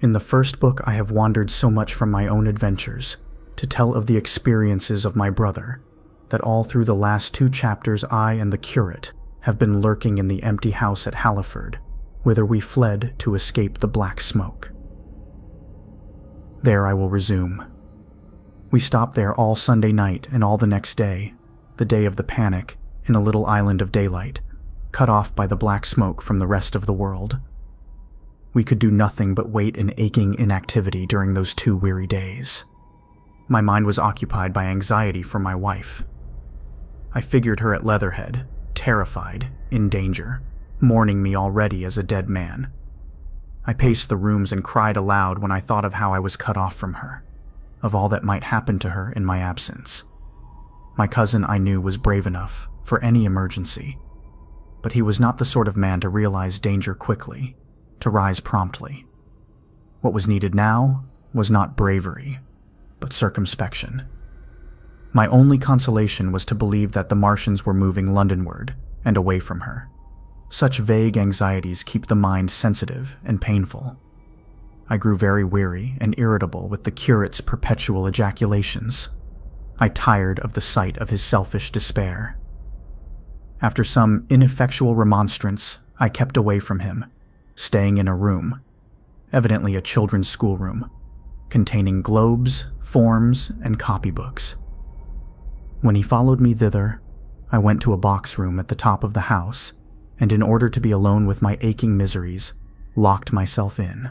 In the first book, I have wandered so much from my own adventures to tell of the experiences of my brother that all through the last 2 chapters I and the curate have been lurking in the empty house at Halliford, whither we fled to escape the black smoke. There I will resume. We stopped there all Sunday night and all the next day, the day of the panic, in a little island of daylight, cut off by the black smoke from the rest of the world. We could do nothing but wait in aching inactivity during those 2 weary days. My mind was occupied by anxiety for my wife. I figured her at Leatherhead, terrified, in danger, mourning me already as a dead man. I paced the rooms and cried aloud when I thought of how I was cut off from her, of all that might happen to her in my absence. My cousin, I knew, was brave enough for any emergency, but he was not the sort of man to realize danger quickly, to rise promptly. What was needed now was not bravery, but circumspection. My only consolation was to believe that the Martians were moving Londonward and away from her. Such vague anxieties keep the mind sensitive and painful. I grew very weary and irritable with the curate's perpetual ejaculations. I tired of the sight of his selfish despair. After some ineffectual remonstrance, I kept away from him, staying in a room, evidently a children's schoolroom, containing globes, forms, and copybooks. When he followed me thither, I went to a box room at the top of the house, and in order to be alone with my aching miseries, locked myself in.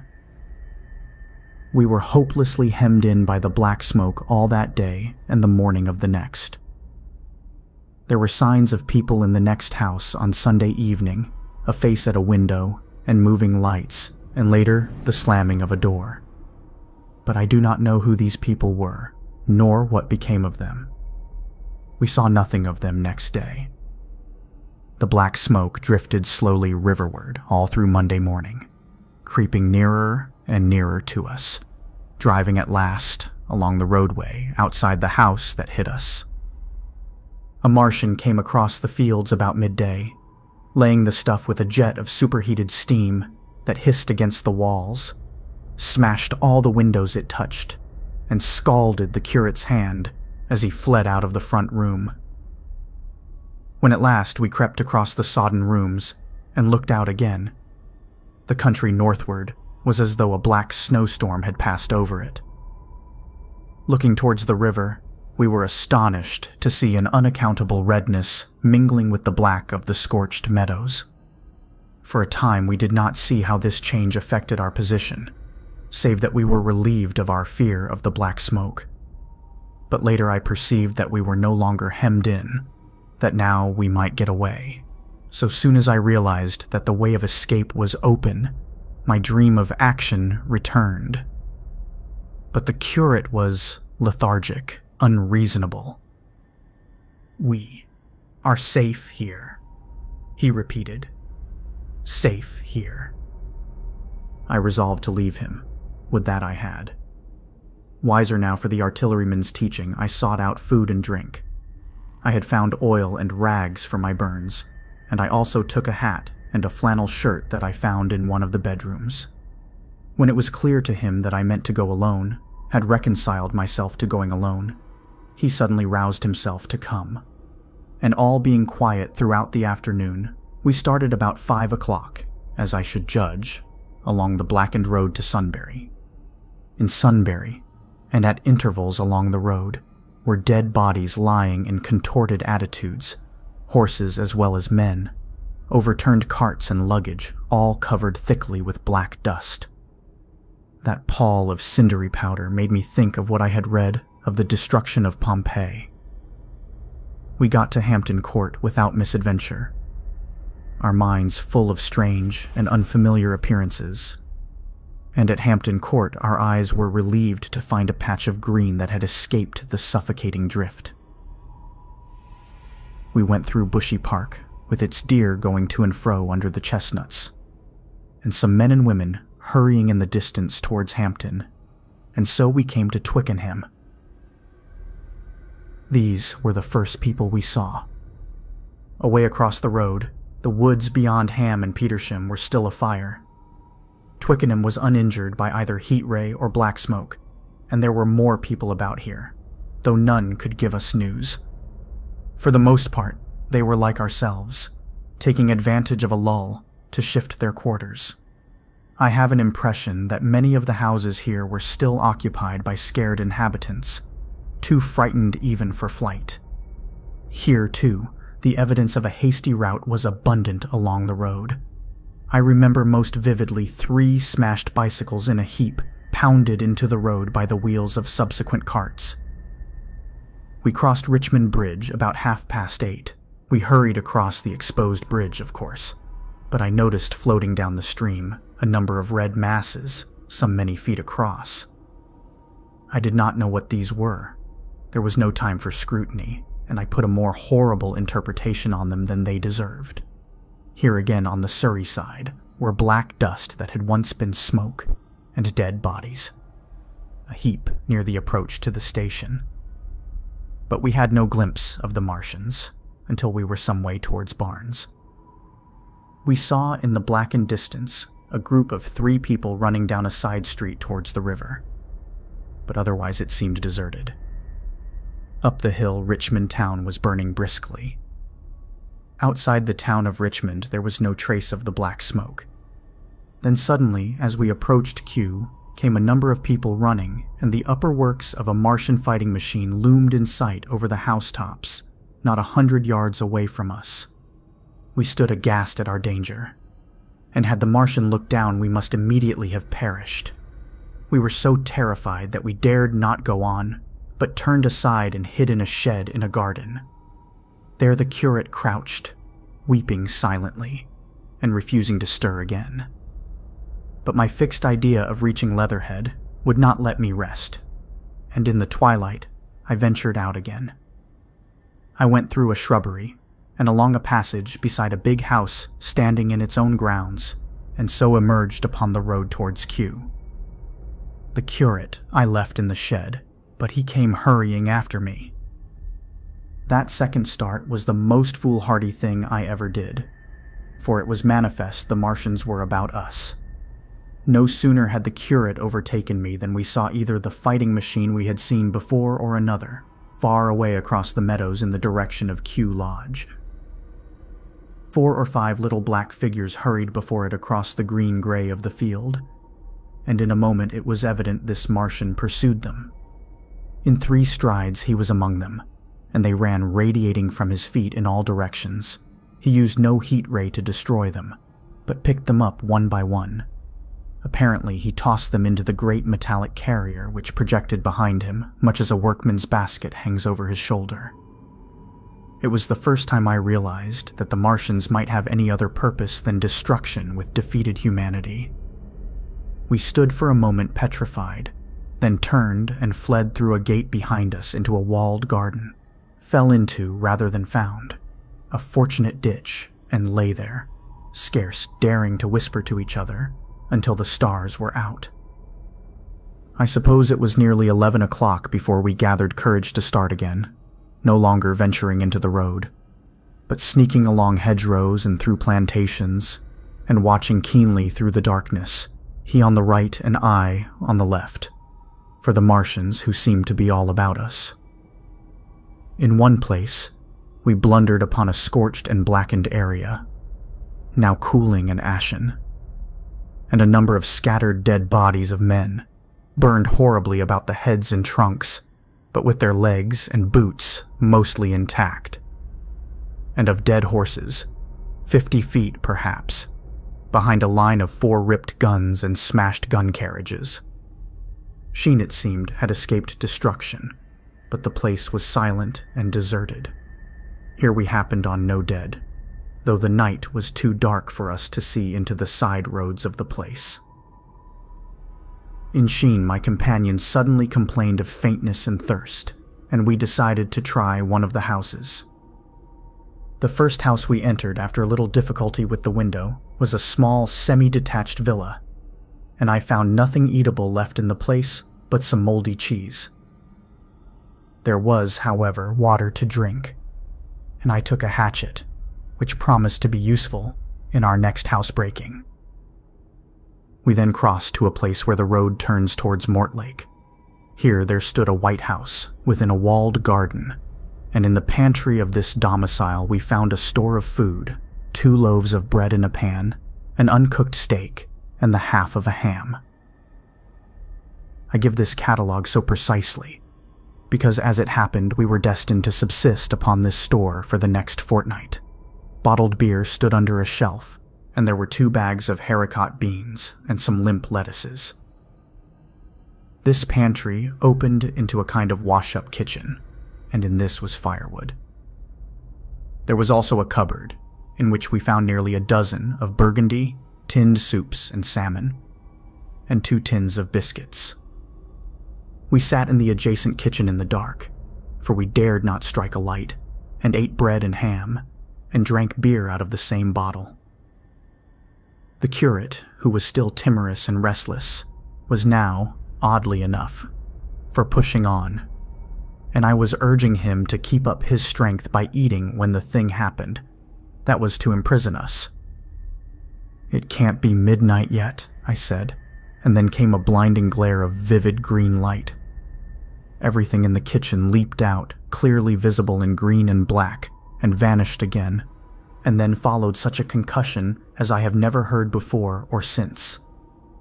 We were hopelessly hemmed in by the black smoke all that day and the morning of the next. There were signs of people in the next house on Sunday evening, a face at a window, and moving lights, and later the slamming of a door. But I do not know who these people were, nor what became of them. We saw nothing of them next day. The black smoke drifted slowly riverward all through Monday morning, creeping nearer and nearer to us, driving at last along the roadway outside the house that hid us. A Martian came across the fields about midday, laying the stuff with a jet of superheated steam that hissed against the walls, smashed all the windows it touched, and scalded the curate's hand as he fled out of the front room. When at last we crept across the sodden rooms and looked out again, the country northward was as though a black snowstorm had passed over it. Looking towards the river, we were astonished to see an unaccountable redness mingling with the black of the scorched meadows. For a time we did not see how this change affected our position, save that we were relieved of our fear of the black smoke. But later I perceived that we were no longer hemmed in, that now we might get away. So soon as I realized that the way of escape was open, my dream of action returned. But the curate was lethargic, unreasonable. "We are safe here," he repeated. "Safe here." I resolved to leave him. Would that I had. Wiser now for the artilleryman's teaching, I sought out food and drink. I had found oil and rags for my burns, and I also took a hat and a flannel shirt that I found in one of the bedrooms. When it was clear to him that I meant to go alone, had reconciled myself to going alone, he suddenly roused himself to come. And all being quiet throughout the afternoon, we started about 5 o'clock, as I should judge, along the blackened road to Sunbury. In Sunbury, and at intervals along the road, were dead bodies lying in contorted attitudes, horses as well as men, overturned carts and luggage, all covered thickly with black dust. That pall of cindery powder made me think of what I had read of the destruction of Pompeii. We got to Hampton Court without misadventure, our minds full of strange and unfamiliar appearances, and at Hampton Court our eyes were relieved to find a patch of green that had escaped the suffocating drift. We went through Bushy Park, with its deer going to and fro under the chestnuts, and some men and women hurrying in the distance towards Hampton, and so we came to Twickenham. These were the first people we saw. Away across the road, the woods beyond Ham and Petersham were still afire. Twickenham was uninjured by either heat ray or black smoke, and there were more people about here, though none could give us news. For the most part, they were like ourselves, taking advantage of a lull to shift their quarters. I have an impression that many of the houses here were still occupied by scared inhabitants, too frightened even for flight. Here, too, the evidence of a hasty rout was abundant along the road. I remember most vividly 3 smashed bicycles in a heap pounded into the road by the wheels of subsequent carts. We crossed Richmond Bridge about 8:30. We hurried across the exposed bridge, of course, but I noticed floating down the stream a number of red masses, some many feet across. I did not know what these were. There was no time for scrutiny, and I put a more horrible interpretation on them than they deserved. Here again on the Surrey side were black dust that had once been smoke and dead bodies, a heap near the approach to the station. But we had no glimpse of the Martians until we were some way towards Barnes. We saw in the blackened distance a group of 3 people running down a side street towards the river, but otherwise it seemed deserted. Up the hill, Richmond town was burning briskly. Outside the town of Richmond, there was no trace of the black smoke. Then suddenly, as we approached Kew, came a number of people running, and the upper works of a Martian fighting machine loomed in sight over the housetops, not 100 yards away from us. We stood aghast at our danger, and had the Martian looked down, we must immediately have perished. We were so terrified that we dared not go on, but turned aside and hid in a shed in a garden. There the curate crouched, weeping silently, and refusing to stir again. But my fixed idea of reaching Leatherhead would not let me rest, and in the twilight I ventured out again. I went through a shrubbery, and along a passage beside a big house standing in its own grounds, and so emerged upon the road towards Kew. The curate I left in the shed, but he came hurrying after me. That second start was the most foolhardy thing I ever did, for it was manifest the Martians were about us. No sooner had the curate overtaken me than we saw either the fighting machine we had seen before or another, far away across the meadows in the direction of Kew Lodge. 4 or 5 little black figures hurried before it across the green-gray of the field, and in a moment it was evident this Martian pursued them. In 3 strides he was among them, and they ran radiating from his feet in all directions. He used no heat ray to destroy them, but picked them up one by one. Apparently, he tossed them into the great metallic carrier which projected behind him, much as a workman's basket hangs over his shoulder. It was the first time I realized that the Martians might have any other purpose than destruction with defeated humanity. We stood for a moment petrified, then turned and fled through a gate behind us into a walled garden, fell into rather than found a fortunate ditch, and lay there, scarce daring to whisper to each other until the stars were out. I suppose it was nearly 11 o'clock before we gathered courage to start again, no longer venturing into the road, but sneaking along hedgerows and through plantations, and watching keenly through the darkness, he on the right and I on the left, for the Martians who seemed to be all about us. In one place, we blundered upon a scorched and blackened area, now cooling and ashen, and a number of scattered dead bodies of men, burned horribly about the heads and trunks, but with their legs and boots mostly intact, and of dead horses, 50 feet perhaps, behind a line of 4 ripped guns and smashed gun carriages. Sheen, it seemed, had escaped destruction, but the place was silent and deserted. Here we happened on no dead, though the night was too dark for us to see into the side roads of the place. In Sheen, my companion suddenly complained of faintness and thirst, and we decided to try one of the houses. The first house we entered after a little difficulty with the window was a small, semi-detached villa, and I found nothing eatable left in the place but some moldy cheese. There was, however, water to drink, and I took a hatchet, which promised to be useful in our next housebreaking. We then crossed to a place where the road turns towards Mortlake. Here there stood a white house within a walled garden, and in the pantry of this domicile we found a store of food, 2 loaves of bread in a pan, an uncooked steak, and the half of a ham. I give this catalog so precisely because as it happened we were destined to subsist upon this store for the next fortnight. Bottled beer stood under a shelf, and there were 2 bags of haricot beans and some limp lettuces. This pantry opened into a kind of wash-up kitchen, and in this was firewood. There was also a cupboard, in which we found nearly a dozen of burgundy, tinned soups and salmon, and 2 tins of biscuits. We sat in the adjacent kitchen in the dark, for we dared not strike a light, and ate bread and ham, and drank beer out of the same bottle. The curate, who was still timorous and restless, was now, oddly enough, for pushing on, and I was urging him to keep up his strength by eating when the thing happened. That was to imprison us. "It can't be midnight yet," I said, and then came a blinding glare of vivid green light. Everything in the kitchen leaped out, clearly visible in green and black, and vanished again, and then followed such a concussion as I have never heard before or since.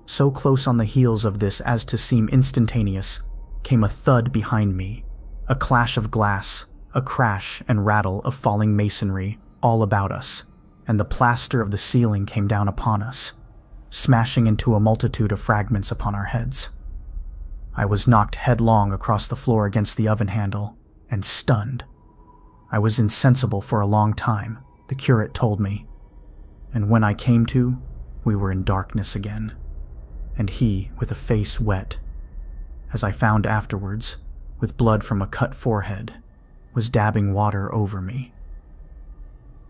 So close on the heels of this as to seem instantaneous, came a thud behind me, a clash of glass, a crash and rattle of falling masonry all about us, and the plaster of the ceiling came down upon us, smashing into a multitude of fragments upon our heads. I was knocked headlong across the floor against the oven handle, and stunned. I was insensible for a long time, the curate told me, and when I came to, we were in darkness again, and he with a face wet, as I found afterwards, with blood from a cut forehead, was dabbing water over me.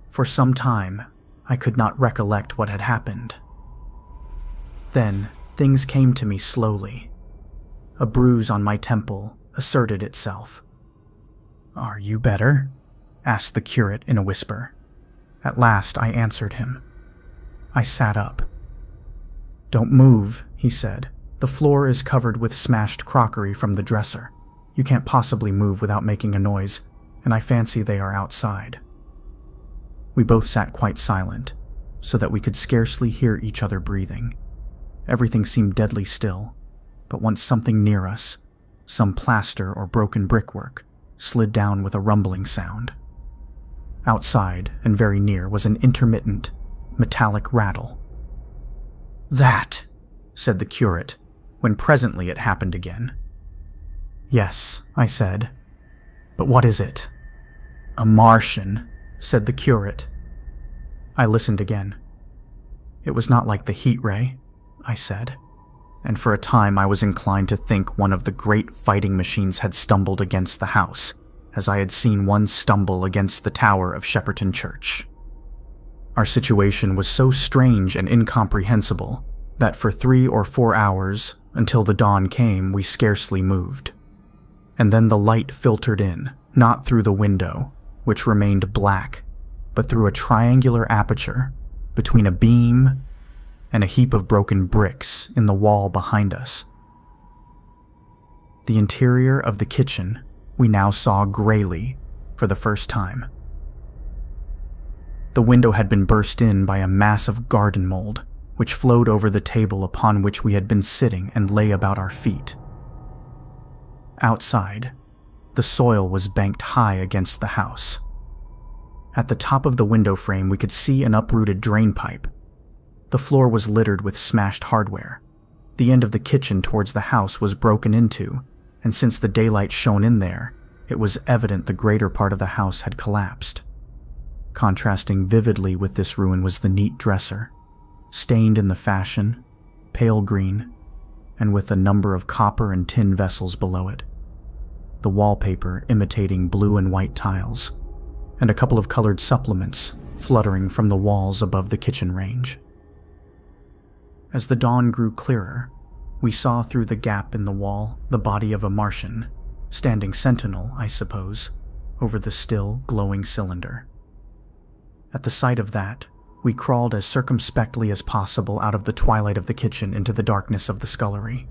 For some time, I could not recollect what had happened. Then, things came to me slowly. A bruise on my temple asserted itself. "Are you better?" asked the curate in a whisper. At last I answered him. I sat up. "Don't move," he said. "The floor is covered with smashed crockery from the dresser. You can't possibly move without making a noise, and I fancy they are outside." We both sat quite silent, so that we could scarcely hear each other breathing. Everything seemed deadly still, but once something near us, some plaster or broken brickwork, slid down with a rumbling sound. Outside, and very near, was an intermittent, metallic rattle. "That," said the curate, when presently it happened again. "Yes," I said. "But what is it?" "A Martian," said the curate. I listened again. "It was not like the heat ray," I said, and for a time I was inclined to think one of the great fighting machines had stumbled against the house, as I had seen one stumble against the tower of Shepperton Church. Our situation was so strange and incomprehensible that for 3 or 4 hours, until the dawn came, we scarcely moved. And then the light filtered in, not through the window, which remained black, but through a triangular aperture between a beam and a heap of broken bricks in the wall behind us. The interior of the kitchen we now saw grayly for the first time. The window had been burst in by a mass of garden mold, which flowed over the table upon which we had been sitting and lay about our feet. Outside, the soil was banked high against the house. At the top of the window frame we could see an uprooted drain pipe. The floor was littered with smashed hardware. The end of the kitchen towards the house was broken into, and since the daylight shone in there, it was evident the greater part of the house had collapsed. Contrasting vividly with this ruin was the neat dresser, stained in the fashion, pale green, and with a number of copper and tin vessels below it. The wallpaper imitating blue and white tiles, and a couple of colored supplements fluttering from the walls above the kitchen range. As the dawn grew clearer, we saw through the gap in the wall the body of a Martian, standing sentinel, I suppose, over the still glowing cylinder. At the sight of that, We crawled as circumspectly as possible out of the twilight of the kitchen into the darkness of the scullery.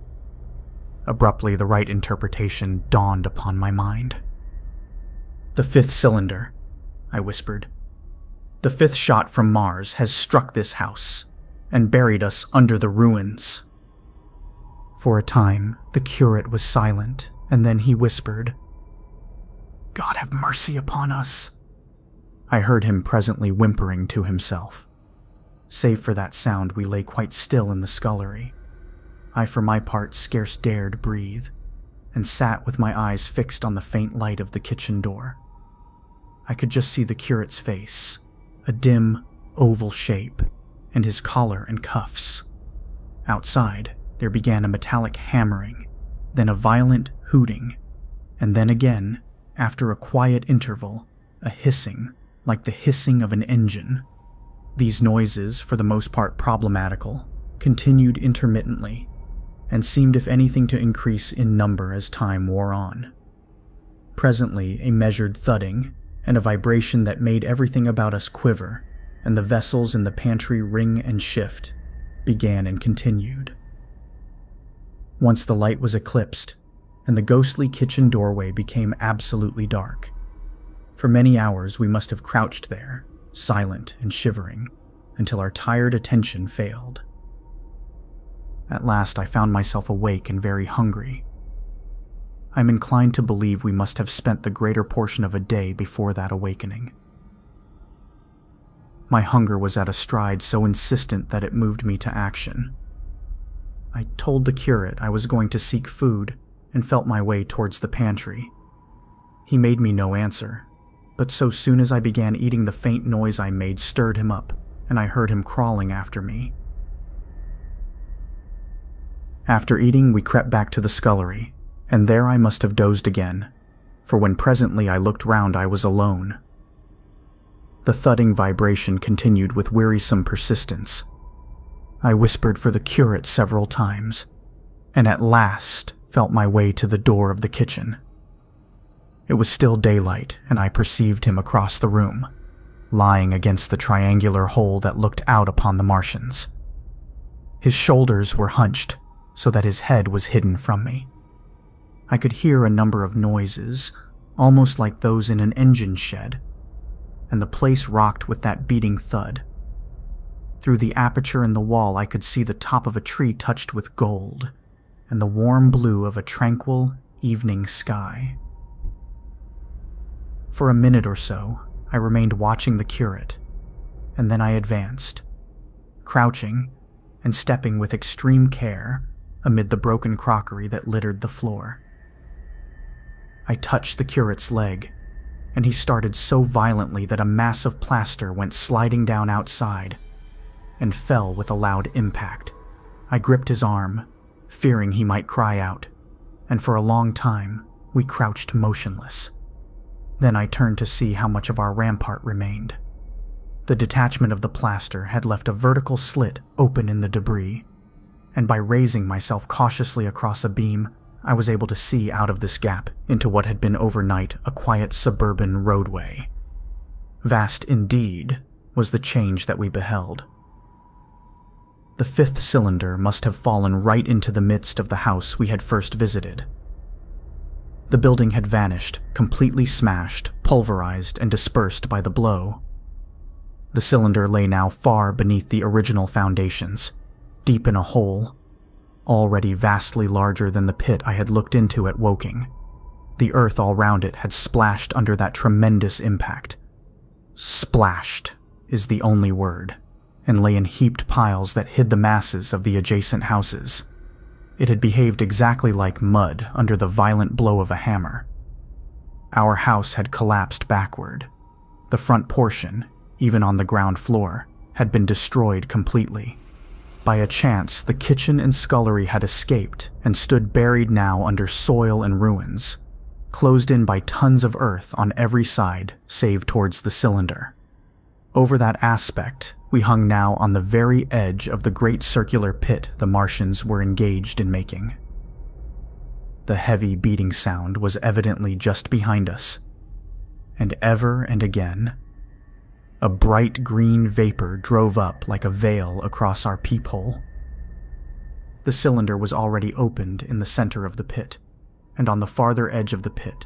Abruptly, the right interpretation dawned upon my mind. "The 5th cylinder," I whispered. "The 5th shot from Mars has struck this house and buried us under the ruins." For a time, the curate was silent, and then he whispered, "God have mercy upon us." I heard him presently whimpering to himself. Save for that sound, we lay quite still in the scullery. I, for my part, scarce dared breathe, and sat with my eyes fixed on the faint light of the kitchen door. I could just see the curate's face, a dim, oval shape, and his collar and cuffs. Outside, there began a metallic hammering, then a violent hooting, and then again, after a quiet interval, a hissing, like the hissing of an engine. These noises, for the most part problematical, continued intermittently, and seemed if anything to increase in number as time wore on. Presently, a measured thudding, and a vibration that made everything about us quiver, and the vessels in the pantry ring and shift, began and continued. Once the light was eclipsed, and the ghostly kitchen doorway became absolutely dark. For many hours we must have crouched there, silent and shivering, until our tired attention failed. At last I found myself awake and very hungry. I'm inclined to believe we must have spent the greater portion of a day before that awakening. My hunger was at a stride so insistent that it moved me to action. I told the curate I was going to seek food and felt my way towards the pantry. He made me no answer, but so soon as I began eating, the faint noise I made stirred him up, and I heard him crawling after me. After eating, we crept back to the scullery, and there I must have dozed again, for when presently I looked round I was alone. The thudding vibration continued with wearisome persistence. I whispered for the curate several times, and at last felt my way to the door of the kitchen. It was still daylight, and I perceived him across the room, lying against the triangular hole that looked out upon the Martians. His shoulders were hunched, so that his head was hidden from me. I could hear a number of noises, almost like those in an engine shed, and the place rocked with that beating thud. Through the aperture in the wall I could see the top of a tree touched with gold, and the warm blue of a tranquil evening sky. For a minute or so, I remained watching the curate, and then I advanced, crouching and stepping with extreme care amid the broken crockery that littered the floor. I touched the curate's leg, and he started so violently that a mass of plaster went sliding down outside and fell with a loud impact. I gripped his arm, fearing he might cry out, and for a long time we crouched motionless. Then I turned to see how much of our rampart remained. The detachment of the plaster had left a vertical slit open in the debris, and by raising myself cautiously across a beam, I was able to see out of this gap into what had been overnight a quiet suburban roadway. Vast indeed was the change that we beheld. The 5th cylinder must have fallen right into the midst of the house we had first visited. The building had vanished, completely smashed, pulverized, and dispersed by the blow. The cylinder lay now far beneath the original foundations, deep in a hole, already vastly larger than the pit I had looked into at Woking. The earth all round it had splashed under that tremendous impact. Splashed is the only word, and lay in heaped piles that hid the masses of the adjacent houses. It had behaved exactly like mud under the violent blow of a hammer. Our house had collapsed backward. The front portion, even on the ground floor, had been destroyed completely. By a chance, the kitchen and scullery had escaped and stood buried now under soil and ruins, closed in by tons of earth on every side save towards the cylinder. Over that aspect, we hung now on the very edge of the great circular pit the Martians were engaged in making. The heavy beating sound was evidently just behind us, and ever and again, A bright green vapor drove up like a veil across our peephole. The cylinder was already opened in the center of the pit, and on the farther edge of the pit,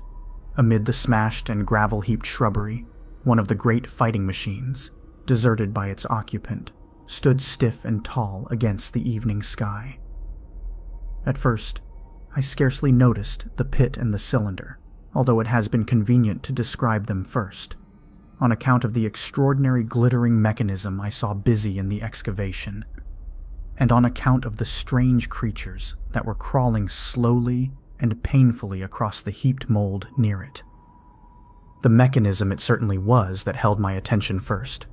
amid the smashed and gravel-heaped shrubbery, one of the great fighting machines, deserted by its occupant, stood stiff and tall against the evening sky. At first, I scarcely noticed the pit and the cylinder, although it has been convenient to describe them first, on account of the extraordinary glittering mechanism I saw busy in the excavation, and on account of the strange creatures that were crawling slowly and painfully across the heaped mold near it. The mechanism it certainly was that held my attention first.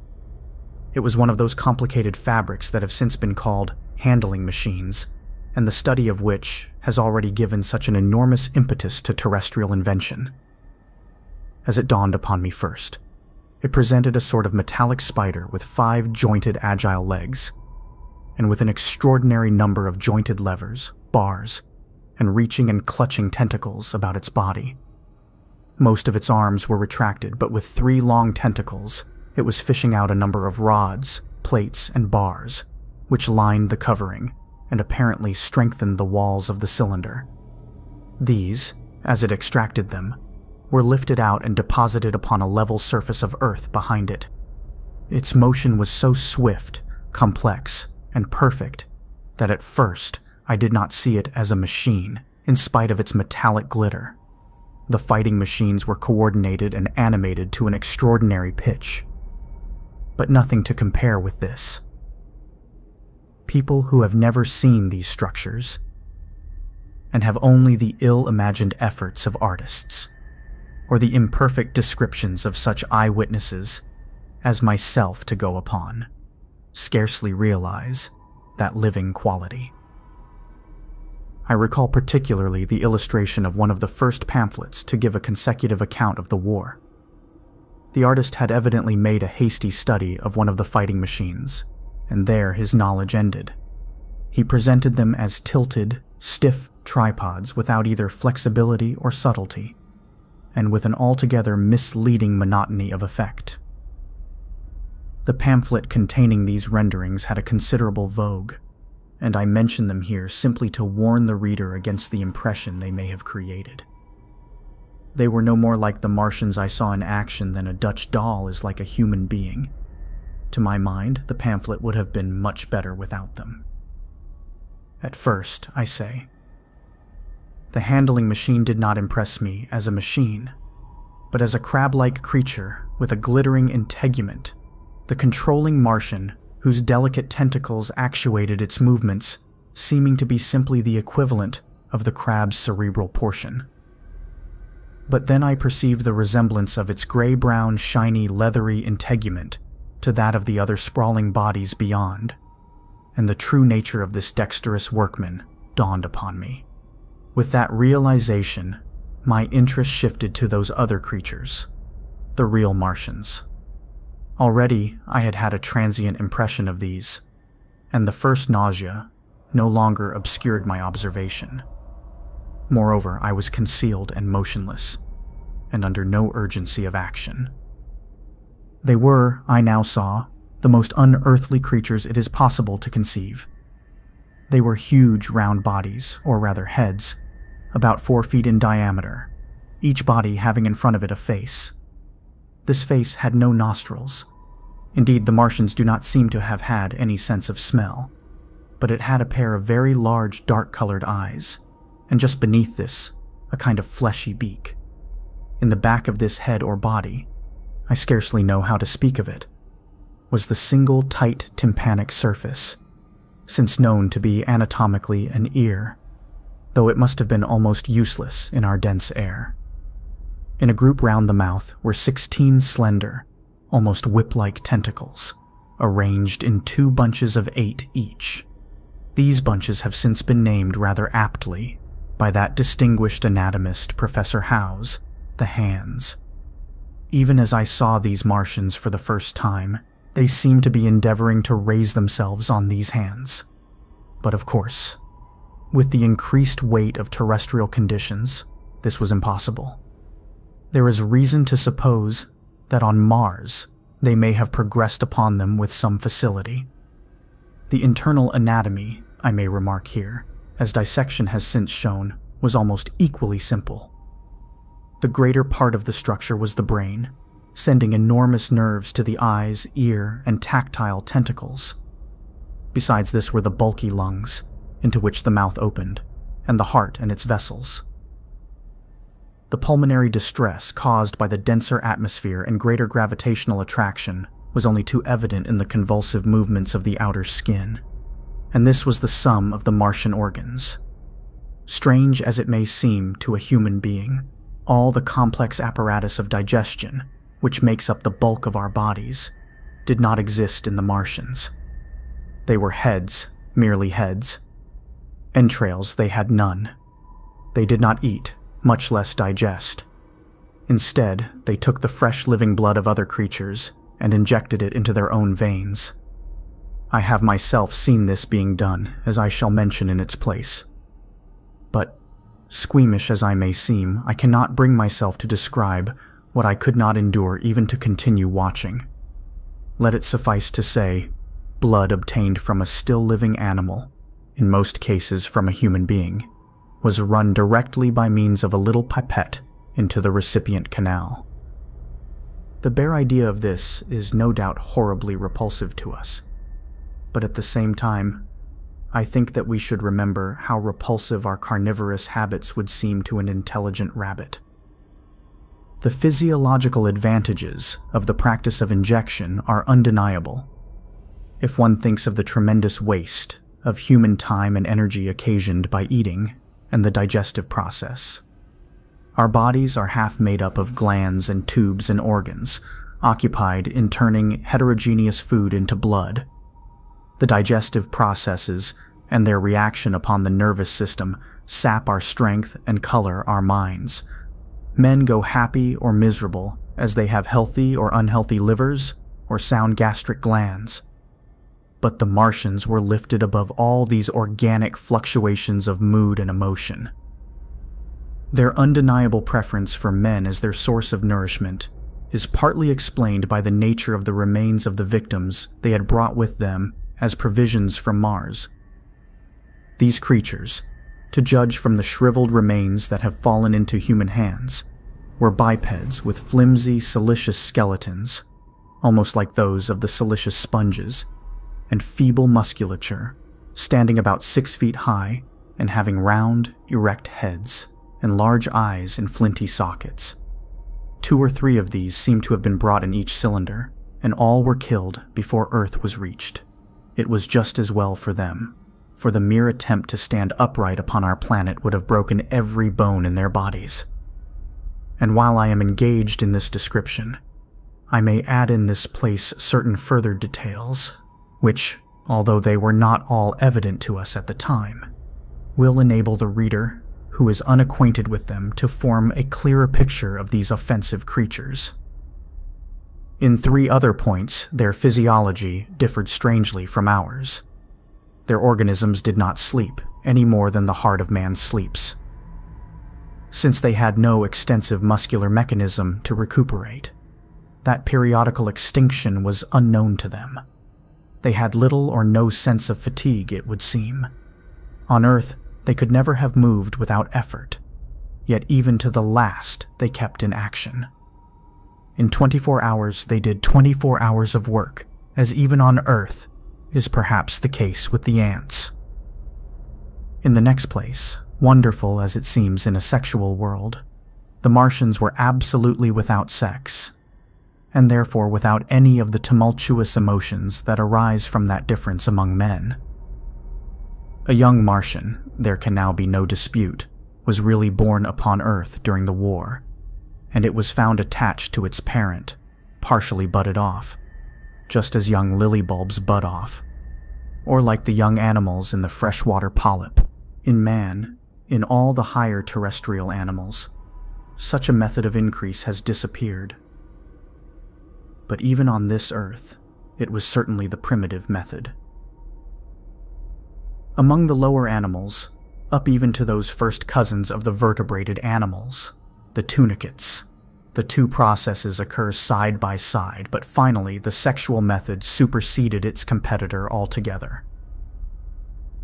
It was one of those complicated fabrics that have since been called handling machines, and the study of which has already given such an enormous impetus to terrestrial invention. As it dawned upon me first, it presented a sort of metallic spider with 5 jointed agile legs, and with an extraordinary number of jointed levers, bars, and reaching and clutching tentacles about its body. Most of its arms were retracted, but with 3 long tentacles, it was fishing out a number of rods, plates, and bars, which lined the covering and apparently strengthened the walls of the cylinder. These, as it extracted them, were lifted out and deposited upon a level surface of earth behind it. Its motion was so swift, complex, and perfect that at first I did not see it as a machine, in spite of its metallic glitter. The fighting machines were coordinated and animated to an extraordinary pitch, but nothing to compare with this. People who have never seen these structures, and have only the ill-imagined efforts of artists, or the imperfect descriptions of such eyewitnesses as myself to go upon, scarcely realize that living quality. I recall particularly the illustration of one of the first pamphlets to give a consecutive account of the war. The artist had evidently made a hasty study of one of the fighting machines, and there his knowledge ended. He presented them as tilted, stiff tripods without either flexibility or subtlety, and with an altogether misleading monotony of effect. The pamphlet containing these renderings had a considerable vogue, and I mention them here simply to warn the reader against the impression they may have created. They were no more like the Martians I saw in action than a Dutch doll is like a human being. To my mind, the pamphlet would have been much better without them. At first, I say, the handling machine did not impress me as a machine, but as a crab-like creature with a glittering integument, the controlling Martian whose delicate tentacles actuated its movements, seeming to be simply the equivalent of the crab's cerebral portion. But then I perceived the resemblance of its gray-brown, shiny, leathery integument to that of the other sprawling bodies beyond, and the true nature of this dexterous workman dawned upon me. With that realization, my interest shifted to those other creatures, the real Martians. Already I had had a transient impression of these, and the first nausea no longer obscured my observation. Moreover, I was concealed and motionless, and under no urgency of action. They were, I now saw, the most unearthly creatures it is possible to conceive. They were huge round bodies, or rather heads, about 4 feet in diameter, each body having in front of it a face. This face had no nostrils. Indeed, the Martians do not seem to have had any sense of smell, but it had a pair of very large dark-colored eyes, and just beneath this, a kind of fleshy beak. In the back of this head or body, I scarcely know how to speak of it, was the single tight tympanic surface, since known to be anatomically an ear, though it must have been almost useless in our dense air. In a group round the mouth were 16 slender, almost whip-like tentacles, arranged in 2 bunches of 8 each. These bunches have since been named rather aptly by that distinguished anatomist Professor Howe's, the hands. Even as I saw these Martians for the first time, they seemed to be endeavoring to raise themselves on these hands. But of course, with the increased weight of terrestrial conditions, this was impossible. There is reason to suppose that on Mars, they may have progressed upon them with some facility. The internal anatomy, I may remark here, as dissection has since shown, was almost equally simple. The greater part of the structure was the brain, sending enormous nerves to the eyes, ear, and tactile tentacles. Besides this were the bulky lungs, into which the mouth opened, and the heart and its vessels. The pulmonary distress caused by the denser atmosphere and greater gravitational attraction was only too evident in the convulsive movements of the outer skin, and this was the sum of the Martian organs. Strange as it may seem to a human being, all the complex apparatus of digestion, which makes up the bulk of our bodies, did not exist in the Martians. They were heads, merely heads. Entrails they had none. They did not eat, much less digest. Instead, they took the fresh living blood of other creatures and injected it into their own veins. I have myself seen this being done, as I shall mention in its place. But, squeamish as I may seem, I cannot bring myself to describe what I could not endure even to continue watching. Let it suffice to say, blood obtained from a still-living animal, in most cases from a human being, was run directly by means of a little pipette into the recipient canal. The bare idea of this is no doubt horribly repulsive to us, but at the same time, I think that we should remember how repulsive our carnivorous habits would seem to an intelligent rabbit. The physiological advantages of the practice of injection are undeniable. If one thinks of the tremendous waste of human time and energy occasioned by eating and the digestive process. Our bodies are half made up of glands and tubes and organs, occupied in turning heterogeneous food into blood. The digestive processes and their reaction upon the nervous system sap our strength and color our minds. Men go happy or miserable as they have healthy or unhealthy livers or sound gastric glands. But the Martians were lifted above all these organic fluctuations of mood and emotion. Their undeniable preference for men as their source of nourishment is partly explained by the nature of the remains of the victims they had brought with them as provisions from Mars. These creatures, to judge from the shriveled remains that have fallen into human hands, were bipeds with flimsy, siliceous skeletons, almost like those of the siliceous sponges, and feeble musculature, standing about 6 feet high and having round, erect heads and large eyes in flinty sockets. 2 or 3 of these seem to have been brought in each cylinder, and all were killed before Earth was reached. It was just as well for them, for the mere attempt to stand upright upon our planet would have broken every bone in their bodies. And while I am engaged in this description, I may add in this place certain further details, which, although they were not all evident to us at the time, will enable the reader who is unacquainted with them to form a clearer picture of these offensive creatures. In 3 other points, their physiology differed strangely from ours. Their organisms did not sleep any more than the heart of man sleeps. Since they had no extensive muscular mechanism to recuperate, that periodical extinction was unknown to them. They had little or no sense of fatigue, it would seem. On Earth, they could never have moved without effort, yet even to the last they kept in action. In 24 hours they did 24 hours of work, as even on Earth is perhaps the case with the ants. In the next place, wonderful as it seems in a sexual world, the Martians were absolutely without sex, and therefore without any of the tumultuous emotions that arise from that difference among men. A young Martian, there can now be no dispute, was really born upon Earth during the war, and it was found attached to its parent, partially budded off, just as young lily bulbs bud off, or like the young animals in the freshwater polyp. In man, in all the higher terrestrial animals, such a method of increase has disappeared. But even on this Earth, it was certainly the primitive method. Among the lower animals, up even to those first cousins of the vertebrated animals, the tunicates, The two processes occur side by side, but finally the sexual method superseded its competitor altogether.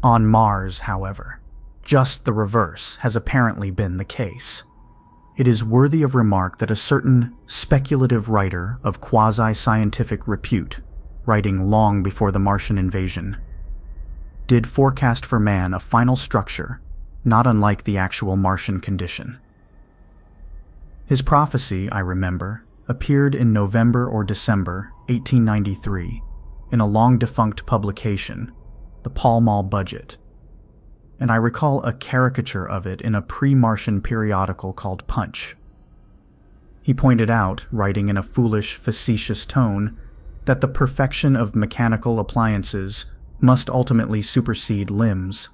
On Mars, however, just the reverse has apparently been the case. It is worthy of remark that a certain speculative writer of quasi-scientific repute, writing long before the Martian invasion, did forecast for man a final structure not unlike the actual Martian condition. His prophecy, I remember, appeared in November or December 1893 in a long-defunct publication, the Pall Mall Budget, and I recall a caricature of it in a pre-Martian periodical called Punch. He pointed out, writing in a foolish, facetious tone, that the perfection of mechanical appliances must ultimately supersede limbs,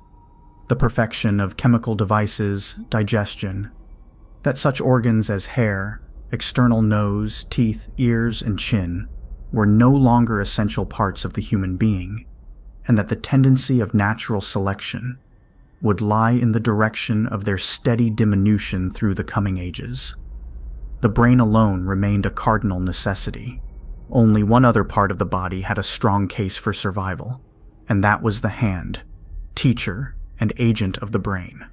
the perfection of chemical devices, digestion, that such organs as hair, external nose, teeth, ears, and chin were no longer essential parts of the human being, and that the tendency of natural selection would lie in the direction of their steady diminution through the coming ages. The brain alone remained a cardinal necessity. Only one other part of the body had a strong case for survival, and that was the hand, teacher and agent of the brain.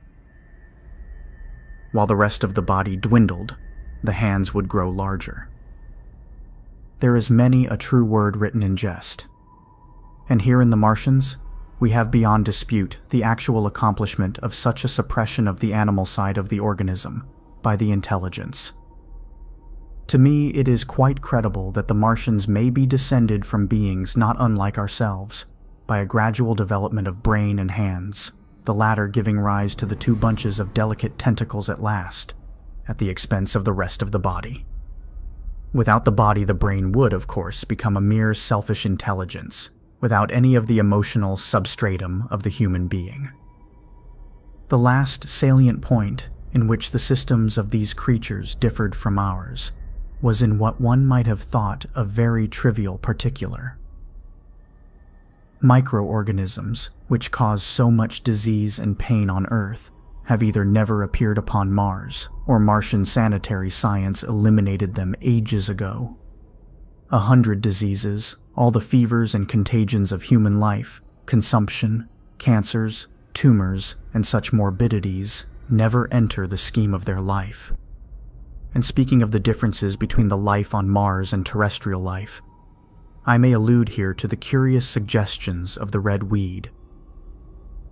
While the rest of the body dwindled, the hands would grow larger. There is many a true word written in jest. And here in the Martians, we have beyond dispute the actual accomplishment of such a suppression of the animal side of the organism by the intelligence. To me, it is quite credible that the Martians may be descended from beings not unlike ourselves, by a gradual development of brain and hands, the latter giving rise to the two bunches of delicate tentacles at last, at the expense of the rest of the body. Without the body, the brain would, of course, become a mere selfish intelligence, without any of the emotional substratum of the human being. The last salient point in which the systems of these creatures differed from ours was in what one might have thought a very trivial particular. Microorganisms, which cause so much disease and pain on Earth, have either never appeared upon Mars, or Martian sanitary science eliminated them ages ago. 100 diseases, all the fevers and contagions of human life, consumption, cancers, tumors, and such morbidities never enter the scheme of their life. And speaking of the differences between the life on Mars and terrestrial life, I may allude here to the curious suggestions of the red weed.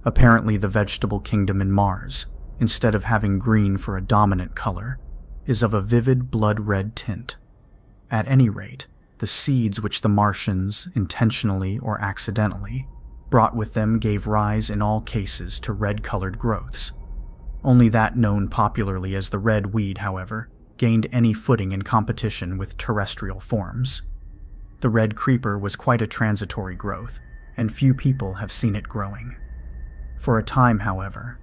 Apparently the vegetable kingdom in Mars, instead of having green for a dominant color, is of a vivid blood-red tint. At any rate, the seeds which the Martians, intentionally or accidentally, brought with them gave rise in all cases to red-colored growths. Only that known popularly as the red weed, however, gained any footing in competition with terrestrial forms. The red creeper was quite a transitory growth, and few people have seen it growing. For a time, however,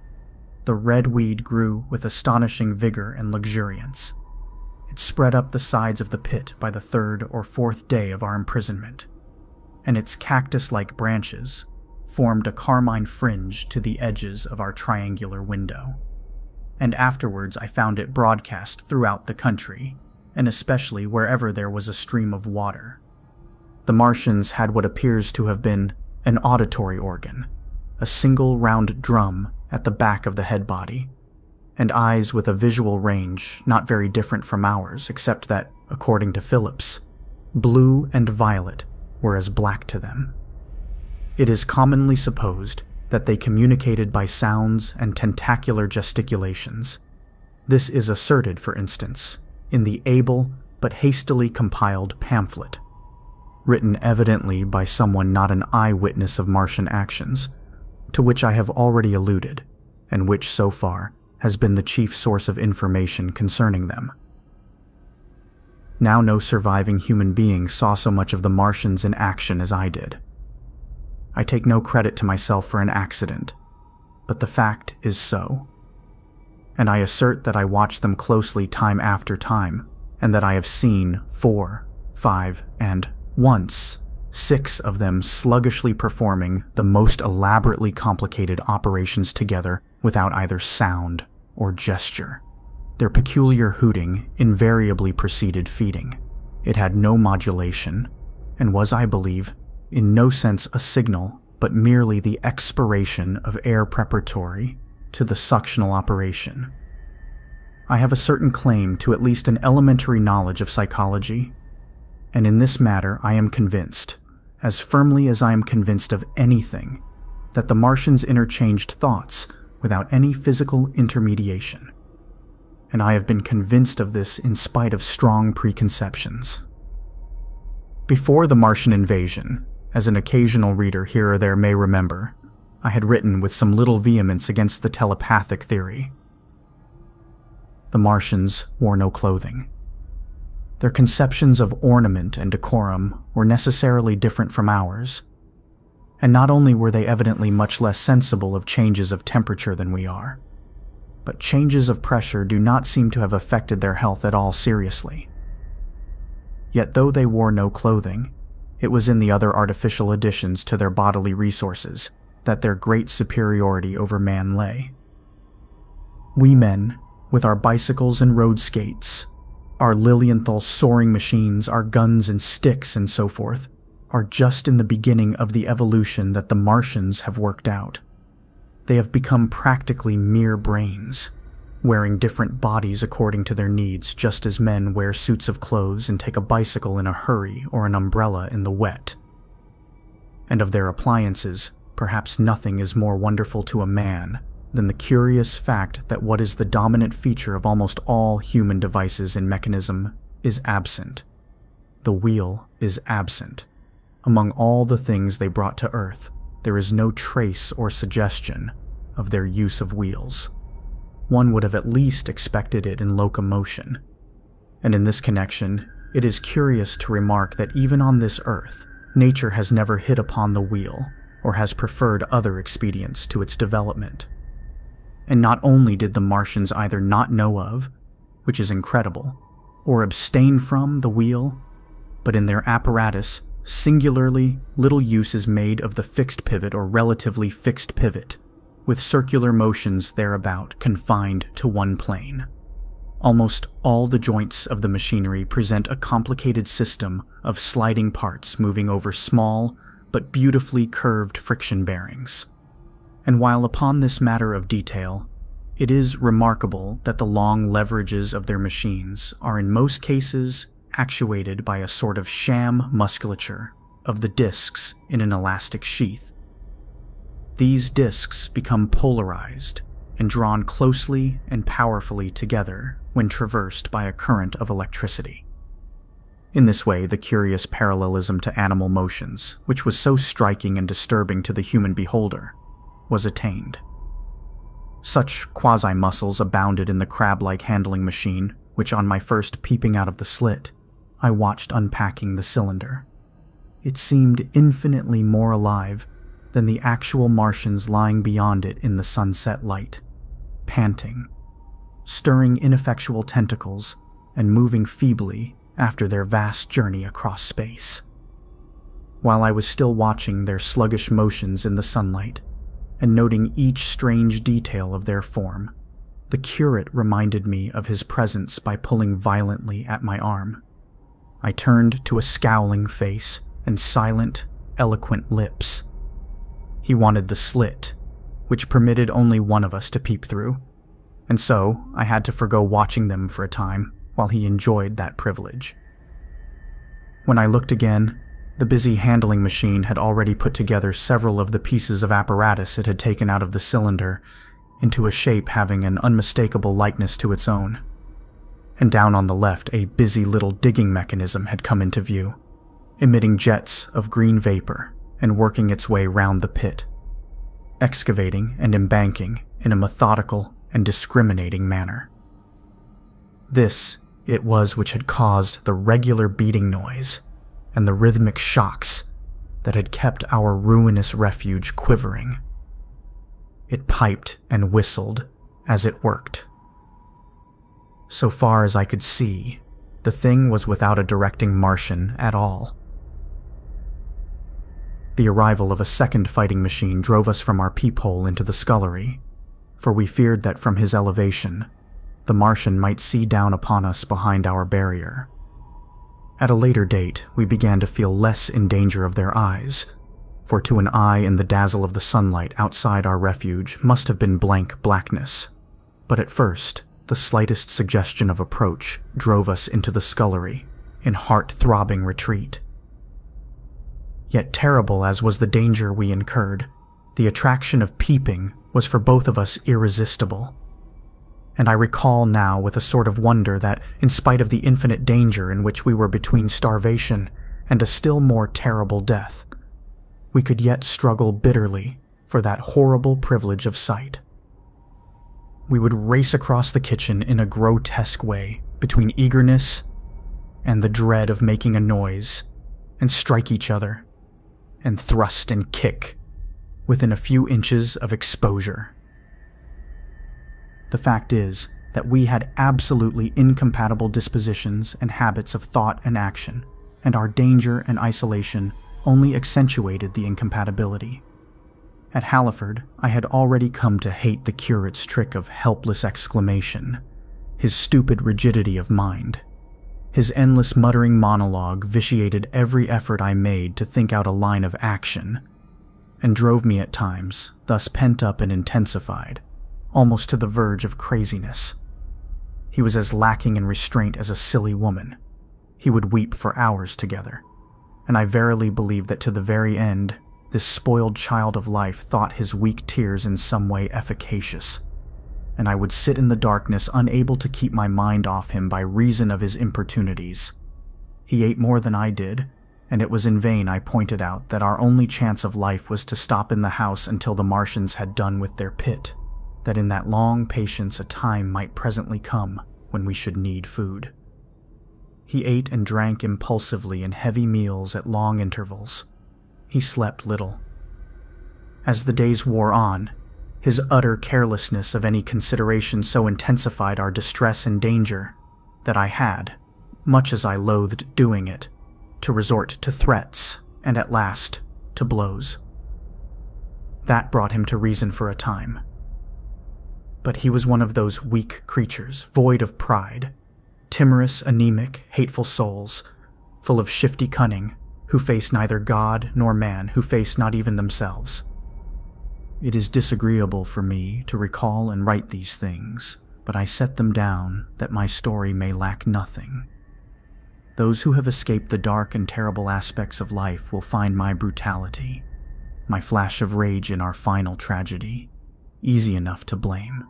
the red weed grew with astonishing vigor and luxuriance. It spread up the sides of the pit by the 3rd or 4th day of our imprisonment, and its cactus-like branches formed a carmine fringe to the edges of our triangular window. And afterwards I found it broadcast throughout the country, and especially wherever there was a stream of water. The Martians had what appears to have been an auditory organ, a single round drum at the back of the head body, and eyes with a visual range not very different from ours, except that, according to Phillips, blue and violet were as black to them. It is commonly supposed that they communicated by sounds and tentacular gesticulations. This is asserted, for instance, in the able but hastily compiled pamphlet, written evidently by someone not an eyewitness of Martian actions, to which I have already alluded, and which, so far, has been the chief source of information concerning them. Now no surviving human being saw so much of the Martians in action as I did. I take no credit to myself for an accident, but the fact is so. And I assert that I watched them closely time after time, and that I have seen 4, 5, and once 6 of them sluggishly performing the most elaborately complicated operations together without either sound or gesture, Their peculiar hooting invariably preceded feeding. It had no modulation, and was, I believe, in no sense a signal, but merely the expiration of air preparatory to the suctional operation. I have a certain claim to at least an elementary knowledge of psychology, and in this matter I am convinced, as firmly as I am convinced of anything, that the Martians interchanged thoughts without any physical intermediation. And I have been convinced of this in spite of strong preconceptions. Before the Martian invasion, as an occasional reader here or there may remember, I had written with some little vehemence against the telepathic theory. The Martians wore no clothing. Their conceptions of ornament and decorum were necessarily different from ours, and not only were they evidently much less sensible of changes of temperature than we are, but changes of pressure do not seem to have affected their health at all seriously. Yet though they wore no clothing, it was in the other artificial additions to their bodily resources that their great superiority over man lay. We men, with our bicycles and road skates, our Lilienthal soaring machines, our guns and sticks and so forth, are just in the beginning of the evolution that the Martians have worked out. They have become practically mere brains, wearing different bodies according to their needs, just as men wear suits of clothes and take a bicycle in a hurry or an umbrella in the wet. And of their appliances, perhaps nothing is more wonderful to a man than the curious fact that what is the dominant feature of almost all human devices and mechanism is absent. The wheel is absent. Among all the things they brought to Earth, there is no trace or suggestion of their use of wheels. One would have at least expected it in locomotion. And in this connection, it is curious to remark that even on this Earth, nature has never hit upon the wheel, or has preferred other expedients to its development. And not only did the Martians either not know of, which is incredible, or abstain from the wheel, but in their apparatus, singularly little use is made of the fixed pivot or relatively fixed pivot, with circular motions thereabout confined to one plane. Almost all the joints of the machinery present a complicated system of sliding parts moving over small but beautifully curved friction bearings. And while upon this matter of detail, it is remarkable that the long leverages of their machines are in most cases actuated by a sort of sham musculature of the discs in an elastic sheath. These discs become polarized and drawn closely and powerfully together when traversed by a current of electricity. In this way, the curious parallelism to animal motions, which was so striking and disturbing to the human beholder, was attained. Such quasi-muscles abounded in the crab-like handling machine, which on my first peeping out of the slit, I watched unpacking the cylinder. It seemed infinitely more alive than the actual Martians lying beyond it in the sunset light, panting, stirring ineffectual tentacles, and moving feebly after their vast journey across space. While I was still watching their sluggish motions in the sunlight, and noting each strange detail of their form, the curate reminded me of his presence by pulling violently at my arm. I turned to a scowling face and silent, eloquent lips. He wanted the slit, which permitted only one of us to peep through, and so I had to forgo watching them for a time while he enjoyed that privilege. When I looked again, the busy handling machine had already put together several of the pieces of apparatus it had taken out of the cylinder into a shape having an unmistakable likeness to its own. And down on the left, a busy little digging mechanism had come into view, emitting jets of green vapor and working its way round the pit, excavating and embanking in a methodical and discriminating manner. This it was which had caused the regular beating noise and the rhythmic shocks that had kept our ruinous refuge quivering. It piped and whistled as it worked. So far as I could see, the thing was without a directing Martian at all. The arrival of a second fighting machine drove us from our peephole into the scullery, for we feared that from his elevation, the Martian might see down upon us behind our barrier. At a later date, we began to feel less in danger of their eyes, for to an eye in the dazzle of the sunlight outside our refuge must have been blank blackness. But at first, the slightest suggestion of approach drove us into the scullery, in heart-throbbing retreat. Yet terrible as was the danger we incurred, the attraction of peeping was for both of us irresistible. And I recall now with a sort of wonder that, in spite of the infinite danger in which we were between starvation and a still more terrible death, we could yet struggle bitterly for that horrible privilege of sight. We would race across the kitchen in a grotesque way between eagerness and the dread of making a noise, and strike each other, and thrust and kick within a few inches of exposure. The fact is that we had absolutely incompatible dispositions and habits of thought and action, and our danger and isolation only accentuated the incompatibility. At Halliford, I had already come to hate the curate's trick of helpless exclamation, his stupid rigidity of mind. His endless muttering monologue vitiated every effort I made to think out a line of action, and drove me at times, thus pent up and intensified, almost to the verge of craziness. He was as lacking in restraint as a silly woman. He would weep for hours together, and I verily believe that to the very end, this spoiled child of life thought his weak tears in some way efficacious, and I would sit in the darkness unable to keep my mind off him by reason of his importunities. He ate more than I did, and it was in vain I pointed out that our only chance of life was to stop in the house until the Martians had done with their pit, that in that long patience a time might presently come when we should need food. He ate and drank impulsively in heavy meals at long intervals. He slept little. As the days wore on, his utter carelessness of any consideration so intensified our distress and danger that I had, much as I loathed doing it, to resort to threats and at last to blows. That brought him to reason for a time. But he was one of those weak creatures, void of pride, timorous, anemic, hateful souls, full of shifty cunning, who face neither God nor man, who face not even themselves. It is disagreeable for me to recall and write these things, but I set them down that my story may lack nothing. Those who have escaped the dark and terrible aspects of life will find my brutality, my flash of rage in our final tragedy, easy enough to blame.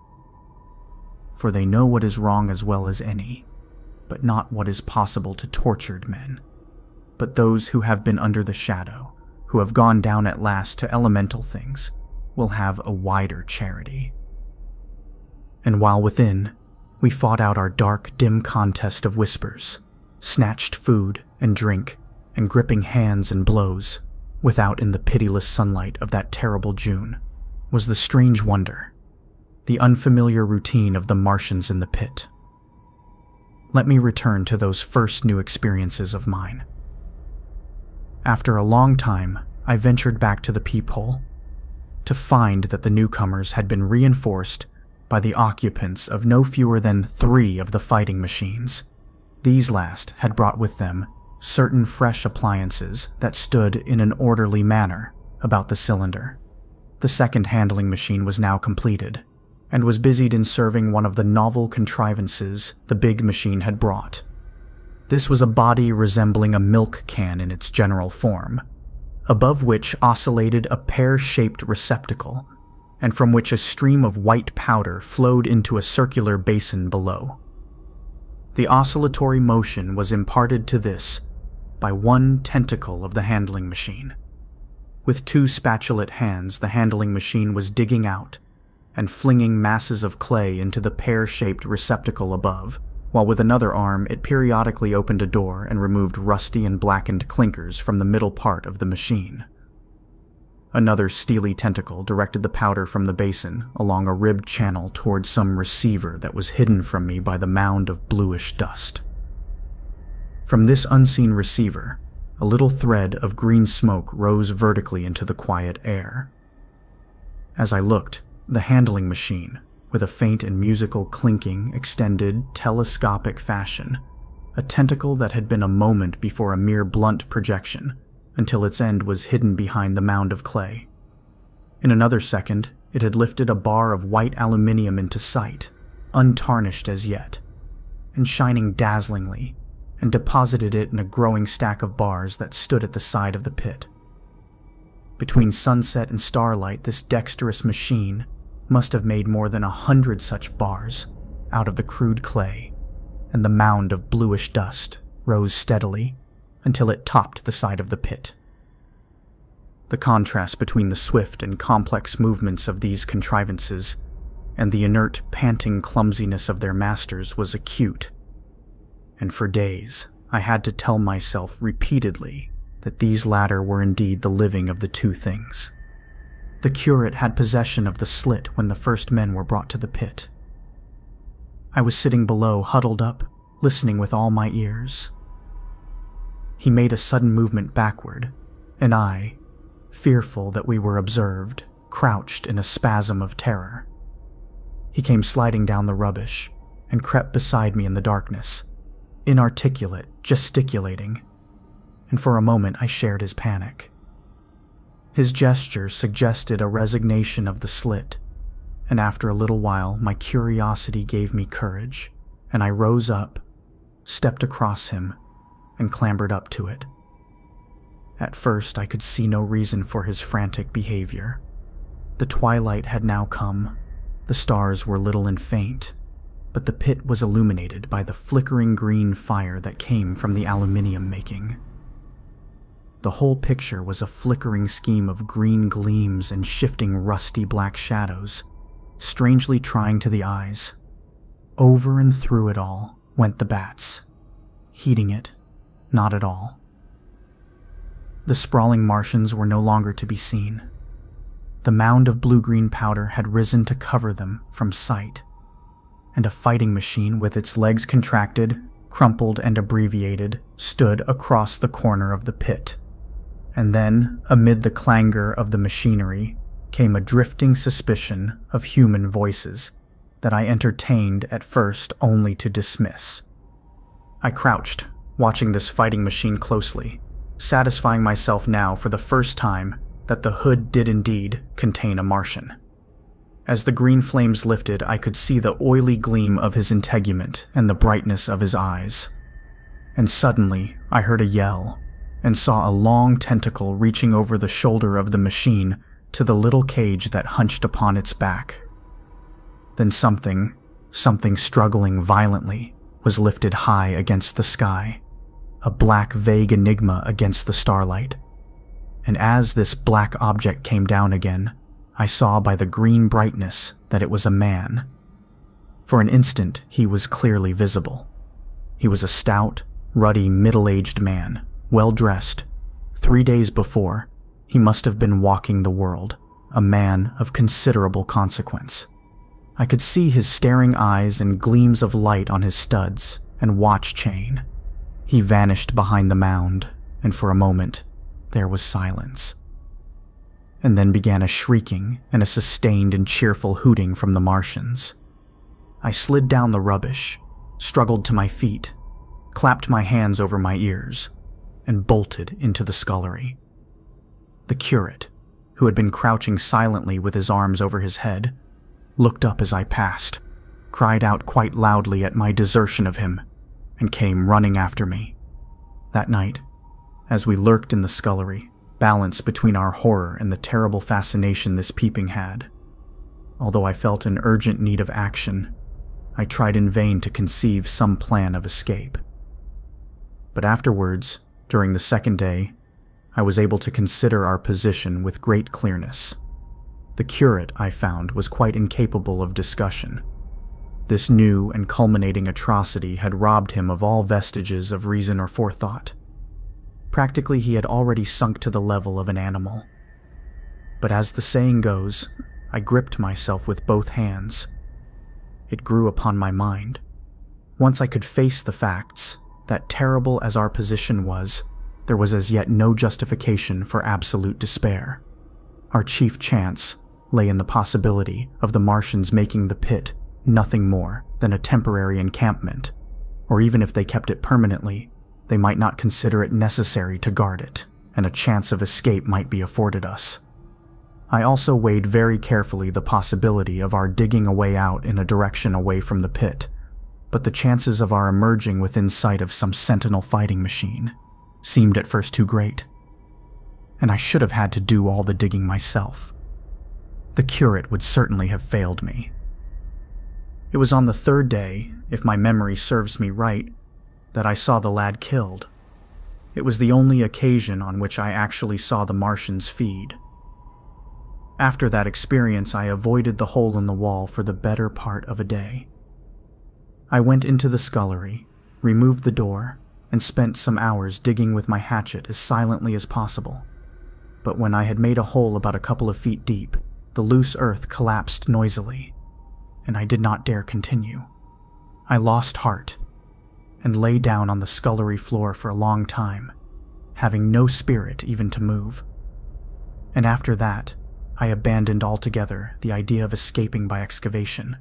For they know what is wrong as well as any, but not what is possible to tortured men. But those who have been under the shadow, who have gone down at last to elemental things, will have a wider charity. And while within, we fought out our dark, dim contest of whispers, snatched food and drink, and gripping hands and blows, without in the pitiless sunlight of that terrible June, was the strange wonder, the unfamiliar routine of the Martians in the pit. Let me return to those first new experiences of mine. After a long time, I ventured back to the peephole, to find that the newcomers had been reinforced by the occupants of no fewer than 3 of the fighting machines. These last had brought with them certain fresh appliances that stood in an orderly manner about the cylinder. The second handling machine was now completed, and was busied in serving one of the novel contrivances the big machine had brought. This was a body resembling a milk can in its general form, above which oscillated a pear-shaped receptacle, and from which a stream of white powder flowed into a circular basin below. The oscillatory motion was imparted to this by one tentacle of the handling machine. With 2 spatulate hands, the handling machine was digging out and flinging masses of clay into the pear-shaped receptacle above, while with another arm it periodically opened a door and removed rusty and blackened clinkers from the middle part of the machine. Another steely tentacle directed the powder from the basin along a ribbed channel towards some receiver that was hidden from me by the mound of bluish dust. From this unseen receiver, a little thread of green smoke rose vertically into the quiet air. As I looked, the handling machine, with a faint and musical clinking extended telescopic fashion, a tentacle that had been a moment before a mere blunt projection, until its end was hidden behind the mound of clay. In another second, it had lifted a bar of white aluminium into sight, untarnished as yet, and shining dazzlingly, and deposited it in a growing stack of bars that stood at the side of the pit. Between sunset and starlight, this dexterous machine must have made more than 100 such bars out of the crude clay, and the mound of bluish dust rose steadily until it topped the side of the pit. The contrast between the swift and complex movements of these contrivances and the inert, panting clumsiness of their masters was acute, and for days I had to tell myself repeatedly that these latter were indeed the living of the two things. The curate had possession of the slit when the first men were brought to the pit. I was sitting below, huddled up, listening with all my ears. He made a sudden movement backward, and I, fearful that we were observed, crouched in a spasm of terror. He came sliding down the rubbish and crept beside me in the darkness, inarticulate, gesticulating, and for a moment I shared his panic. His gesture suggested a resignation of the slit, and after a little while my curiosity gave me courage, and I rose up, stepped across him, and clambered up to it. At first I could see no reason for his frantic behavior. The twilight had now come, the stars were little and faint, but the pit was illuminated by the flickering green fire that came from the aluminium making. The whole picture was a flickering scheme of green gleams and shifting rusty black shadows, strangely trying to the eyes. Over and through it all went the bats, heeding it not at all. The sprawling Martians were no longer to be seen. The mound of blue-green powder had risen to cover them from sight, and a fighting machine with its legs contracted, crumpled and abbreviated stood across the corner of the pit. And then, amid the clangor of the machinery, came a drifting suspicion of human voices that I entertained at first only to dismiss. I crouched, watching this fighting machine closely, satisfying myself now for the first time that the hood did indeed contain a Martian. As the green flames lifted, I could see the oily gleam of his integument and the brightness of his eyes. And suddenly, I heard a yell, and saw a long tentacle reaching over the shoulder of the machine to the little cage that hunched upon its back. Then something struggling violently, was lifted high against the sky, a black vague enigma against the starlight. And as this black object came down again, I saw by the green brightness that it was a man. For an instant he was clearly visible. He was a stout, ruddy, middle-aged man, well-dressed. 3 days before, he must have been walking the world, a man of considerable consequence. I could see his staring eyes and gleams of light on his studs and watch chain. He vanished behind the mound, and for a moment, there was silence. And then began a shrieking and a sustained and cheerful hooting from the Martians. I slid down the rubbish, struggled to my feet, clapped my hands over my ears, and bolted into the scullery. The curate, who had been crouching silently with his arms over his head, looked up as I passed, cried out quite loudly at my desertion of him, and came running after me. That night, as we lurked in the scullery, balanced between our horror and the terrible fascination this peeping had, although I felt an urgent need of action, I tried in vain to conceive some plan of escape. But afterwards, during the second day, I was able to consider our position with great clearness. The curate, I found, was quite incapable of discussion. This new and culminating atrocity had robbed him of all vestiges of reason or forethought. Practically, he had already sunk to the level of an animal. But as the saying goes, I gripped myself with both hands. It grew upon my mind. Once I could face the facts, that terrible as our position was, there was as yet no justification for absolute despair. Our chief chance lay in the possibility of the Martians making the pit nothing more than a temporary encampment, or even if they kept it permanently, they might not consider it necessary to guard it, and a chance of escape might be afforded us. I also weighed very carefully the possibility of our digging a way out in a direction away from the pit, but the chances of our emerging within sight of some Sentinel fighting machine seemed at first too great, and I should have had to do all the digging myself. The curate would certainly have failed me. It was on the third day, if my memory serves me right, that I saw the lad killed. It was the only occasion on which I actually saw the Martians feed. After that experience, I avoided the hole in the wall for the better part of a day. I went into the scullery, removed the door, and spent some hours digging with my hatchet as silently as possible. But when I had made a hole about a couple of feet deep, the loose earth collapsed noisily, and I did not dare continue. I lost heart, and lay down on the scullery floor for a long time, having no spirit even to move. And after that, I abandoned altogether the idea of escaping by excavation.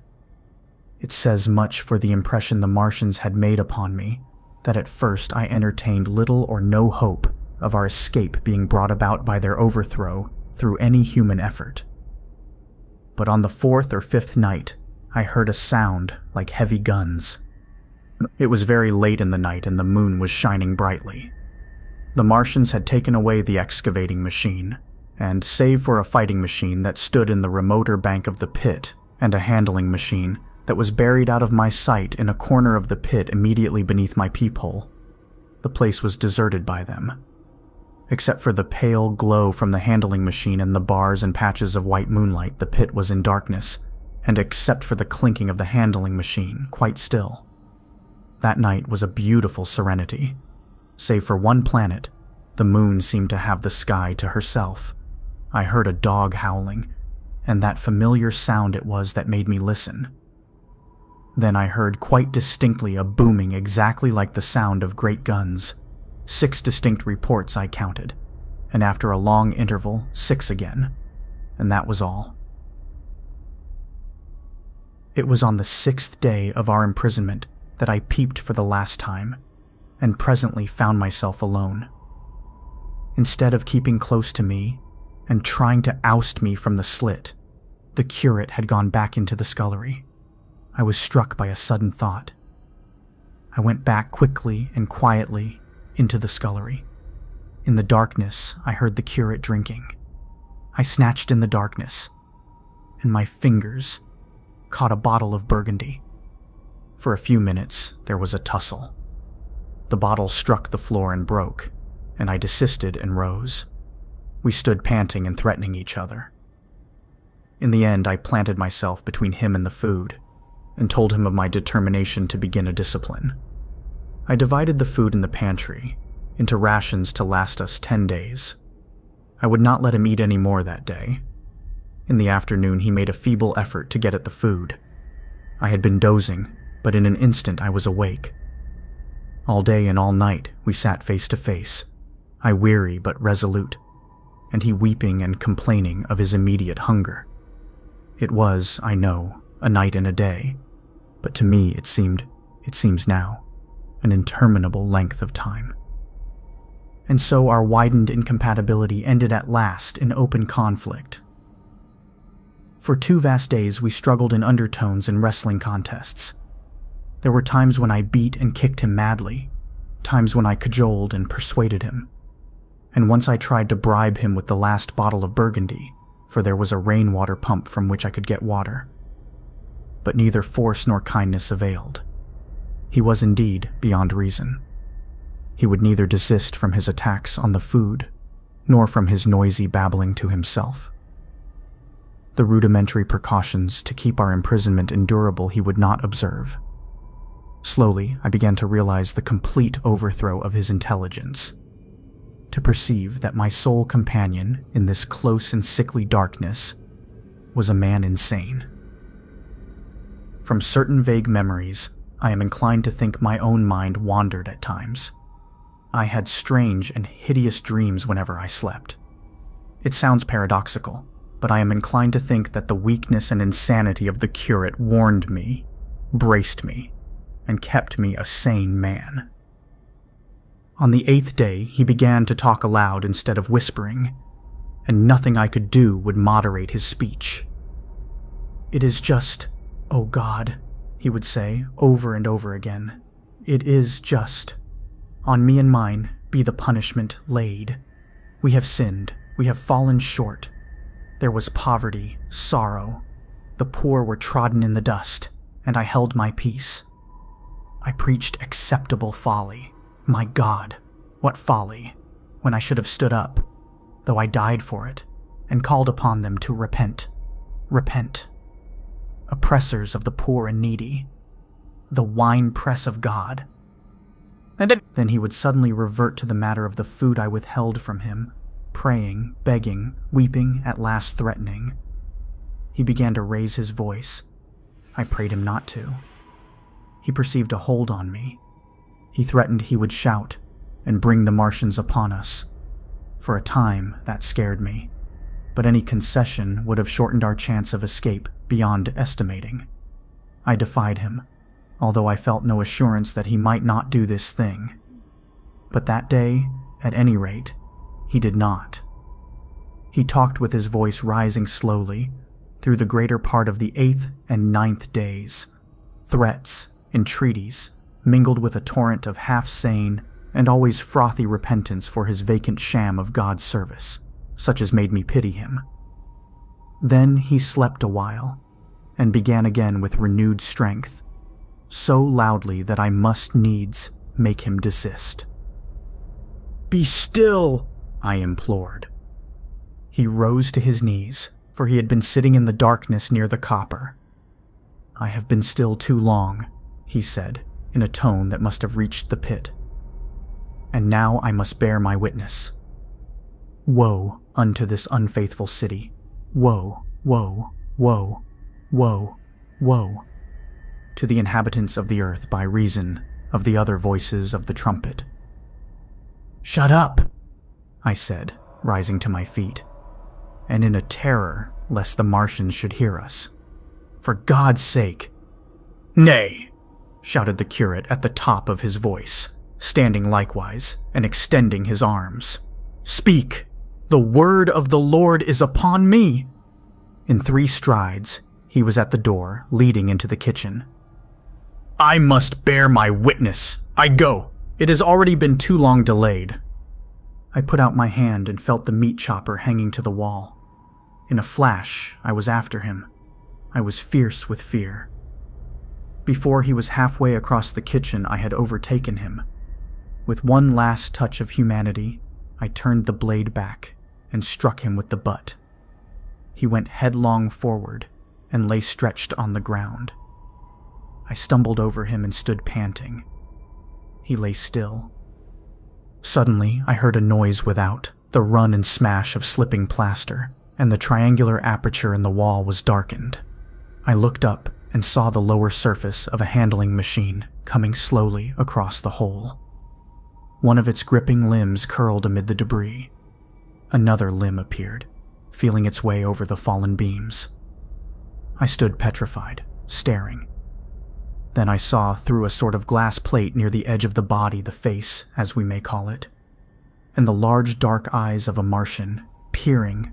It says much for the impression the Martians had made upon me that at first I entertained little or no hope of our escape being brought about by their overthrow through any human effort. But on the fourth or fifth night, I heard a sound like heavy guns. It was very late in the night and the moon was shining brightly. The Martians had taken away the excavating machine, and save for a fighting machine that stood in the remoter bank of the pit and a handling machine that was buried out of my sight in a corner of the pit immediately beneath my peephole, the place was deserted by them. Except for the pale glow from the handling machine and the bars and patches of white moonlight, the pit was in darkness, and except for the clinking of the handling machine, quite still. That night was a beautiful serenity. Save for one planet, the moon seemed to have the sky to herself. I heard a dog howling, and that familiar sound it was that made me listen. Then I heard quite distinctly a booming exactly like the sound of great guns. 6 distinct reports I counted, and after a long interval, 6 again, and that was all. It was on the 6th day of our imprisonment that I peeped for the last time, and presently found myself alone. Instead of keeping close to me and trying to oust me from the slit, the curate had gone back into the scullery. I was struck by a sudden thought. I went back quickly and quietly into the scullery. In the darkness, I heard the curate drinking. I snatched in the darkness, and my fingers caught a bottle of Burgundy. For a few minutes, there was a tussle. The bottle struck the floor and broke, and I desisted and rose. We stood panting and threatening each other. In the end, I planted myself between him and the food, and told him of my determination to begin a discipline. I divided the food in the pantry into rations to last us 10 days. I would not let him eat any more that day. In the afternoon, he made a feeble effort to get at the food. I had been dozing, but in an instant I was awake. All day and all night we sat face to face, I weary but resolute, and he weeping and complaining of his immediate hunger. It was, I know, a night and a day, but to me it seems now, an interminable length of time. And so our widened incompatibility ended at last in open conflict. For 2 vast days we struggled in undertones and wrestling contests. There were times when I beat and kicked him madly, times when I cajoled and persuaded him, and once I tried to bribe him with the last bottle of Burgundy, for there was a rainwater pump from which I could get water. But neither force nor kindness availed. He was indeed beyond reason. He would neither desist from his attacks on the food, nor from his noisy babbling to himself. The rudimentary precautions to keep our imprisonment endurable he would not observe. Slowly, I began to realize the complete overthrow of his intelligence, to perceive that my sole companion in this close and sickly darkness was a man insane. From certain vague memories, I am inclined to think my own mind wandered at times. I had strange and hideous dreams whenever I slept. It sounds paradoxical, but I am inclined to think that the weakness and insanity of the curate warned me, braced me, and kept me a sane man. On the 8th day, he began to talk aloud instead of whispering, and nothing I could do would moderate his speech. "It is just, oh God," he would say over and over again. "It is just. On me and mine be the punishment laid. We have sinned, we have fallen short. There was poverty, sorrow. The poor were trodden in the dust, and I held my peace. I preached acceptable folly. My God, what folly, when I should have stood up, though I died for it, and called upon them to repent. Repent. Oppressors of the poor and needy. The winepress of God." And then he would suddenly revert to the matter of the food I withheld from him, praying, begging, weeping, at last threatening. He began to raise his voice. I prayed him not to. He perceived a hold on me. He threatened he would shout and bring the Martians upon us. For a time, that scared me, but any concession would have shortened our chance of escape beyond estimating. I defied him, although I felt no assurance that he might not do this thing. But that day, at any rate, he did not. He talked with his voice rising slowly through the greater part of the 8th and 9th days. Threats, entreaties, mingled with a torrent of half-sane and always frothy repentance for his vacant sham of God's service, such as made me pity him. Then he slept a while, and began again with renewed strength, so loudly that I must needs make him desist. "Be still!" I implored. He rose to his knees, for he had been sitting in the darkness near the copper. "I have been still too long," he said, in a tone that must have reached the pit. "And now I must bear my witness. Woe unto this unfaithful city. Woe, woe, woe, woe, woe, to the inhabitants of the earth by reason of the other voices of the trumpet." "Shut up," I said, rising to my feet, and in a terror lest the Martians should hear us. "For God's sake—" "Nay," shouted the curate at the top of his voice, standing likewise and extending his arms. "Speak! The word of the Lord is upon me!" In 3 strides, he was at the door leading into the kitchen. "I must bear my witness. I go. It has already been too long delayed." I put out my hand and felt the meat chopper hanging to the wall. In a flash, I was after him. I was fierce with fear. Before he was halfway across the kitchen, I had overtaken him. With one last touch of humanity, I turned the blade back and struck him with the butt. He went headlong forward and lay stretched on the ground. I stumbled over him and stood panting. He lay still. Suddenly, I heard a noise without, the run and smash of slipping plaster, and the triangular aperture in the wall was darkened. I looked up and saw the lower surface of a handling machine coming slowly across the hole. One of its gripping limbs curled amid the debris. Another limb appeared, feeling its way over the fallen beams. I stood petrified, staring. Then I saw through a sort of glass plate near the edge of the body the face, as we may call it, and the large dark eyes of a Martian, peering,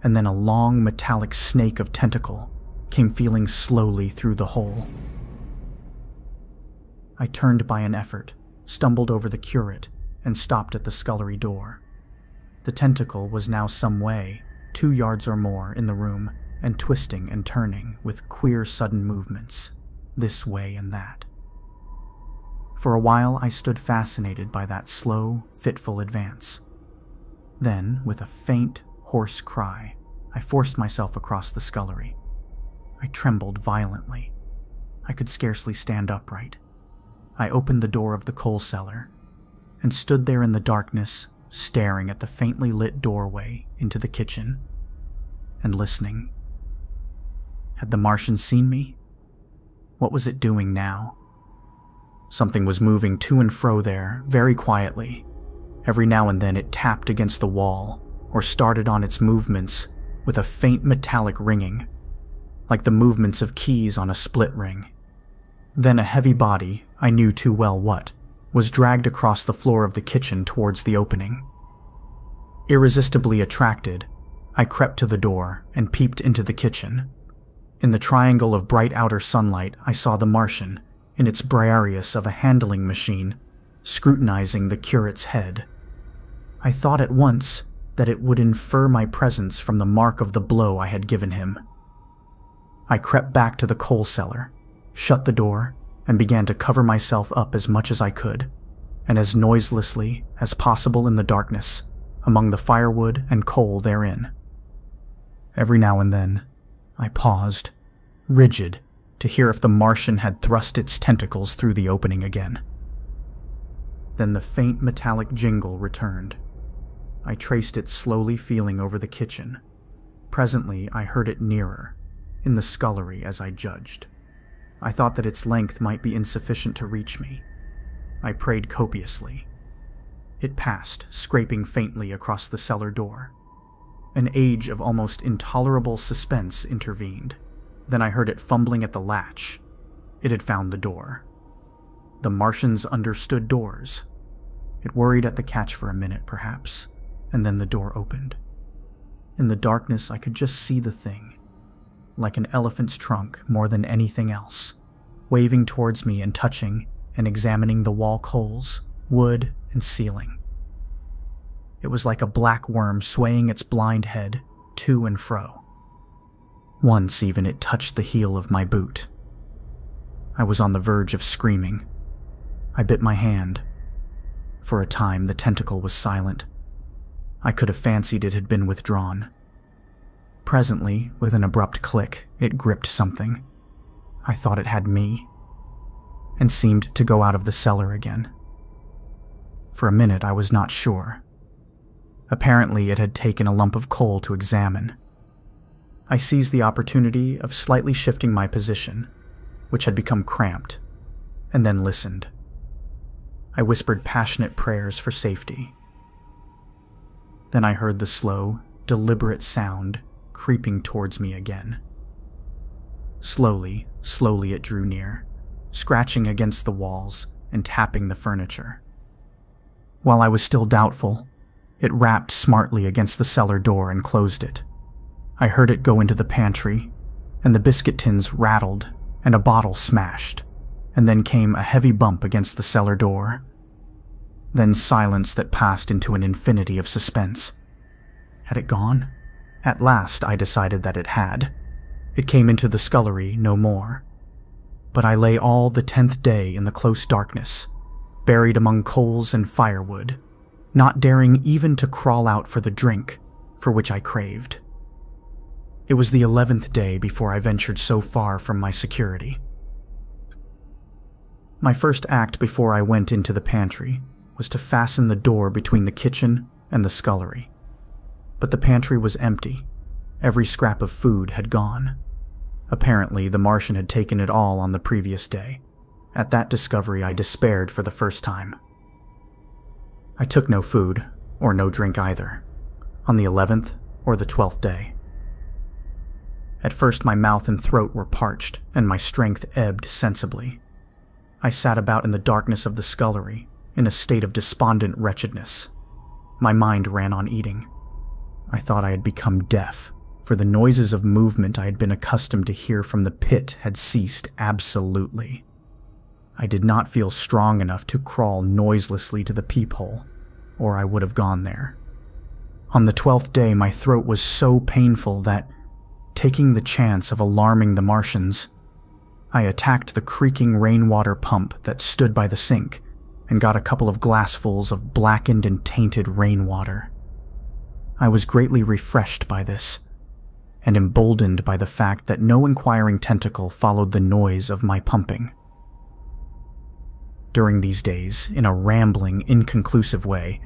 and then a long metallic snake of tentacle came feeling slowly through the hole. I turned by an effort, stumbled over the curate, and stopped at the scullery door. The tentacle was now some way, 2 yards or more, in the room, and twisting and turning with queer sudden movements, this way and that. For a while I stood fascinated by that slow, fitful advance. Then, with a faint, hoarse cry, I forced myself across the scullery. I trembled violently. I could scarcely stand upright. I opened the door of the coal cellar and stood there in the darkness, staring at the faintly lit doorway into the kitchen and listening. Had the Martian seen me? What was it doing now? Something was moving to and fro there, very quietly. Every now and then it tapped against the wall or started on its movements with a faint metallic ringing, like the movements of keys on a split ring. Then a heavy body, I knew too well what, was dragged across the floor of the kitchen towards the opening. Irresistibly attracted, I crept to the door and peeped into the kitchen. In the triangle of bright outer sunlight, I saw the Martian, in its Briareus of a handling machine, scrutinizing the curate's head. I thought at once that it would infer my presence from the mark of the blow I had given him. I crept back to the coal cellar, shut the door, and began to cover myself up as much as I could, and as noiselessly as possible in the darkness, among the firewood and coal therein. Every now and then, I paused, rigid, to hear if the Martian had thrust its tentacles through the opening again. Then the faint metallic jingle returned. I traced it slowly feeling over the kitchen. Presently, I heard it nearer, in the scullery as I judged. I thought that its length might be insufficient to reach me. I prayed copiously. It passed, scraping faintly across the cellar door. An age of almost intolerable suspense intervened. Then I heard it fumbling at the latch. It had found the door. The Martians understood doors. It worried at the catch for a minute, perhaps, and then the door opened. In the darkness, I could just see the thing, like an elephant's trunk more than anything else, waving towards me and touching and examining the wall coals, wood, and ceiling. It was like a black worm swaying its blind head to and fro. Once even it touched the heel of my boot. I was on the verge of screaming. I bit my hand. For a time, the tentacle was silent. I could have fancied it had been withdrawn. Presently, with an abrupt click, it gripped something. I thought it had me, and seemed to go out of the cellar again. For a minute, I was not sure. Apparently, it had taken a lump of coal to examine. I seized the opportunity of slightly shifting my position, which had become cramped, and then listened. I whispered passionate prayers for safety. Then I heard the slow, deliberate sound creeping towards me again. Slowly it drew near, scratching against the walls and tapping the furniture. While I was still doubtful, it rapped smartly against the cellar door and closed it. I heard it go into the pantry, and the biscuit tins rattled and a bottle smashed, and then came a heavy bump against the cellar door. Then silence that passed into an infinity of suspense. Had it gone? At last I decided that it had. It came into the scullery no more. But I lay all the 10th day in the close darkness, buried among coals and firewood, not daring even to crawl out for the drink for which I craved. It was the 11th day before I ventured so far from my security. My first act before I went into the pantry was to fasten the door between the kitchen and the scullery. But the pantry was empty. Every scrap of food had gone. Apparently, the Martian had taken it all on the previous day. At that discovery, I despaired for the first time. I took no food, or no drink either, on the 11th or the 12th day. At first, my mouth and throat were parched, and my strength ebbed sensibly. I sat about in the darkness of the scullery, in a state of despondent wretchedness. My mind ran on eating. I thought I had become deaf, for the noises of movement I had been accustomed to hear from the pit had ceased absolutely. I did not feel strong enough to crawl noiselessly to the peephole, or I would have gone there. On the 12th day, my throat was so painful that, taking the chance of alarming the Martians, I attacked the creaking rainwater pump that stood by the sink and got a couple of glassfuls of blackened and tainted rainwater. I was greatly refreshed by this, and emboldened by the fact that no inquiring tentacle followed the noise of my pumping. During these days, in a rambling, inconclusive way,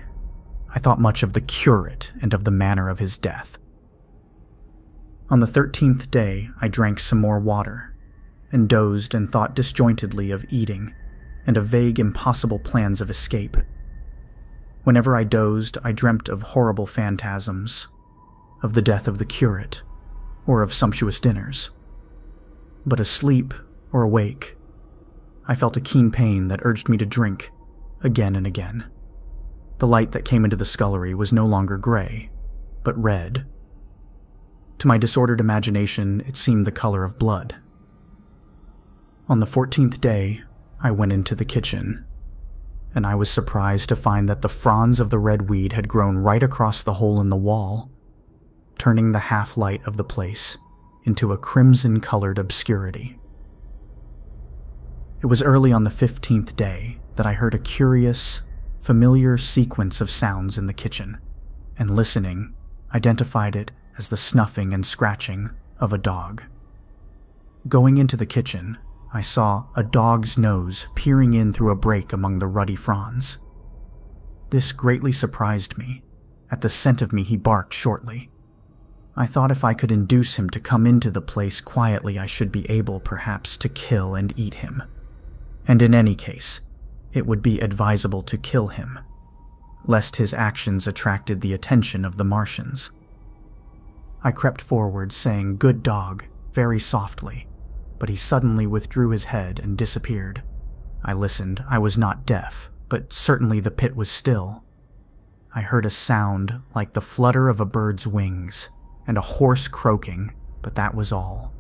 I thought much of the curate and of the manner of his death. On the 13th day, I drank some more water, and dozed and thought disjointedly of eating, and of vague, impossible plans of escape. Whenever I dozed, I dreamt of horrible phantasms. of the death of the curate, or of sumptuous dinners. But asleep or awake, I felt a keen pain that urged me to drink again and again. The light that came into the scullery was no longer gray, but red. To my disordered imagination, it seemed the color of blood. On the 14th day, I went into the kitchen, and I was surprised to find that the fronds of the red weed had grown right across the hole in the wall, turning the half-light of the place into a crimson-colored obscurity. It was early on the 15th day that I heard a curious, familiar sequence of sounds in the kitchen, and listening, identified it as the snuffing and scratching of a dog. Going into the kitchen, I saw a dog's nose peering in through a break among the ruddy fronds. This greatly surprised me. At the scent of me, he barked shortly. I thought if I could induce him to come into the place quietly, I should be able, perhaps, to kill and eat him. And in any case, it would be advisable to kill him, lest his actions attracted the attention of the Martians. I crept forward, saying, "Good dog," very softly, but he suddenly withdrew his head and disappeared. I listened. I was not deaf, but certainly the pit was still. I heard a sound like the flutter of a bird's wings and a hoarse croaking, but that was all.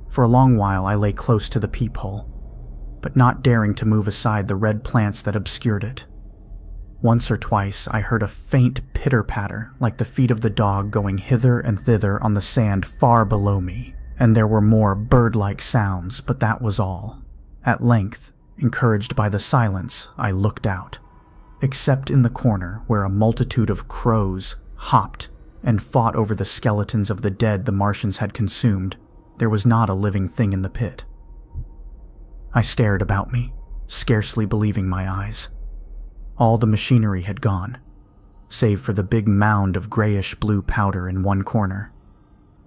For a long while I lay close to the peephole, but not daring to move aside the red plants that obscured it. Once or twice I heard a faint pitter-patter like the feet of the dog going hither and thither on the sand far below me, and there were more bird-like sounds, but that was all. At length, encouraged by the silence, I looked out. Except in the corner where a multitude of crows hopped and fought over the skeletons of the dead the Martians had consumed, there was not a living thing in the pit. I stared about me, scarcely believing my eyes. All the machinery had gone, save for the big mound of grayish-blue powder in one corner,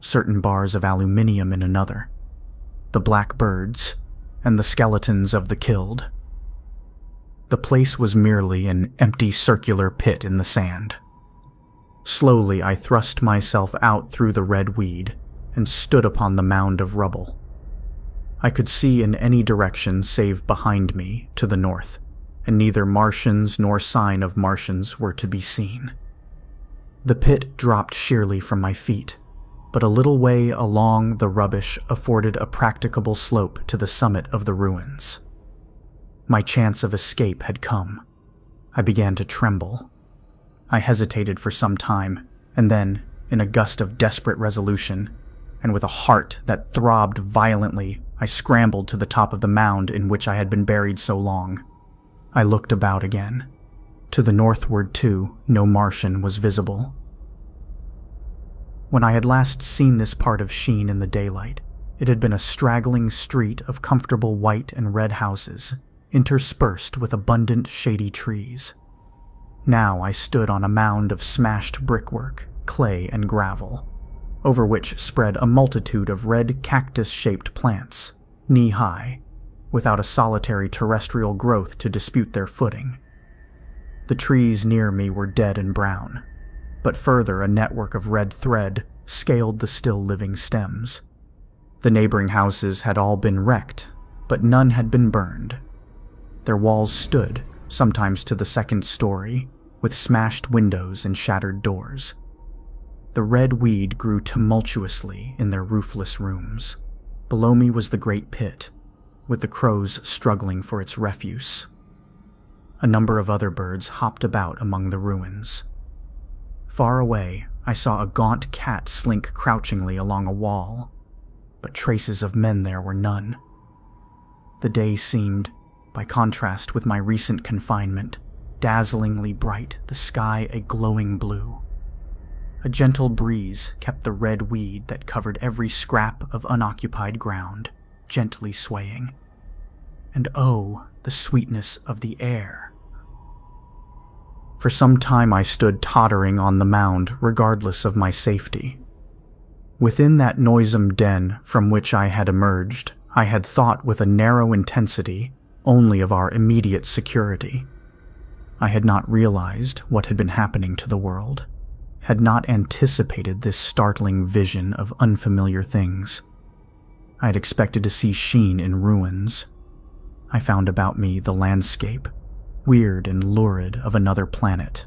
certain bars of aluminium in another, the black birds, and the skeletons of the killed. The place was merely an empty circular pit in the sand. Slowly I thrust myself out through the red weed and stood upon the mound of rubble. I could see in any direction save behind me to the north, and neither Martians nor sign of Martians were to be seen. The pit dropped sheerly from my feet, but a little way along the rubbish afforded a practicable slope to the summit of the ruins. My chance of escape had come. I began to tremble. I hesitated for some time, and then, in a gust of desperate resolution, and with a heart that throbbed violently, I scrambled to the top of the mound in which I had been buried so long. I looked about again. To the northward, too, no Martian was visible. When I had last seen this part of Sheen in the daylight, it had been a straggling street of comfortable white and red houses, interspersed with abundant shady trees. Now I stood on a mound of smashed brickwork, clay, and gravel, over which spread a multitude of red cactus-shaped plants, knee-high, without a solitary terrestrial growth to dispute their footing. The trees near me were dead and brown, but further a network of red thread scaled the still living stems. The neighboring houses had all been wrecked, but none had been burned. Their walls stood, sometimes to the second story, with smashed windows and shattered doors. The red weed grew tumultuously in their roofless rooms. Below me was the great pit, with the crows struggling for its refuse. A number of other birds hopped about among the ruins. Far away, I saw a gaunt cat slink crouchingly along a wall, but traces of men there were none. The day seemed, by contrast with my recent confinement, dazzlingly bright, the sky a glowing blue. A gentle breeze kept the red weed that covered every scrap of unoccupied ground gently swaying. And oh, the sweetness of the air! For some time I stood tottering on the mound, regardless of my safety. Within that noisome den from which I had emerged, I had thought with a narrow intensity only of our immediate security. I had not realized what had been happening to the world, had not anticipated this startling vision of unfamiliar things. I had expected to see sheen in ruins. I found about me the landscape, weird and lurid, of another planet.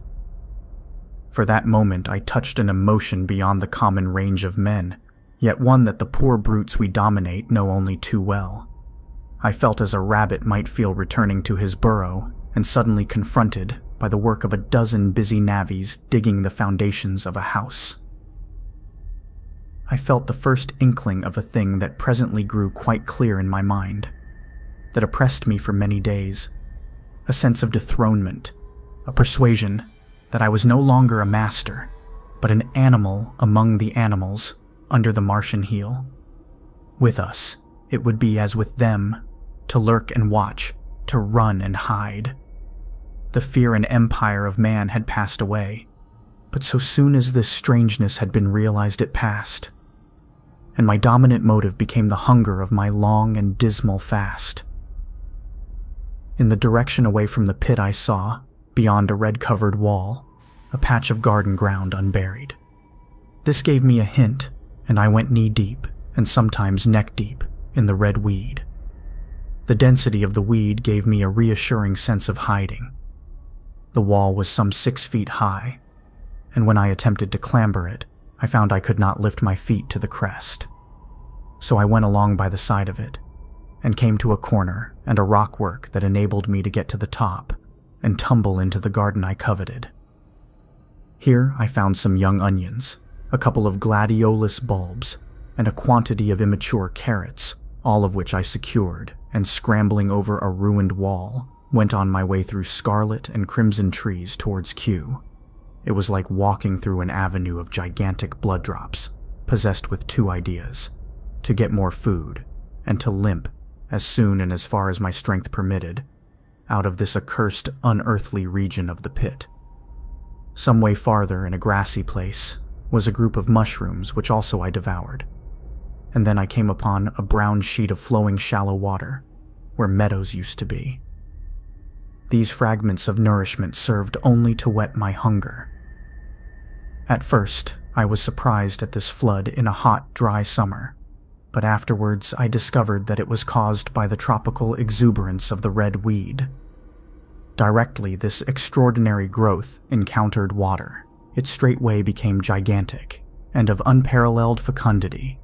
For that moment I touched an emotion beyond the common range of men, yet one that the poor brutes we dominate know only too well. I felt as a rabbit might feel returning to his burrow and suddenly confronted by the work of a dozen busy navvies digging the foundations of a house. I felt the first inkling of a thing that presently grew quite clear in my mind, that oppressed me for many days, a sense of dethronement, a persuasion that I was no longer a master, but an animal among the animals under the Martian heel. With us, it would be as with them, to lurk and watch, to run and hide. The fear and empire of man had passed away, but so soon as this strangeness had been realized it passed, and my dominant motive became the hunger of my long and dismal fast. In the direction away from the pit I saw, beyond a red-covered wall, a patch of garden ground unburied. This gave me a hint, and I went knee-deep, and sometimes neck-deep, in the red weed. The density of the weed gave me a reassuring sense of hiding. The wall was some 6 feet high, and when I attempted to clamber it, I found I could not lift my feet to the crest. So I went along by the side of it, and came to a corner and a rockwork that enabled me to get to the top and tumble into the garden I coveted. Here I found some young onions, a couple of gladiolus bulbs, and a quantity of immature carrots, all of which I secured, and scrambling over a ruined wall, went on my way through scarlet and crimson trees towards Q. It was like walking through an avenue of gigantic blood drops, possessed with two ideas: to get more food, and to limp, as soon and as far as my strength permitted, out of this accursed, unearthly region of the pit. Some way farther, in a grassy place, was a group of mushrooms which also I devoured, and then I came upon a brown sheet of flowing shallow water, where meadows used to be. These fragments of nourishment served only to whet my hunger. At first, I was surprised at this flood in a hot, dry summer, but afterwards I discovered that it was caused by the tropical exuberance of the red weed. Directly this extraordinary growth encountered water, it straightway became gigantic and of unparalleled fecundity.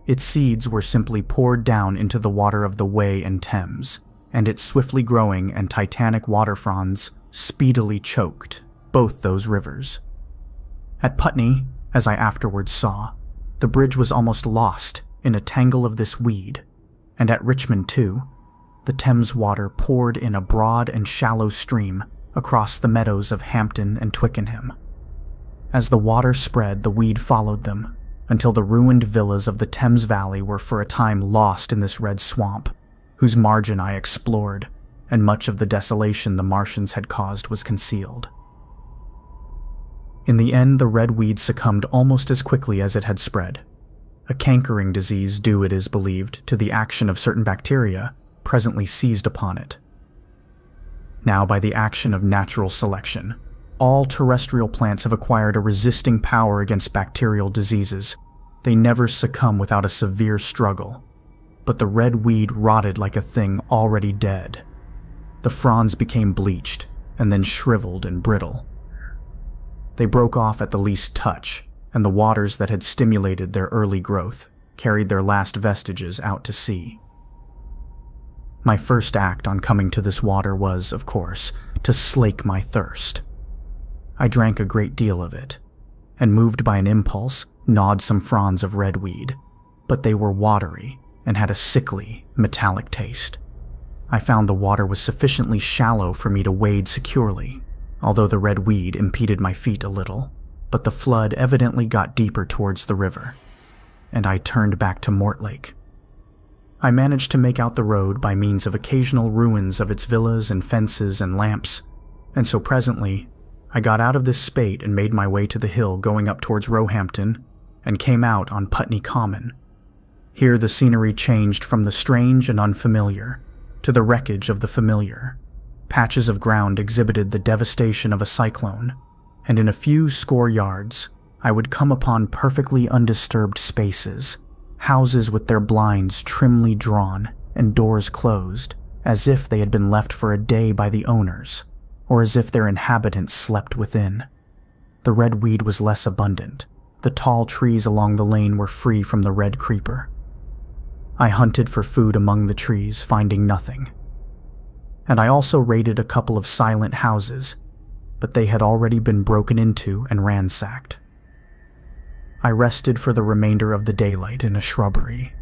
Its seeds were simply poured down into the water of the Wey and Thames, and its swiftly growing and titanic water fronds speedily choked both those rivers. At Putney, as I afterwards saw, the bridge was almost lost in a tangle of this weed, and at Richmond too, the Thames water poured in a broad and shallow stream across the meadows of Hampton and Twickenham. As the water spread, the weed followed them, until the ruined villas of the Thames Valley were for a time lost in this red swamp, whose margin I explored, and much of the desolation the Martians had caused was concealed. In the end, the red weed succumbed almost as quickly as it had spread, a cankering disease due, it is believed, to the action of certain bacteria presently seized upon it. Now, by the action of natural selection, all terrestrial plants have acquired a resisting power against bacterial diseases. They never succumb without a severe struggle. But the red weed rotted like a thing already dead. The fronds became bleached, and then shriveled and brittle. They broke off at the least touch, and the waters that had stimulated their early growth carried their last vestiges out to sea. My first act on coming to this water was, of course, to slake my thirst. I drank a great deal of it, and moved by an impulse, gnawed some fronds of red weed, but they were watery and had a sickly, metallic taste. I found the water was sufficiently shallow for me to wade securely, although the red weed impeded my feet a little, but the flood evidently got deeper towards the river, and I turned back to Mortlake. I managed to make out the road by means of occasional ruins of its villas and fences and lamps, and so presently I got out of this spate and made my way to the hill going up towards Roehampton, and came out on Putney Common. Here the scenery changed from the strange and unfamiliar to the wreckage of the familiar. Patches of ground exhibited the devastation of a cyclone, and in a few score yards, I would come upon perfectly undisturbed spaces, houses with their blinds trimly drawn and doors closed, as if they had been left for a day by the owners, or as if their inhabitants slept within. The red weed was less abundant. The tall trees along the lane were free from the red creeper. I hunted for food among the trees, finding nothing. And I also raided a couple of silent houses, but they had already been broken into and ransacked. I rested for the remainder of the daylight in a shrubbery,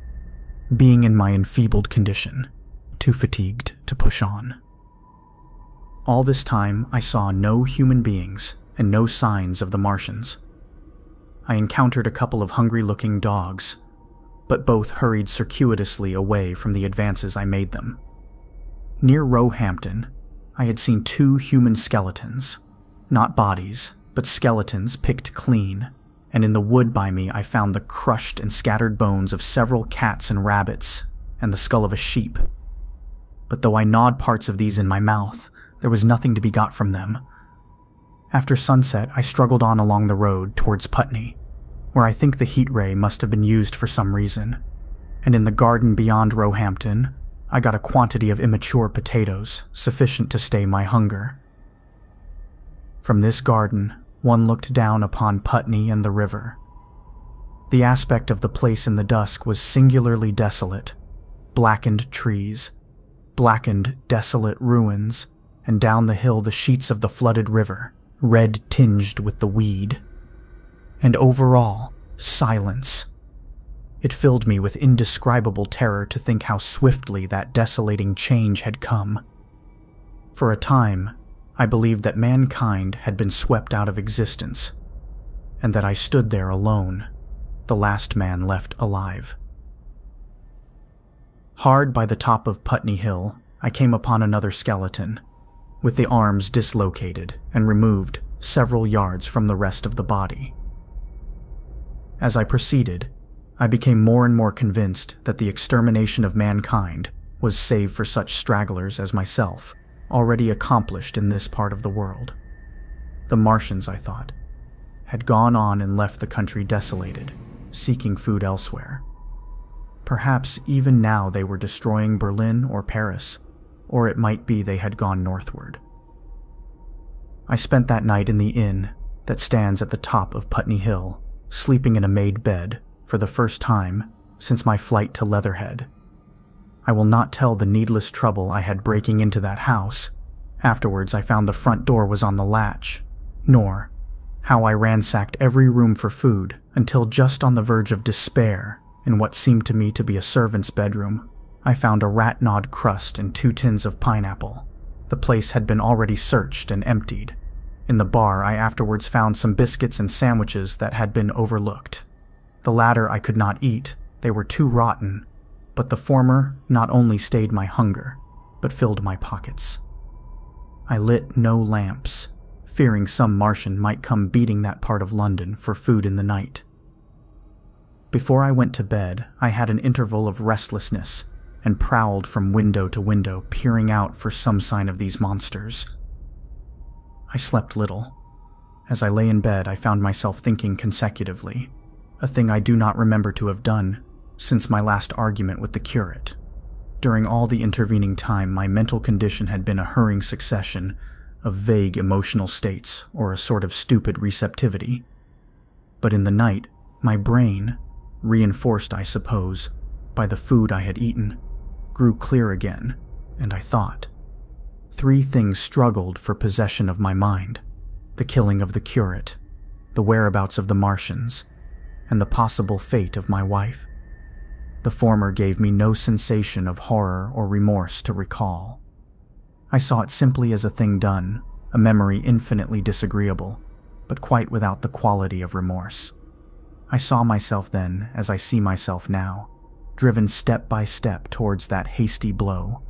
being in my enfeebled condition, too fatigued to push on. All this time, I saw no human beings and no signs of the Martians. I encountered a couple of hungry-looking dogs, but both hurried circuitously away from the advances I made them. Near Roehampton, I had seen 2 human skeletons, not bodies, but skeletons picked clean, and in the wood by me I found the crushed and scattered bones of several cats and rabbits, and the skull of a sheep. But though I gnawed parts of these in my mouth, there was nothing to be got from them. After sunset, I struggled on along the road towards Putney, where I think the heat ray must have been used for some reason, and in the garden beyond Roehampton, I got a quantity of immature potatoes, sufficient to stay my hunger. From this garden, one looked down upon Putney and the river. The aspect of the place in the dusk was singularly desolate. Blackened trees, blackened, desolate ruins, and down the hill the sheets of the flooded river, red tinged with the weed. And overall, silence. It filled me with indescribable terror to think how swiftly that desolating change had come. For a time, I believed that mankind had been swept out of existence, and that I stood there alone, the last man left alive. Hard by the top of Putney Hill, I came upon another skeleton, with the arms dislocated and removed several yards from the rest of the body. As I proceeded, I became more and more convinced that the extermination of mankind was save for such stragglers as myself, already accomplished in this part of the world. The Martians, I thought, had gone on and left the country desolated, seeking food elsewhere. Perhaps even now they were destroying Berlin or Paris, or it might be they had gone northward. I spent that night in the inn that stands at the top of Putney Hill, sleeping in a made bed for the first time since my flight to Leatherhead. I will not tell the needless trouble I had breaking into that house. Afterwards, I found the front door was on the latch, nor how I ransacked every room for food until just on the verge of despair, in what seemed to me to be a servant's bedroom, I found a rat-gnawed crust and 2 tins of pineapple. The place had been already searched and emptied. In the bar, I afterwards found some biscuits and sandwiches that had been overlooked. The latter I could not eat, they were too rotten, but the former not only stayed my hunger, but filled my pockets. I lit no lamps, fearing some Martian might come beating that part of London for food in the night. Before I went to bed, I had an interval of restlessness and prowled from window to window, peering out for some sign of these monsters. I slept little. As I lay in bed, I found myself thinking consecutively, a thing I do not remember to have done since my last argument with the curate. During all the intervening time, my mental condition had been a hurrying succession of vague emotional states or a sort of stupid receptivity. But in the night, my brain, reinforced, I suppose, by the food I had eaten, grew clear again, and I thought. 3 things struggled for possession of my mind: the killing of the curate, the whereabouts of the Martians, and the possible fate of my wife. The former gave me no sensation of horror or remorse to recall. I saw it simply as a thing done, a memory infinitely disagreeable, but quite without the quality of remorse. I saw myself then, as I see myself now, driven step by step towards that hasty blow,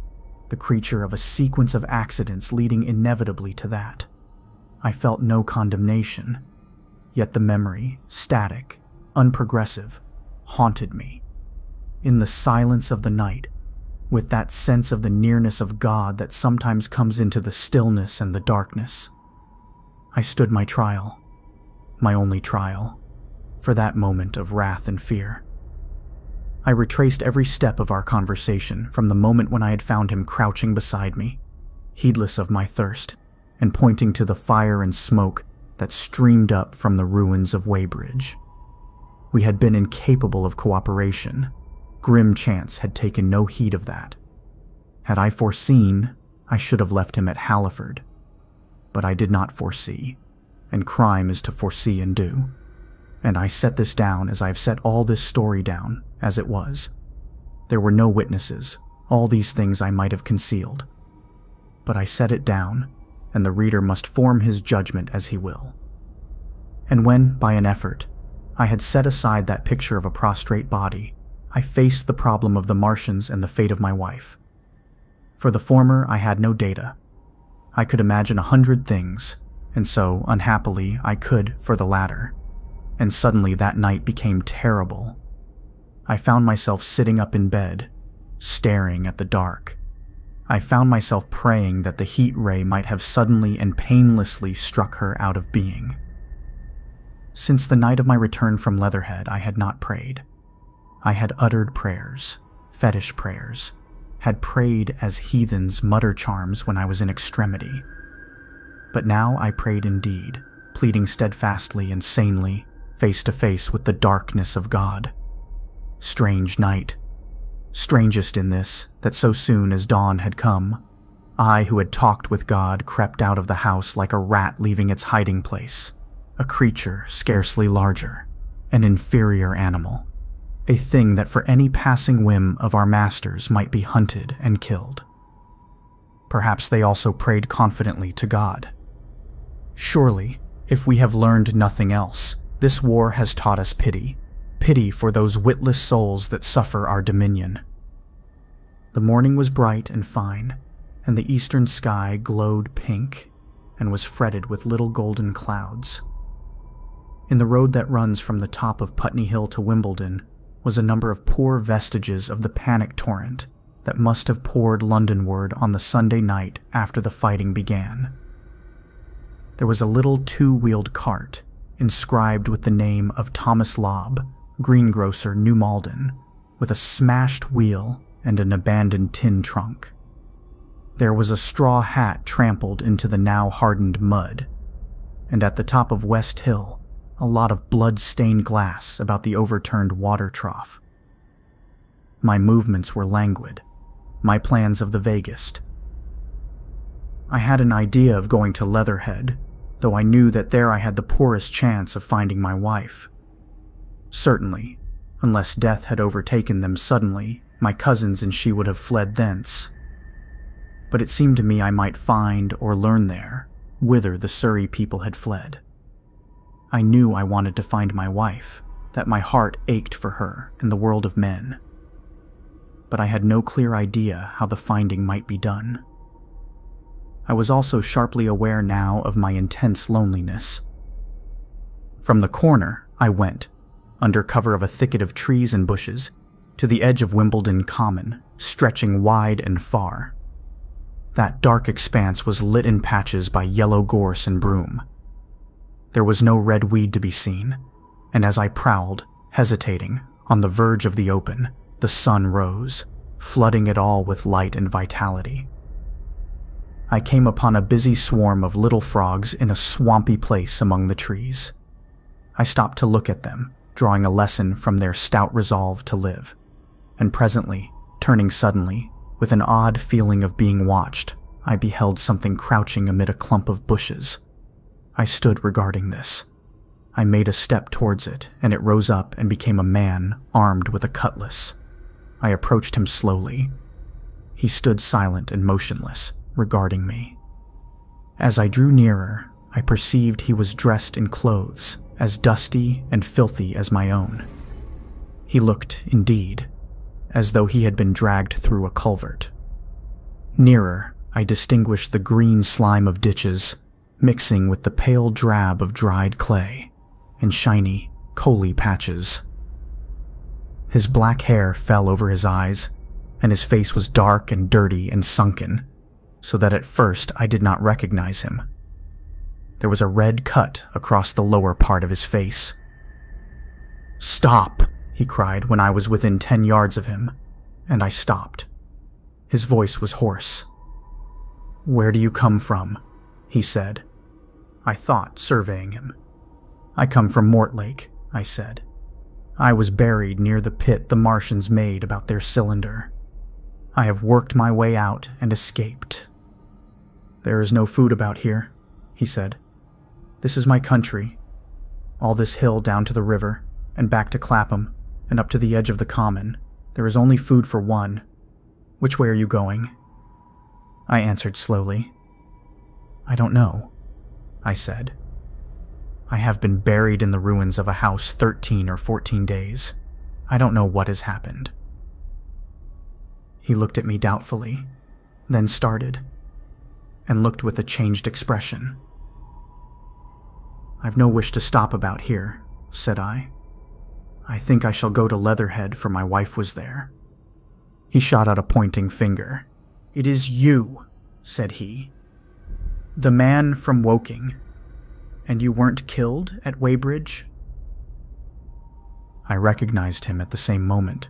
the creature of a sequence of accidents leading inevitably to that. I felt no condemnation, yet the memory, static, unprogressive, haunted me. In the silence of the night, with that sense of the nearness of God that sometimes comes into the stillness and the darkness, I stood my trial, my only trial. for that moment of wrath and fear. I retraced every step of our conversation from the moment when I had found him crouching beside me, heedless of my thirst, and pointing to the fire and smoke that streamed up from the ruins of Weybridge. We had been incapable of cooperation. Grim chance had taken no heed of that. Had I foreseen, I should have left him at Halliford. But I did not foresee, and crime is to foresee and do. And I set this down as I have set all this story down, as it was. There were no witnesses, all these things I might have concealed. But I set it down, and the reader must form his judgment as he will. And when, by an effort, I had set aside that picture of a prostrate body, I faced the problem of the Martians and the fate of my wife. For the former, I had no data. I could imagine 100 things, and so, unhappily, I could for the latter. And suddenly that night became terrible. I found myself sitting up in bed, staring at the dark. I found myself praying that the heat ray might have suddenly and painlessly struck her out of being. Since the night of my return from Leatherhead, I had not prayed. I had uttered prayers, fetish prayers, had prayed as heathens mutter charms when I was in extremity. But now I prayed indeed, pleading steadfastly and sanely, face to face with the darkness of God. Strange night. Strangest in this, that so soon as dawn had come, I who had talked with God crept out of the house like a rat leaving its hiding place, a creature scarcely larger, an inferior animal, a thing that for any passing whim of our masters might be hunted and killed. Perhaps they also prayed confidently to God. Surely, if we have learned nothing else, this war has taught us pity, pity for those witless souls that suffer our dominion. The morning was bright and fine, and the eastern sky glowed pink and was fretted with little golden clouds. In the road that runs from the top of Putney Hill to Wimbledon was a number of poor vestiges of the panic torrent that must have poured Londonward on the Sunday night after the fighting began. There was a little two-wheeled cart, inscribed with the name of Thomas Lobb, greengrocer, New Malden, with a smashed wheel and an abandoned tin trunk. There was a straw hat trampled into the now hardened mud, and at the top of West Hill, a lot of blood-stained glass about the overturned water trough. My movements were languid, my plans of the vaguest. I had an idea of going to Leatherhead, though I knew that there I had the poorest chance of finding my wife. Certainly, unless death had overtaken them suddenly, my cousins and she would have fled thence. But it seemed to me I might find or learn there whither the Surrey people had fled. I knew I wanted to find my wife, that my heart ached for her in the world of men. But I had no clear idea how the finding might be done. I was also sharply aware now of my intense loneliness. From the corner, I went, under cover of a thicket of trees and bushes, to the edge of Wimbledon Common, stretching wide and far. That dark expanse was lit in patches by yellow gorse and broom. There was no red weed to be seen, and as I prowled, hesitating, on the verge of the open, the sun rose, flooding it all with light and vitality. I came upon a busy swarm of little frogs in a swampy place among the trees. I stopped to look at them, drawing a lesson from their stout resolve to live, and presently, turning suddenly, with an odd feeling of being watched, I beheld something crouching amid a clump of bushes. I stood regarding this. I made a step towards it, and it rose up and became a man armed with a cutlass. I approached him slowly. He stood silent and motionless, regarding me. As I drew nearer, I perceived he was dressed in clothes as dusty and filthy as my own. He looked, indeed, as though he had been dragged through a culvert. Nearer, I distinguished the green slime of ditches, mixing with the pale drab of dried clay, and shiny, coaly patches. His black hair fell over his eyes, and his face was dark and dirty and sunken, so that at first I did not recognize him. There was a red cut across the lower part of his face. "Stop!" he cried when I was within 10 yards of him, and I stopped. His voice was hoarse. "Where do you come from?" he said. I thought, surveying him. "I come from Mortlake," I said. "I was buried near the pit the Martians made about their cylinder. I have worked my way out and escaped." "There is no food about here," he said. "This is my country. All this hill down to the river, and back to Clapham, and up to the edge of the common. There is only food for one. Which way are you going?" I answered slowly. "I don't know," I said. "I have been buried in the ruins of a house 13 or 14 days. I don't know what has happened." He looked at me doubtfully, then started, and looked with a changed expression. "I've no wish to stop about here," said I. "I think I shall go to Leatherhead, for my wife was there." He shot out a pointing finger. "It is you," said he. "The man from Woking. And you weren't killed at Weybridge?" I recognized him at the same moment.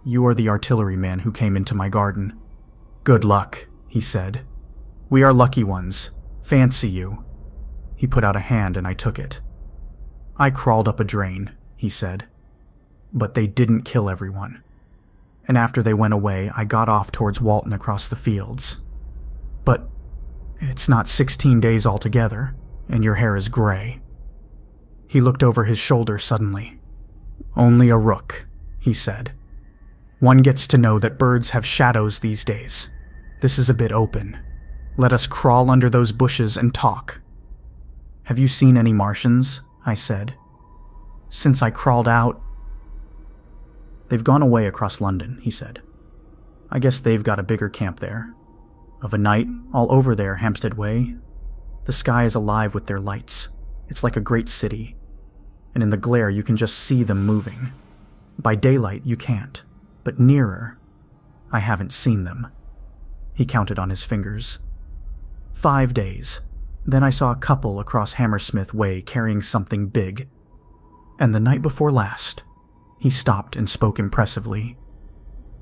"You are the artilleryman who came into my garden." "Good luck," he said. "We are lucky ones. Fancy you." He put out a hand and I took it. "I crawled up a drain," he said. "But they didn't kill everyone. And after they went away, I got off towards Walton across the fields. But it's not 16 days altogether, and your hair is gray." He looked over his shoulder suddenly. "Only a rook," he said. "One gets to know that birds have shadows these days. This is a bit open. Let us crawl under those bushes and talk." "Have you seen any Martians?" I said. "Since I crawled out—" "They've gone away across London," he said. "I guess they've got a bigger camp there. Of a night, all over there, Hampstead Way, the sky is alive with their lights. It's like a great city. And in the glare you can just see them moving. By daylight you can't, but nearer, I haven't seen them." He counted on his fingers. 5 days. Then I saw a couple across Hammersmith Way carrying something big. And the night before last, he stopped and spoke impressively.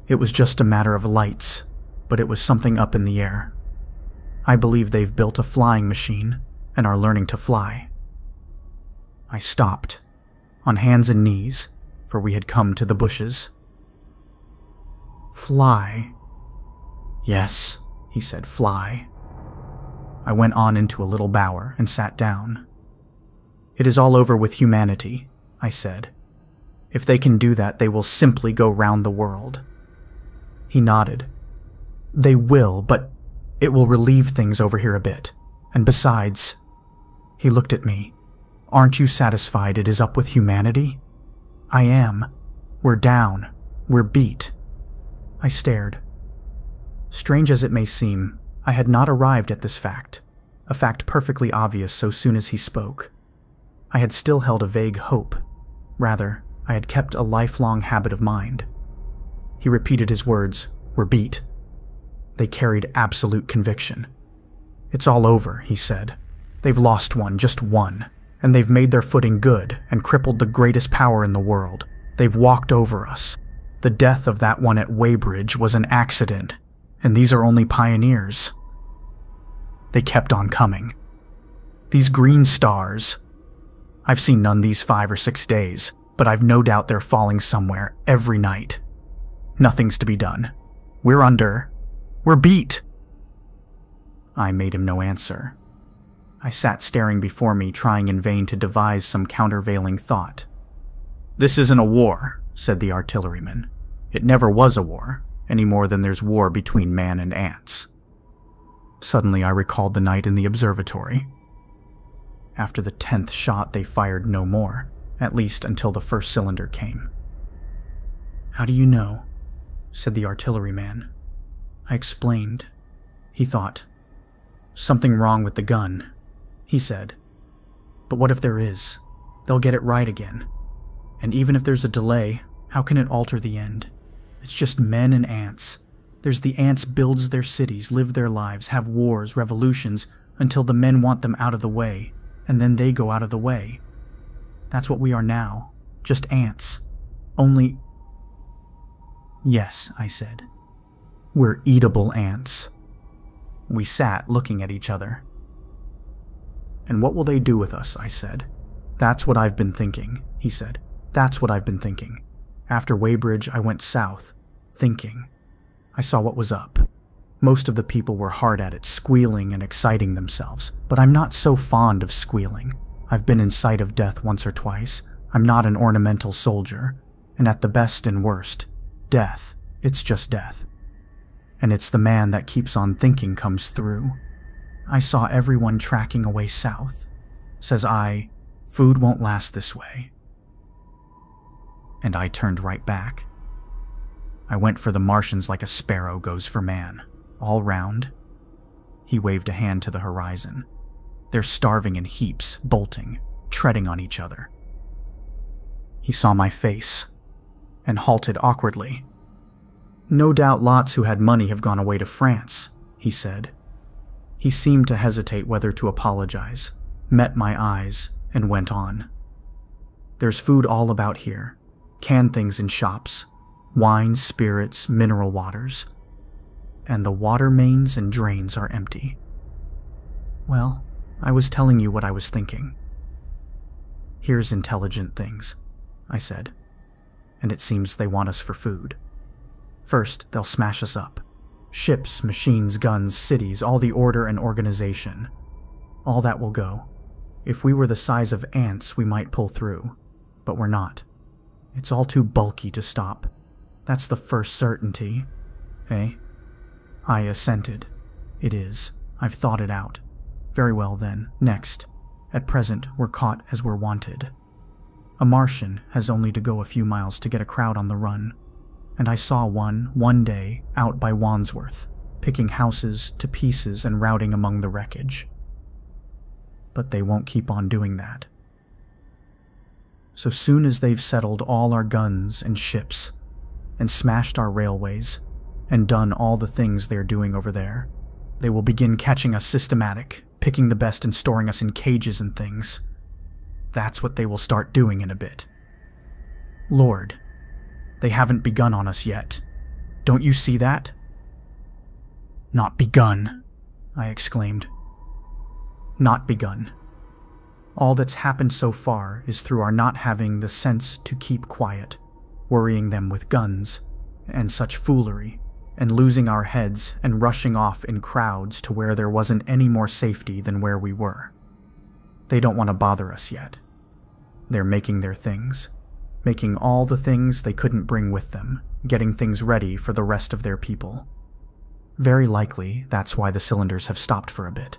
"It was just a matter of lights, but it was something up in the air. I believe they've built a flying machine and are learning to fly." I stopped, on hands and knees, for we had come to the bushes. "Fly?" "Yes," he said, "fly." I went on into a little bower and sat down. "It is all over with humanity," I said. "If they can do that, they will simply go round the world." He nodded. "They will, but it will relieve things over here a bit. And besides," he looked at me, "aren't you satisfied it is up with humanity?" "I am. We're down. We're beat." I stared. Strange as it may seem, I had not arrived at this fact, a fact perfectly obvious so soon as he spoke. I had still held a vague hope. Rather, I had kept a lifelong habit of mind. He repeated his words, "We're beat." They carried absolute conviction. "It's all over," he said. "They've lost one, just one, and they've made their footing good and crippled the greatest power in the world. They've walked over us. The death of that one at Weybridge was an accident, and these are only pioneers." They kept on coming. "These green stars. I've seen none these 5 or 6 days, but I've no doubt they're falling somewhere every night. Nothing's to be done. We're under. We're beat." I made him no answer. I sat staring before me, trying in vain to devise some countervailing thought. "This isn't a war," said the artilleryman. "It never was a war, any more than there's war between man and ants." Suddenly I recalled the night in the observatory. After the 10th shot they fired no more, at least until the first cylinder came. "How do you know?" said the artilleryman. I explained. He thought. "Something wrong with the gun," he said. "But what if there is? They'll get it right again. And even if there's a delay, how can it alter the end? It's just men and ants. There's the ants builds their cities, live their lives, have wars, revolutions, until the men want them out of the way, and then they go out of the way. That's what we are now, Just ants. Only... Yes, I said. We're eatable ants. We sat looking at each other. And what will they do with us, I said. That's what I've been thinking, he said. That's what I've been thinking. After Weybridge, I went south, thinking. I saw what was up. Most of the people were hard at it, squealing and exciting themselves. But I'm not so fond of squealing. I've been in sight of death once or twice. I'm not an ornamental soldier. And at the best and worst, death. It's just death. And it's the man that keeps on thinking comes through. I saw everyone tracking away south. Says I, food won't last this way. And I turned right back. I went for the Martians like a sparrow goes for man. All round. He waved a hand to the horizon. They're starving in heaps, bolting, treading on each other. He saw my face and halted awkwardly. No doubt lots who had money have gone away to France, he said. He seemed to hesitate whether to apologize, met my eyes, and went on. There's food all about here, canned things in shops, wine, spirits, mineral waters, and the water mains and drains are empty. Well, I was telling you what I was thinking. Here's intelligent things, I said, and it seems they want us for food. First, they'll smash us up. Ships, machines, guns, cities, all the order and organization. All that will go. If we were the size of ants, we might pull through, but we're not. It's all too bulky to stop. That's the first certainty, eh? I assented. It is. I've thought it out. Very well then. Next. At present, we're caught as we're wanted. A Martian has only to go a few miles to get a crowd on the run. And I saw one day, out by Wandsworth, picking houses to pieces and routing among the wreckage. But they won't keep on doing that. So soon as they've settled all our guns and ships, and smashed our railways, and done all the things they're doing over there, they will begin catching us systematic, picking the best and storing us in cages and things. That's what they will start doing in a bit. Lord, they haven't begun on us yet. Don't you see that? Not begun, I exclaimed. Not begun. All that's happened so far is through our not having the sense to keep quiet, worrying them with guns, and such foolery, and losing our heads and rushing off in crowds to where there wasn't any more safety than where we were. They don't want to bother us yet. They're making their things. Making all the things they couldn't bring with them, getting things ready for the rest of their people. Very likely, that's why the cylinders have stopped for a bit,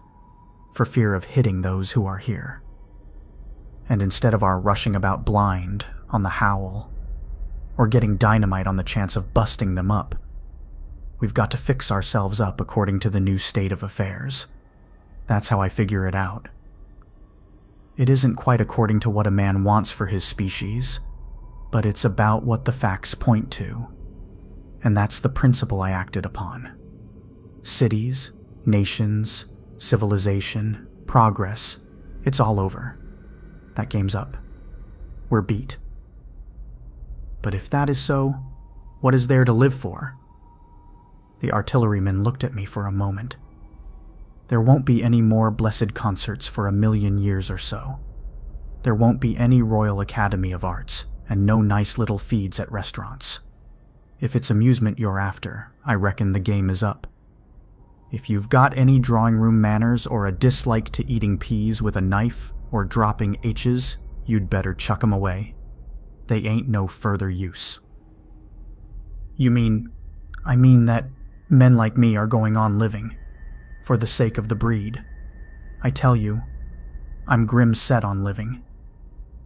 for fear of hitting those who are here. And instead of our rushing about blind on the howl, or getting dynamite on the chance of busting them up, we've got to fix ourselves up according to the new state of affairs. That's how I figure it out. It isn't quite according to what a man wants for his species, but it's about what the facts point to, and that's the principle I acted upon. Cities, nations, civilization, progress, it's all over. That game's up. We're beat. But if that is so, what is there to live for? The artilleryman looked at me for a moment. There won't be any more blessed concerts for 1,000,000 years or so. There won't be any Royal Academy of Arts, and no nice little feeds at restaurants. If it's amusement you're after, I reckon the game is up. If you've got any drawing room manners or a dislike to eating peas with a knife or dropping H's, you'd better chuck 'em away. They ain't no further use. You mean, I mean that men like me are going on living, for the sake of the breed. I tell you, I'm grim set on living.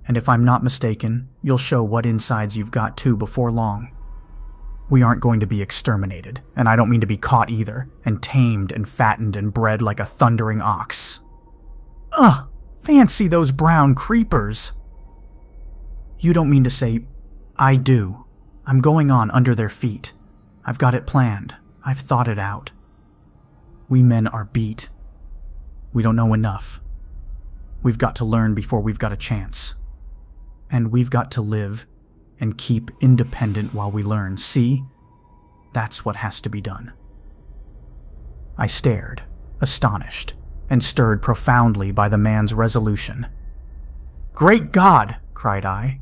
And if I'm not mistaken, you'll show what insides you've got too before long. We aren't going to be exterminated, and I don't mean to be caught either, and tamed and fattened and bred like a thundering ox. Ugh! Fancy those brown creepers! You don't mean to say, I do. I'm going on under their feet. I've got it planned. I've thought it out. We men are beat. We don't know enough. We've got to learn before we've got a chance. And we've got to live and keep independent while we learn. See? That's what has to be done." I stared, astonished, and stirred profoundly by the man's resolution. "Great God!" cried I.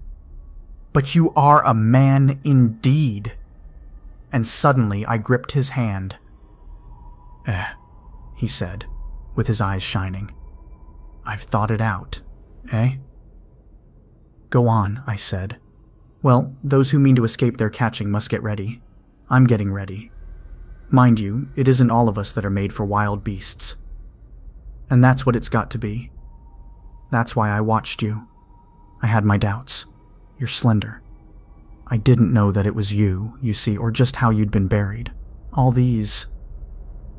"But you are a man indeed!" And suddenly I gripped his hand. He said, with his eyes shining. "I've thought it out, eh?" "Go on," I said. "Well, those who mean to escape their catching must get ready. I'm getting ready. Mind you, it isn't all of us that are made for wild beasts. And that's what it's got to be. That's why I watched you. I had my doubts. You're slender. I didn't know that it was you see, or just how you'd been buried. All these...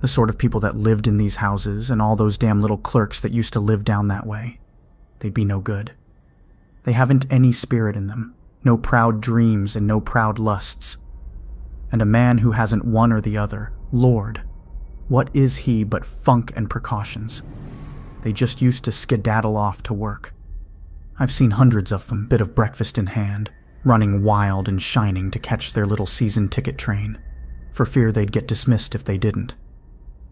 the sort of people that lived in these houses, and all those damn little clerks that used to live down that way. They'd be no good. They haven't any spirit in them, no proud dreams and no proud lusts. And a man who hasn't one or the other, Lord, what is he but funk and precautions? They just used to skedaddle off to work. I've seen hundreds of them, bit of breakfast in hand, running wild and shining to catch their little season ticket train, for fear they'd get dismissed if they didn't.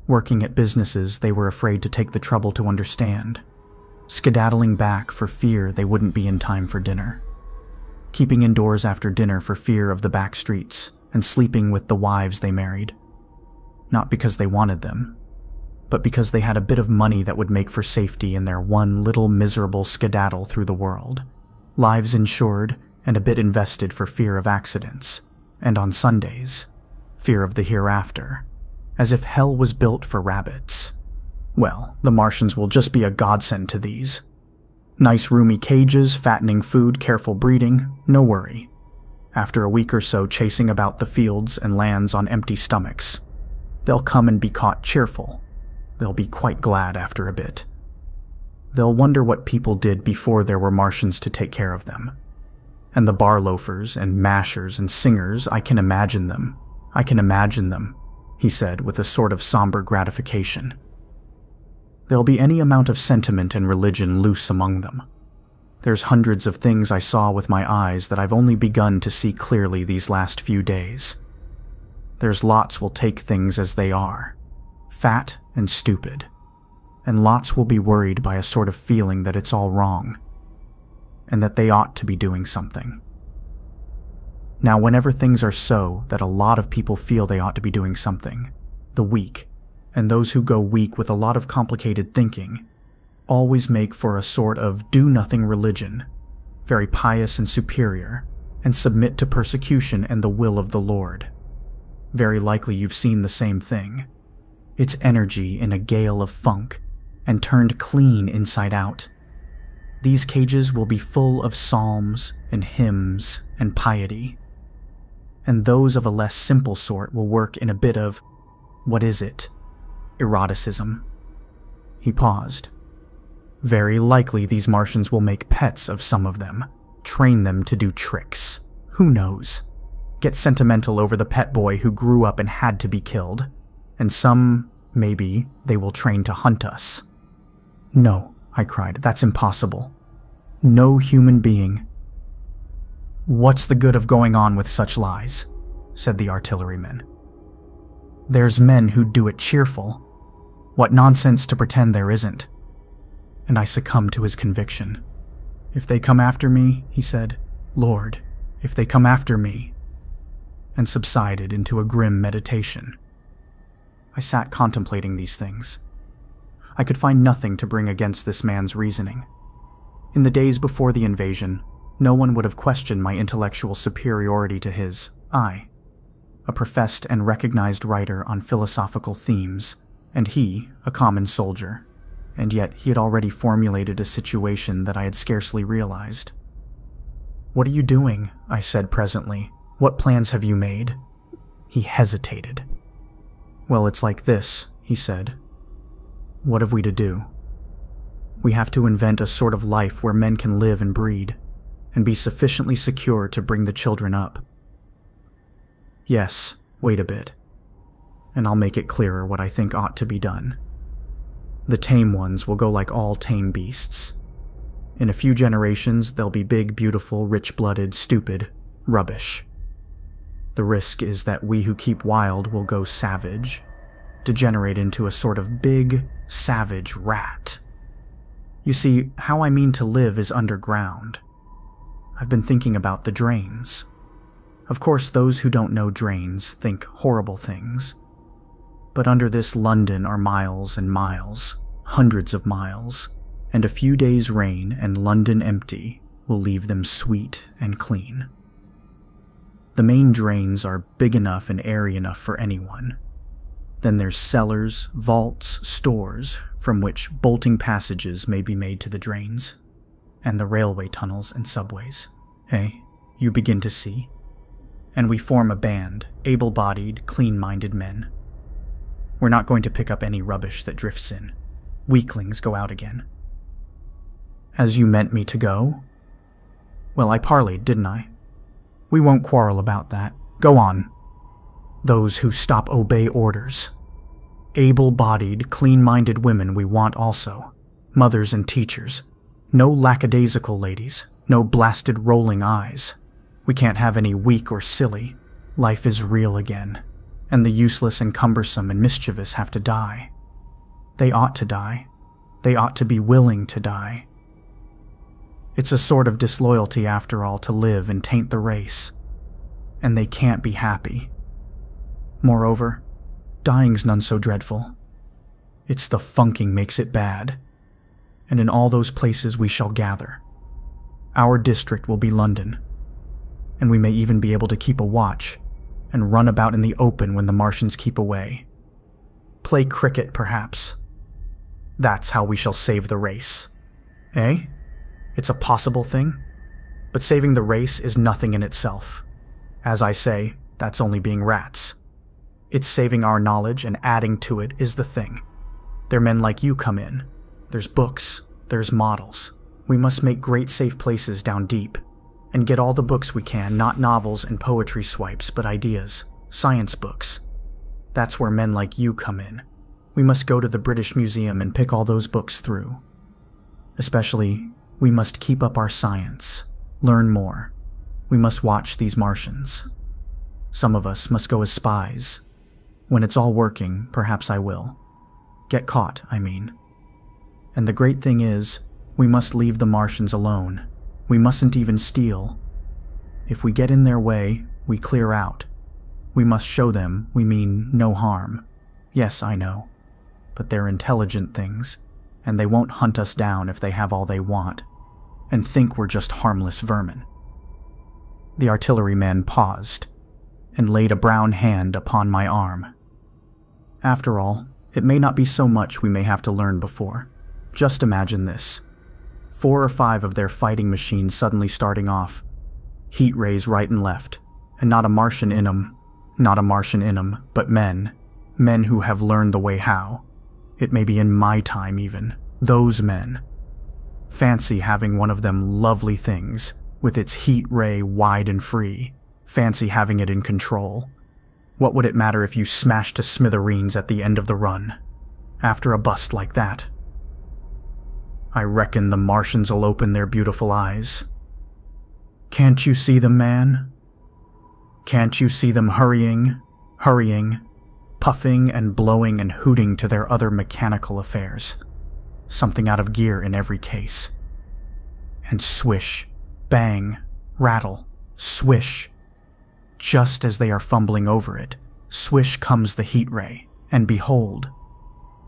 Working at businesses they were afraid to take the trouble to understand, skedaddling back for fear they wouldn't be in time for dinner, keeping indoors after dinner for fear of the back streets, and sleeping with the wives they married. Not because they wanted them, but because they had a bit of money that would make for safety in their one little miserable skedaddle through the world, lives insured and a bit invested for fear of accidents, and on Sundays, fear of the hereafter, as if hell was built for rabbits. Well, the Martians will just be a godsend to these. Nice roomy cages, fattening food, careful breeding, no worry. After a week or so chasing about the fields and lands on empty stomachs, they'll come and be caught cheerful. They'll be quite glad after a bit. They'll wonder what people did before there were Martians to take care of them. And the bar loafers and mashers and singers, I can imagine them, he said with a sort of somber gratification. There'll be any amount of sentiment and religion loose among them. There's hundreds of things I saw with my eyes that I've only begun to see clearly these last few days. There's lots will take things as they are, fat and stupid, and lots will be worried by a sort of feeling that it's all wrong, and that they ought to be doing something. Now, whenever things are so that a lot of people feel they ought to be doing something, the weak, and those who go weak with a lot of complicated thinking, always make for a sort of do-nothing religion, very pious and superior, and submit to persecution and the will of the Lord. Very likely you've seen the same thing. It's energy in a gale of funk, and turned clean inside out. These cages will be full of psalms and hymns and piety. And those of a less simple sort will work in a bit of, what is it? Eroticism. He paused. Very likely these Martians will make pets of some of them, train them to do tricks. Who knows? Get sentimental over the pet boy who grew up and had to be killed. And some, maybe, they will train to hunt us. No, I cried, that's impossible. No human being. What's the good of going on with such lies? Said the artilleryman. There's men who do it cheerful. What nonsense to pretend there isn't. And I succumbed to his conviction. If they come after me, he said, Lord, if they come after me, and subsided into a grim meditation. I sat contemplating these things. I could find nothing to bring against this man's reasoning. In the days before the invasion, no one would have questioned my intellectual superiority to his. I, a professed and recognized writer on philosophical themes, and he, a common soldier. And yet he had already formulated a situation that I had scarcely realized. What are you doing? I said presently. What plans have you made? He hesitated. Well, it's like this, he said. What have we to do? We have to invent a sort of life where men can live and breed, and be sufficiently secure to bring the children up. Yes, wait a bit, and I'll make it clearer what I think ought to be done. The tame ones will go like all tame beasts. In a few generations, they'll be big, beautiful, rich-blooded, stupid rubbish. The risk is that we who keep wild will go savage, degenerate into a sort of big, savage rat. You see, how I mean to live is underground. I've been thinking about the drains. Of course, those who don't know drains think horrible things. But under this London are miles and miles, hundreds of miles, and a few days' rain and London empty will leave them sweet and clean. The main drains are big enough and airy enough for anyone. Then there's cellars, vaults, stores, from which bolting passages may be made to the drains, and the railway tunnels and subways. You begin to see? And we form a band, able-bodied, clean-minded men. We're not going to pick up any rubbish that drifts in. Weaklings go out again. As you meant me to go? Well, I parleyed, didn't I? We won't quarrel about that. Go on. Those who stop obey orders. Able-bodied, clean-minded women we want also. Mothers and teachers. No lackadaisical ladies. No blasted rolling eyes. We can't have any weak or silly. Life is real again. And the useless and cumbersome and mischievous have to die. They ought to die. They ought to be willing to die. It's a sort of disloyalty after all to live and taint the race. And they can't be happy. Moreover, dying's none so dreadful. It's the funking makes it bad. And in all those places we shall gather. Our district will be London. And we may even be able to keep a watch and run about in the open when the Martians keep away. Play cricket, perhaps. That's how we shall save the race. It's a possible thing, but saving the race is nothing in itself. As I say, that's only being rats. It's saving our knowledge and adding to it is the thing. There men like you come in. There's books, there's models. We must make great safe places down deep, and get all the books we can, not novels and poetry swipes, but ideas, science books. That's where men like you come in. We must go to the British Museum and pick all those books through. Especially, we must keep up our science, learn more. We must watch these Martians. Some of us must go as spies. When it's all working, perhaps I will. Get caught, I mean. And the great thing is, we must leave the Martians alone. We mustn't even steal. If we get in their way, we clear out. We must show them we mean no harm. Yes, I know. But they're intelligent things, and they won't hunt us down if they have all they want, and think we're just harmless vermin. The artilleryman paused, and laid a brown hand upon my arm. After all, it may not be so much we may have to learn before. Just imagine this. 4 or 5 of their fighting machines suddenly starting off. Heat rays right and left, and not a Martian in 'em. Not a Martian in 'em, but men. Men who have learned the way how. It may be in my time even. Those men. Fancy having one of them lovely things, with its heat ray wide and free. Fancy having it in control. What would it matter if you smashed to smithereens at the end of the run? After a bust like that. I reckon the Martians'll open their beautiful eyes. Can't you see them, man? Can't you see them hurrying, puffing and blowing and hooting to their other mechanical affairs? Something out of gear in every case. And swish, bang, rattle, swish. Just as they are fumbling over it, swish comes the heat ray, and behold,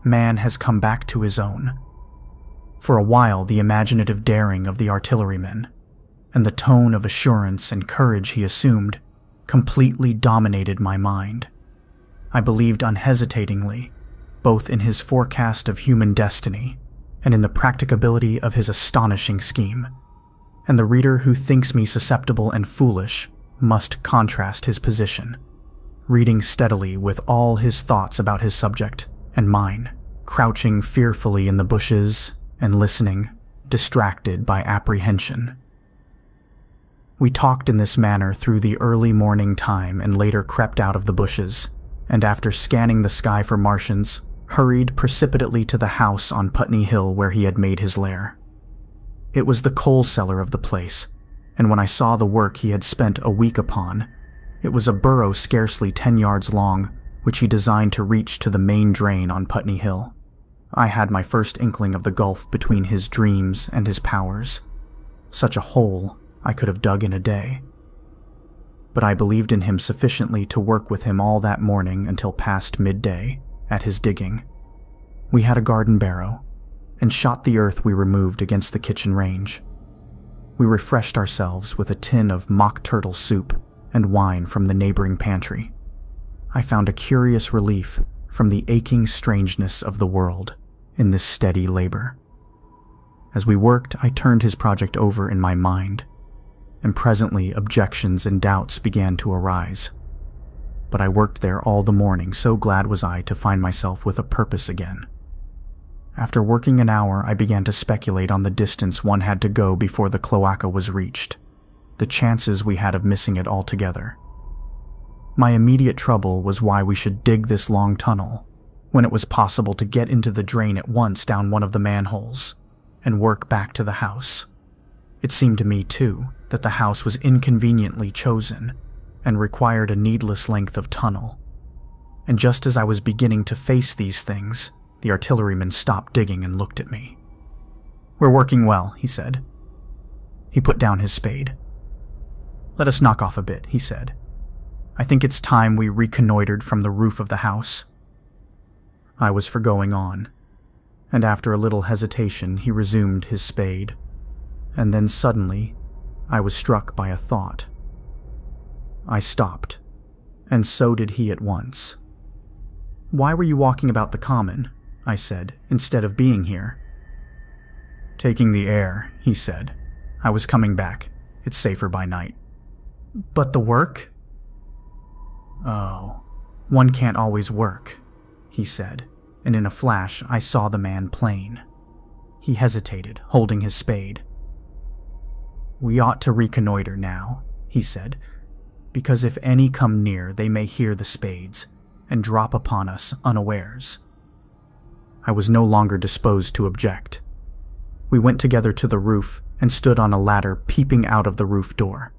man has come back to his own. For a while, the imaginative daring of the artilleryman, and the tone of assurance and courage he assumed, completely dominated my mind. I believed unhesitatingly, both in his forecast of human destiny, and in the practicability of his astonishing scheme. And the reader who thinks me susceptible and foolish must contrast his position, reading steadily with all his thoughts about his subject and mine, crouching fearfully in the bushes and listening, distracted by apprehension. We talked in this manner through the early morning time and later crept out of the bushes, and after scanning the sky for Martians, hurried precipitately to the house on Putney Hill where he had made his lair. It was the coal cellar of the place, and when I saw the work he had spent a week upon, it was a burrow scarcely 10 yards long, which he designed to reach to the main drain on Putney Hill. I had my first inkling of the gulf between his dreams and his powers. Such a hole I could have dug in a day. But I believed in him sufficiently to work with him all that morning until past midday at his digging. We had a garden barrow, and shot the earth we removed against the kitchen range. We refreshed ourselves with a tin of mock turtle soup and wine from the neighboring pantry. I found a curious relief from the aching strangeness of the world in this steady labor. As we worked, I turned his project over in my mind, and presently objections and doubts began to arise. But I worked there all the morning, so glad was I to find myself with a purpose again. After working an hour, I began to speculate on the distance one had to go before the cloaca was reached, the chances we had of missing it altogether. My immediate trouble was why we should dig this long tunnel, when it was possible to get into the drain at once down one of the manholes, and work back to the house. It seemed to me, too, that the house was inconveniently chosen, and required a needless length of tunnel. And just as I was beginning to face these things, the artilleryman stopped digging and looked at me. "We're working well," he said. He put down his spade. "Let us knock off a bit," he said. "I think it's time we reconnoitered from the roof of the house." I was for going on, and after a little hesitation he resumed his spade, and then suddenly I was struck by a thought. I stopped, and so did he at once. "Why were you walking about the common?" I said, "instead of being here?" "Taking the air," he said. "I was coming back. It's safer by night." "But the work?" "Oh, one can't always work," he said, and in a flash I saw the man plain. He hesitated, holding his spade. "We ought to reconnoiter now," he said, "because if any come near they may hear the spades and drop upon us unawares." I was no longer disposed to object. We went together to the roof and stood on a ladder peeping out of the roof door.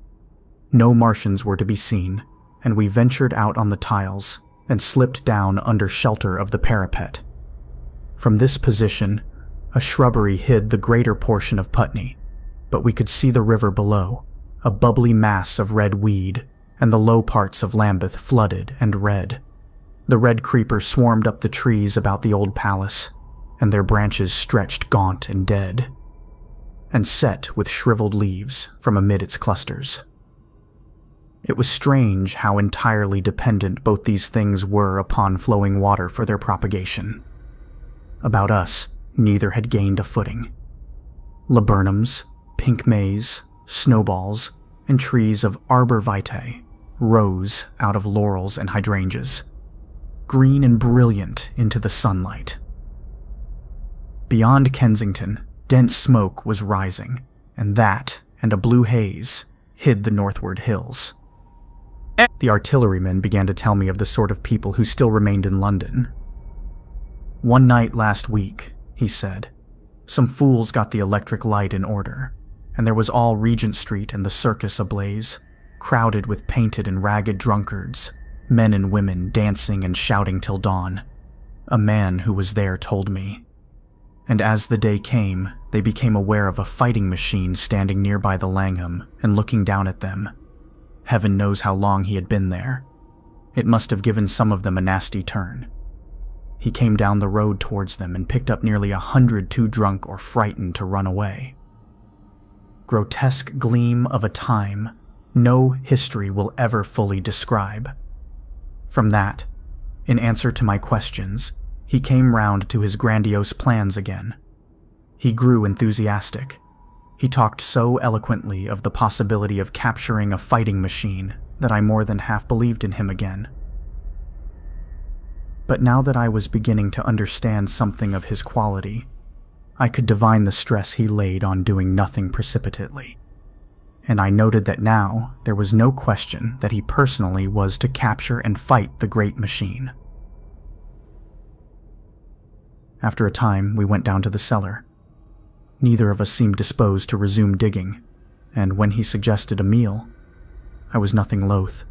No Martians were to be seen, and we ventured out on the tiles and slipped down under shelter of the parapet. From this position, a shrubbery hid the greater portion of Putney, but we could see the river below, a bubbly mass of red weed, and the low parts of Lambeth flooded and red. The red creeper swarmed up the trees about the old palace, and their branches stretched gaunt and dead, and set with shriveled leaves from amid its clusters. It was strange how entirely dependent both these things were upon flowing water for their propagation. About us, neither had gained a footing. Laburnums, pink maize, snowballs, and trees of arbor vitae rose out of laurels and hydrangeas, green and brilliant into the sunlight. Beyond Kensington, dense smoke was rising, and that and a blue haze hid the northward hills. The artilleryman began to tell me of the sort of people who still remained in London. "One night last week," he said, "some fools got the electric light in order, and there was all Regent Street and the Circus ablaze, crowded with painted and ragged drunkards, men and women dancing and shouting till dawn. A man who was there told me. And as the day came, they became aware of a fighting machine standing nearby the Langham and looking down at them. Heaven knows how long he had been there. It must have given some of them a nasty turn. He came down the road towards them and picked up nearly 100 too drunk or frightened to run away. Grotesque gleam of a time no history will ever fully describe. From that, in answer to my questions, he came round to his grandiose plans again. He grew enthusiastic. He talked so eloquently of the possibility of capturing a fighting machine that I more than half believed in him again. But now that I was beginning to understand something of his quality, I could divine the stress he laid on doing nothing precipitately, and I noted that now there was no question that he personally was to capture and fight the great machine. After a time, we went down to the cellar. Neither of us seemed disposed to resume digging, and when he suggested a meal, I was nothing loath.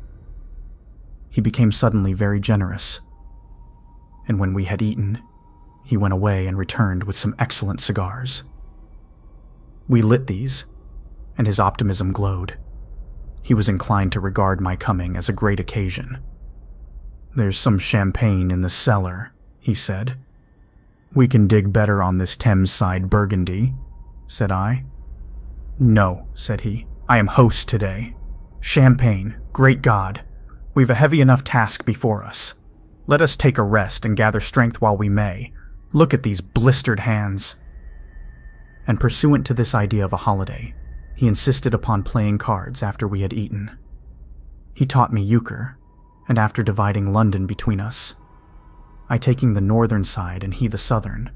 He became suddenly very generous, and when we had eaten, he went away and returned with some excellent cigars. We lit these, and his optimism glowed. He was inclined to regard my coming as a great occasion. "There's some champagne in the cellar," he said. "We can dig better on this Thames-side Burgundy," said I. "No," said he. "I am host today. Champagne, great God! We've a heavy enough task before us. Let us take a rest and gather strength while we may. Look at these blistered hands." And pursuant to this idea of a holiday, he insisted upon playing cards after we had eaten. He taught me euchre, and after dividing London between us, I taking the northern side and he the southern,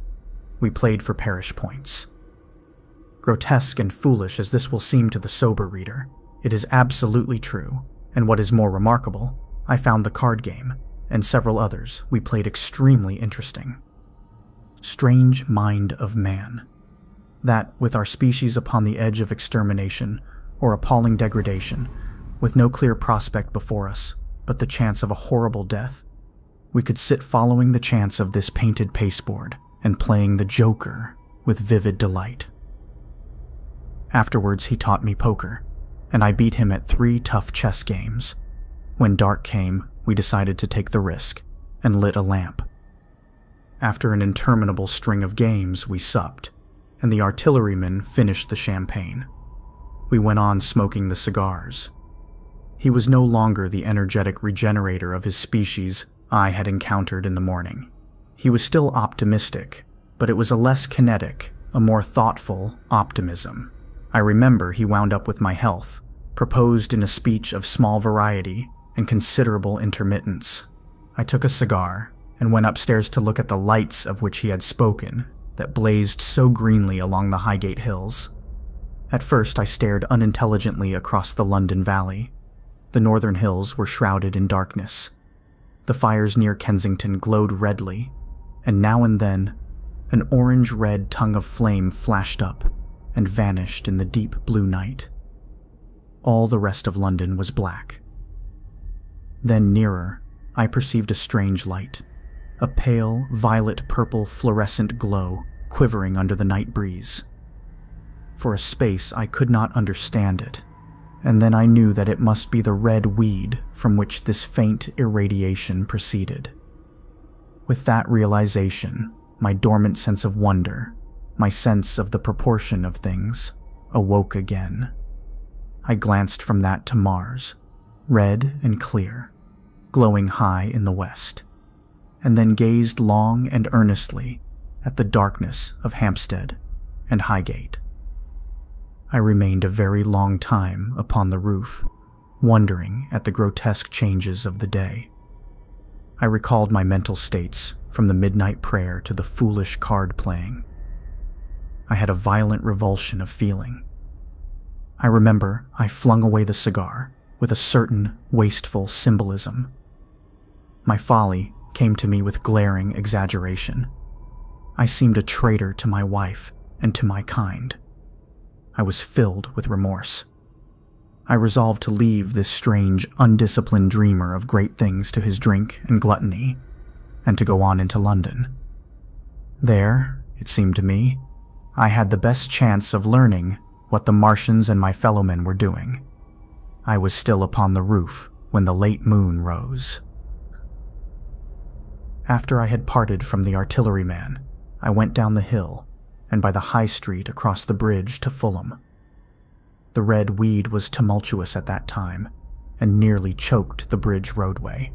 we played for parish points. Grotesque and foolish as this will seem to the sober reader, it is absolutely true, and what is more remarkable, I found the card game, and several others we played extremely interesting. Strange mind of man, that, with our species upon the edge of extermination or appalling degradation, with no clear prospect before us but the chance of a horrible death, we could sit following the chance of this painted pasteboard and playing the Joker with vivid delight. Afterwards he taught me poker, and I beat him at 3 tough chess games. When dark came, we decided to take the risk and lit a lamp. After an interminable string of games, we supped, and the artilleryman finished the champagne. We went on smoking the cigars. He was no longer the energetic regenerator of his species I had encountered in the morning. He was still optimistic, but it was a less kinetic, a more thoughtful optimism. I remember he wound up with my health, proposed in a speech of small variety and considerable intermittence. I took a cigar and went upstairs to look at the lights of which he had spoken that blazed so greenly along the Highgate hills. At first I stared unintelligently across the London Valley. The northern hills were shrouded in darkness. The fires near Kensington glowed redly, and now and then an orange-red tongue of flame flashed up and vanished in the deep blue night. All the rest of London was black. Then nearer, I perceived a strange light, a pale, violet-purple fluorescent glow quivering under the night breeze. For a space I could not understand it, and then I knew that it must be the red weed from which this faint irradiation proceeded. With that realization, my dormant sense of wonder, my sense of the proportion of things, awoke again. I glanced from that to Mars, red and clear, glowing high in the west, and then gazed long and earnestly at the darkness of Hampstead and Highgate. I remained a very long time upon the roof, wondering at the grotesque changes of the day. I recalled my mental states from the midnight prayer to the foolish card playing. I had a violent revulsion of feeling. I remember I flung away the cigar with a certain wasteful symbolism. My folly came to me with glaring exaggeration. I seemed a traitor to my wife and to my kind. I was filled with remorse. I resolved to leave this strange, undisciplined dreamer of great things to his drink and gluttony, and to go on into London. There, it seemed to me, I had the best chance of learning what the Martians and my fellowmen were doing. I was still upon the roof when the late moon rose. After I had parted from the artilleryman, I went down the hill and by the High Street across the bridge to Fulham. The red weed was tumultuous at that time and nearly choked the bridge roadway,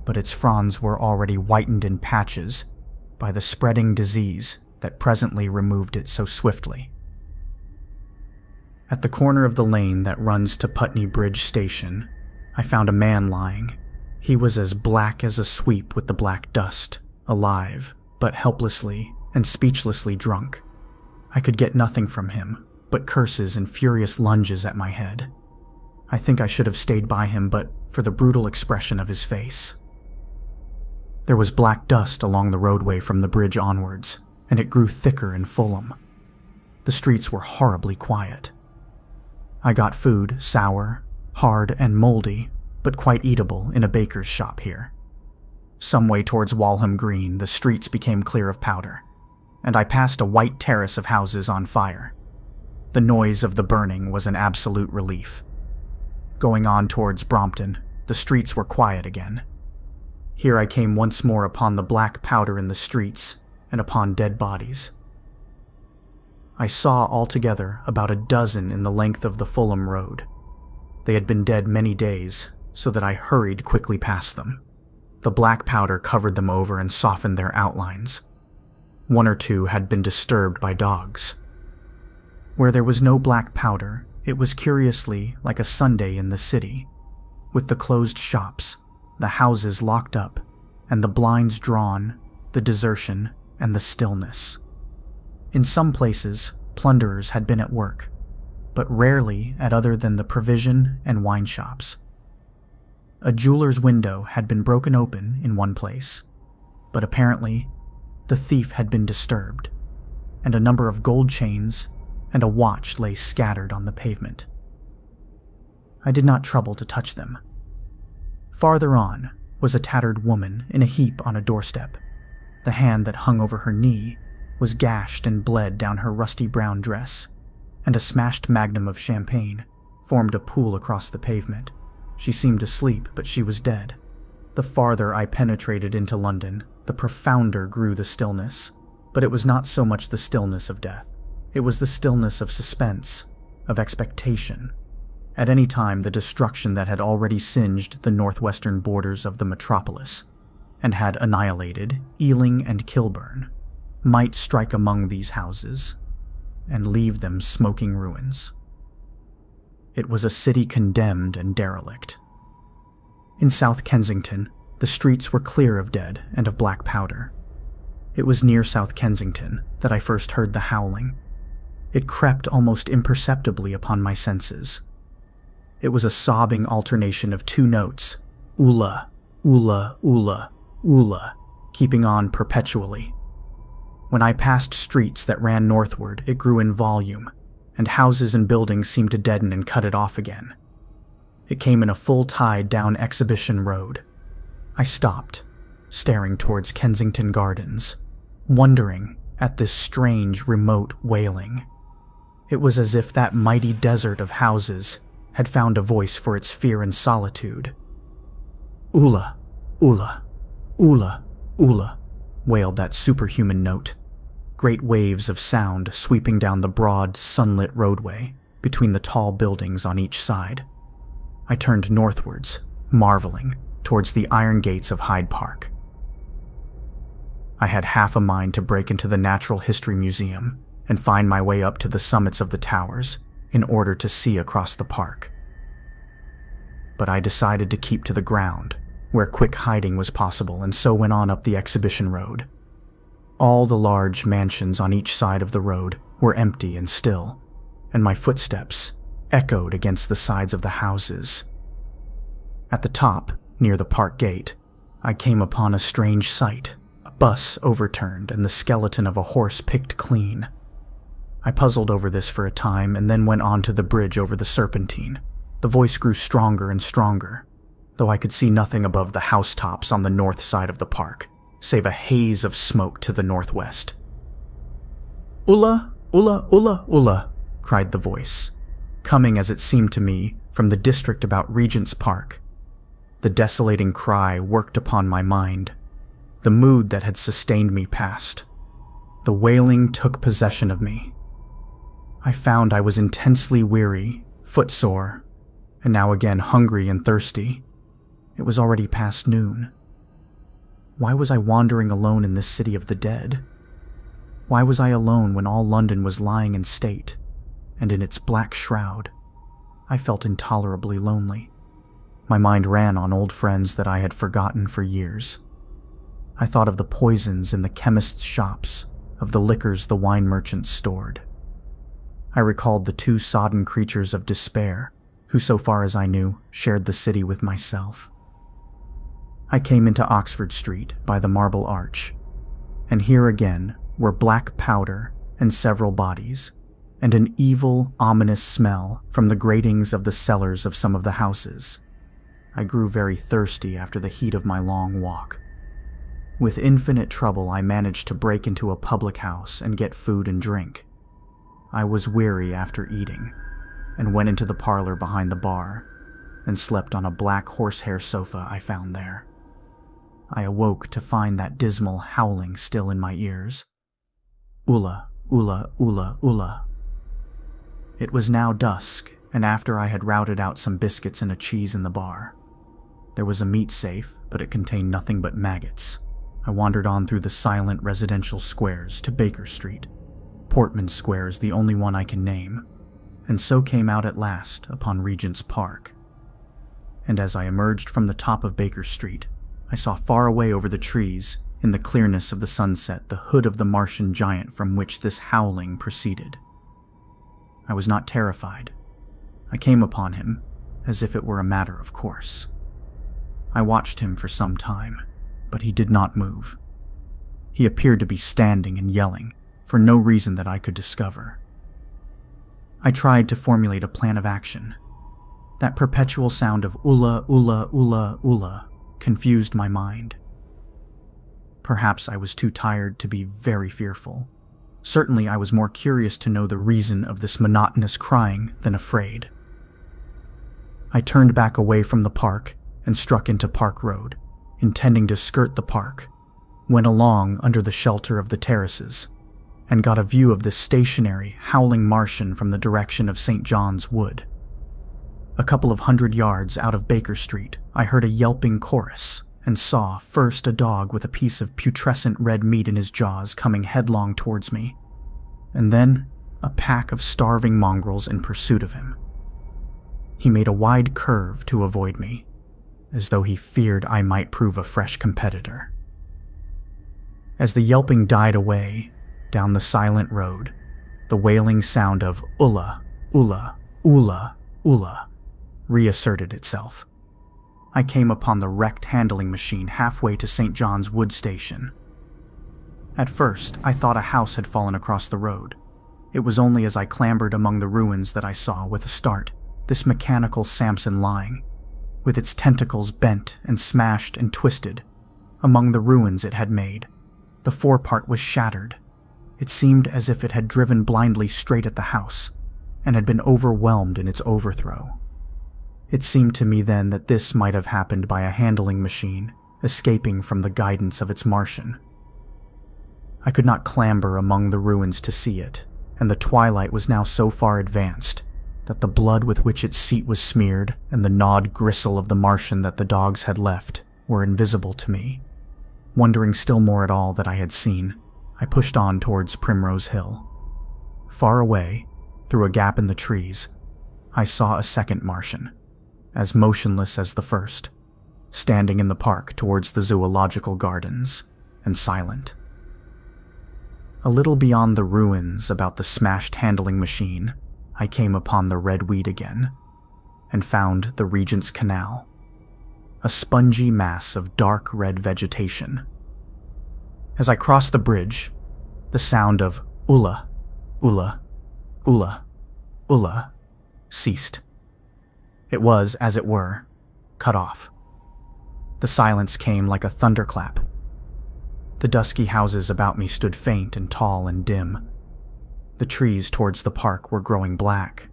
but its fronds were already whitened in patches by the spreading disease that presently removed it so swiftly. At the corner of the lane that runs to Putney Bridge Station, I found a man lying. He was as black as a sweep with the black dust, alive, but helplessly and speechlessly drunk. I could get nothing from him but curses and furious lunges at my head. I think I should have stayed by him but for the brutal expression of his face. There was black dust along the roadway from the bridge onwards, and it grew thicker in Fulham. The streets were horribly quiet. I got food, sour, hard, and moldy, but quite eatable in a baker's shop here. Some way towards Walham Green, the streets became clear of powder, and I passed a white terrace of houses on fire. The noise of the burning was an absolute relief. Going on towards Brompton, the streets were quiet again. Here I came once more upon the black powder in the streets and upon dead bodies. I saw altogether about a dozen in the length of the Fulham Road. They had been dead many days, so that I hurried quickly past them. The black powder covered them over and softened their outlines. One or two had been disturbed by dogs. Where there was no black powder, it was curiously like a Sunday in the city, with the closed shops, the houses locked up, and the blinds drawn, the desertion, and the stillness. In some places, plunderers had been at work, but rarely at other than the provision and wine shops. A jeweler's window had been broken open in one place, but apparently the thief had been disturbed, and a number of gold chains and a watch lay scattered on the pavement. I did not trouble to touch them. Farther on was a tattered woman in a heap on a doorstep. The hand that hung over her knee was gashed and bled down her rusty brown dress, and a smashed magnum of champagne formed a pool across the pavement. She seemed asleep, but she was dead. The farther I penetrated into London, the profounder grew the stillness, but it was not so much the stillness of death. It was the stillness of suspense, of expectation. At any time, the destruction that had already singed the northwestern borders of the metropolis, and had annihilated Ealing and Kilburn, might strike among these houses, and leave them smoking ruins. It was a city condemned and derelict. In South Kensington, the streets were clear of dead and of black powder. It was near South Kensington that I first heard the howling. It crept almost imperceptibly upon my senses. It was a sobbing alternation of two notes, oola, oola, oola, oola, keeping on perpetually. When I passed streets that ran northward, it grew in volume, and houses and buildings seemed to deaden and cut it off again. It came in a full tide down Exhibition Road. I stopped, staring towards Kensington Gardens, wondering at this strange, remote wailing. It was as if that mighty desert of houses had found a voice for its fear and solitude. Oola, oola, oola, oola, wailed that superhuman note. Great waves of sound sweeping down the broad, sunlit roadway between the tall buildings on each side. I turned northwards, marveling, towards the iron gates of Hyde Park. I had half a mind to break into the Natural History Museum and find my way up to the summits of the towers in order to see across the park. But I decided to keep to the ground, where quick hiding was possible, and so went on up the Exhibition Road. All the large mansions on each side of the road were empty and still, and my footsteps echoed against the sides of the houses. At the top, near the park gate, I came upon a strange sight, a bus overturned and the skeleton of a horse picked clean. I puzzled over this for a time and then went on to the bridge over the Serpentine. The voice grew stronger and stronger, though I could see nothing above the housetops on the north side of the park, save a haze of smoke to the northwest. "Ulla, ulla, ulla, ulla," cried the voice, coming as it seemed to me from the district about Regent's Park. The desolating cry worked upon my mind. The mood that had sustained me passed. The wailing took possession of me. I found I was intensely weary, footsore, and now again hungry and thirsty. It was already past noon. Why was I wandering alone in this city of the dead? Why was I alone when all London was lying in state, and in its black shroud? I felt intolerably lonely. My mind ran on old friends that I had forgotten for years. I thought of the poisons in the chemists' shops, of the liquors the wine merchants stored. I recalled the two sodden creatures of despair, who, so far as I knew, shared the city with myself. I came into Oxford Street by the Marble Arch, and here again were black powder and several bodies, and an evil, ominous smell from the gratings of the cellars of some of the houses. I grew very thirsty after the heat of my long walk. With infinite trouble, I managed to break into a public house and get food and drink. I was weary after eating, and went into the parlor behind the bar, and slept on a black horsehair sofa I found there. I awoke to find that dismal howling still in my ears. Ula, ula, ula, ula. It was now dusk, and after I had routed out some biscuits and a cheese in the bar. There was a meat safe, but it contained nothing but maggots. I wandered on through the silent residential squares to Baker Street. Portman Square is the only one I can name, and so came out at last upon Regent's Park. And as I emerged from the top of Baker Street, I saw far away over the trees, in the clearness of the sunset, the hood of the Martian giant from which this howling proceeded. I was not terrified. I came upon him as if it were a matter of course. I watched him for some time, but he did not move. He appeared to be standing and yelling, for no reason that I could discover. I tried to formulate a plan of action. That perpetual sound of ula, ula, ula, ula confused my mind. Perhaps I was too tired to be very fearful. Certainly I was more curious to know the reason of this monotonous crying than afraid. I turned back away from the park and struck into Park Road, intending to skirt the park, went along under the shelter of the terraces, and got a view of this stationary, howling Martian from the direction of St. John's Wood. A couple of 100 yards out of Baker Street, I heard a yelping chorus, and saw first a dog with a piece of putrescent red meat in his jaws coming headlong towards me, and then a pack of starving mongrels in pursuit of him. He made a wide curve to avoid me, as though he feared I might prove a fresh competitor. As the yelping died away, down the silent road, the wailing sound of ula, ula, ula, ula reasserted itself. I came upon the wrecked handling machine halfway to St. John's Wood Station. At first, I thought a house had fallen across the road. It was only as I clambered among the ruins that I saw, with a start, this mechanical Samson lying, with its tentacles bent and smashed and twisted. Among the ruins it had made, the forepart was shattered. It seemed as if it had driven blindly straight at the house, and had been overwhelmed in its overthrow. It seemed to me then that this might have happened by a handling machine, escaping from the guidance of its Martian. I could not clamber among the ruins to see it, and the twilight was now so far advanced that the blood with which its seat was smeared and the gnawed gristle of the Martian that the dogs had left were invisible to me. Wondering still more at all that I had seen, I pushed on towards Primrose Hill. Far away, through a gap in the trees, I saw a second Martian, as motionless as the first, standing in the park towards the zoological gardens, and silent. A little beyond the ruins about the smashed handling machine, I came upon the red weed again, and found the Regent's Canal, a spongy mass of dark red vegetation. As I crossed the bridge, the sound of ula, ula, ula, ula ceased. It was, as it were, cut off. The silence came like a thunderclap. The dusky houses about me stood faint and tall and dim. The trees towards the park were growing black.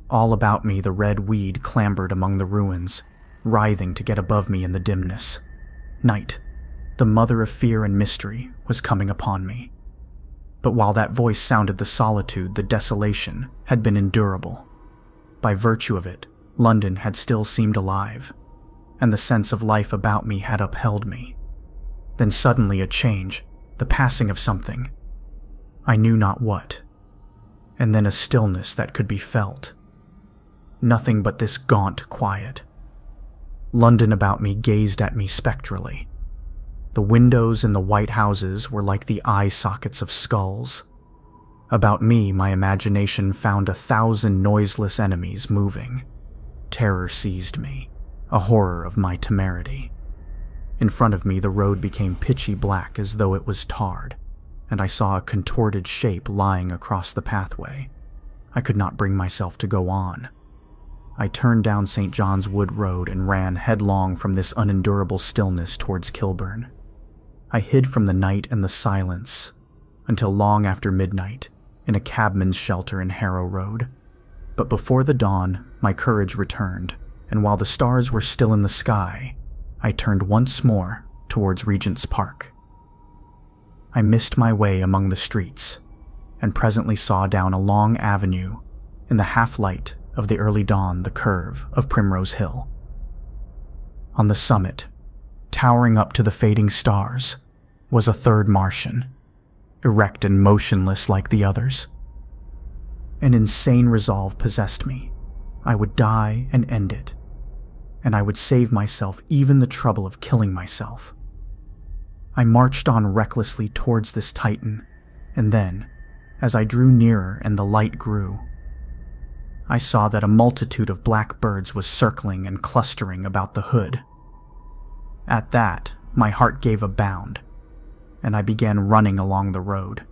All about me the red weed clambered among the ruins, writhing to get above me in the dimness. Night, the mother of fear and mystery, was coming upon me. But while that voice sounded the solitude, the desolation had been endurable. By virtue of it, London had still seemed alive, and the sense of life about me had upheld me. Then suddenly a change, the passing of something. I knew not what. And then a stillness that could be felt. Nothing but this gaunt quiet. London about me gazed at me spectrally. The windows in the white houses were like the eye sockets of skulls. About me, my imagination found 1,000 noiseless enemies moving. Terror seized me, a horror of my temerity. In front of me, the road became pitchy black as though it was tarred, and I saw a contorted shape lying across the pathway, I could not bring myself to go on. I turned down St. John's Wood Road and ran headlong from this unendurable stillness towards Kilburn. I hid from the night and the silence until long after midnight in a cabman's shelter in Harrow Road. But before the dawn, my courage returned, and while the stars were still in the sky, I turned once more towards Regent's Park. I missed my way among the streets and presently saw down a long avenue in the half-light of the early dawn the curve of Primrose Hill. On the summit, towering up to the fading stars, was a third Martian, erect and motionless like the others. An insane resolve possessed me. I would die and end it, and I would save myself even the trouble of killing myself. I marched on recklessly towards this Titan, and then, as I drew nearer and the light grew, I saw that a multitude of black birds was circling and clustering about the hood. At that, my heart gave a bound, and I began running along the road.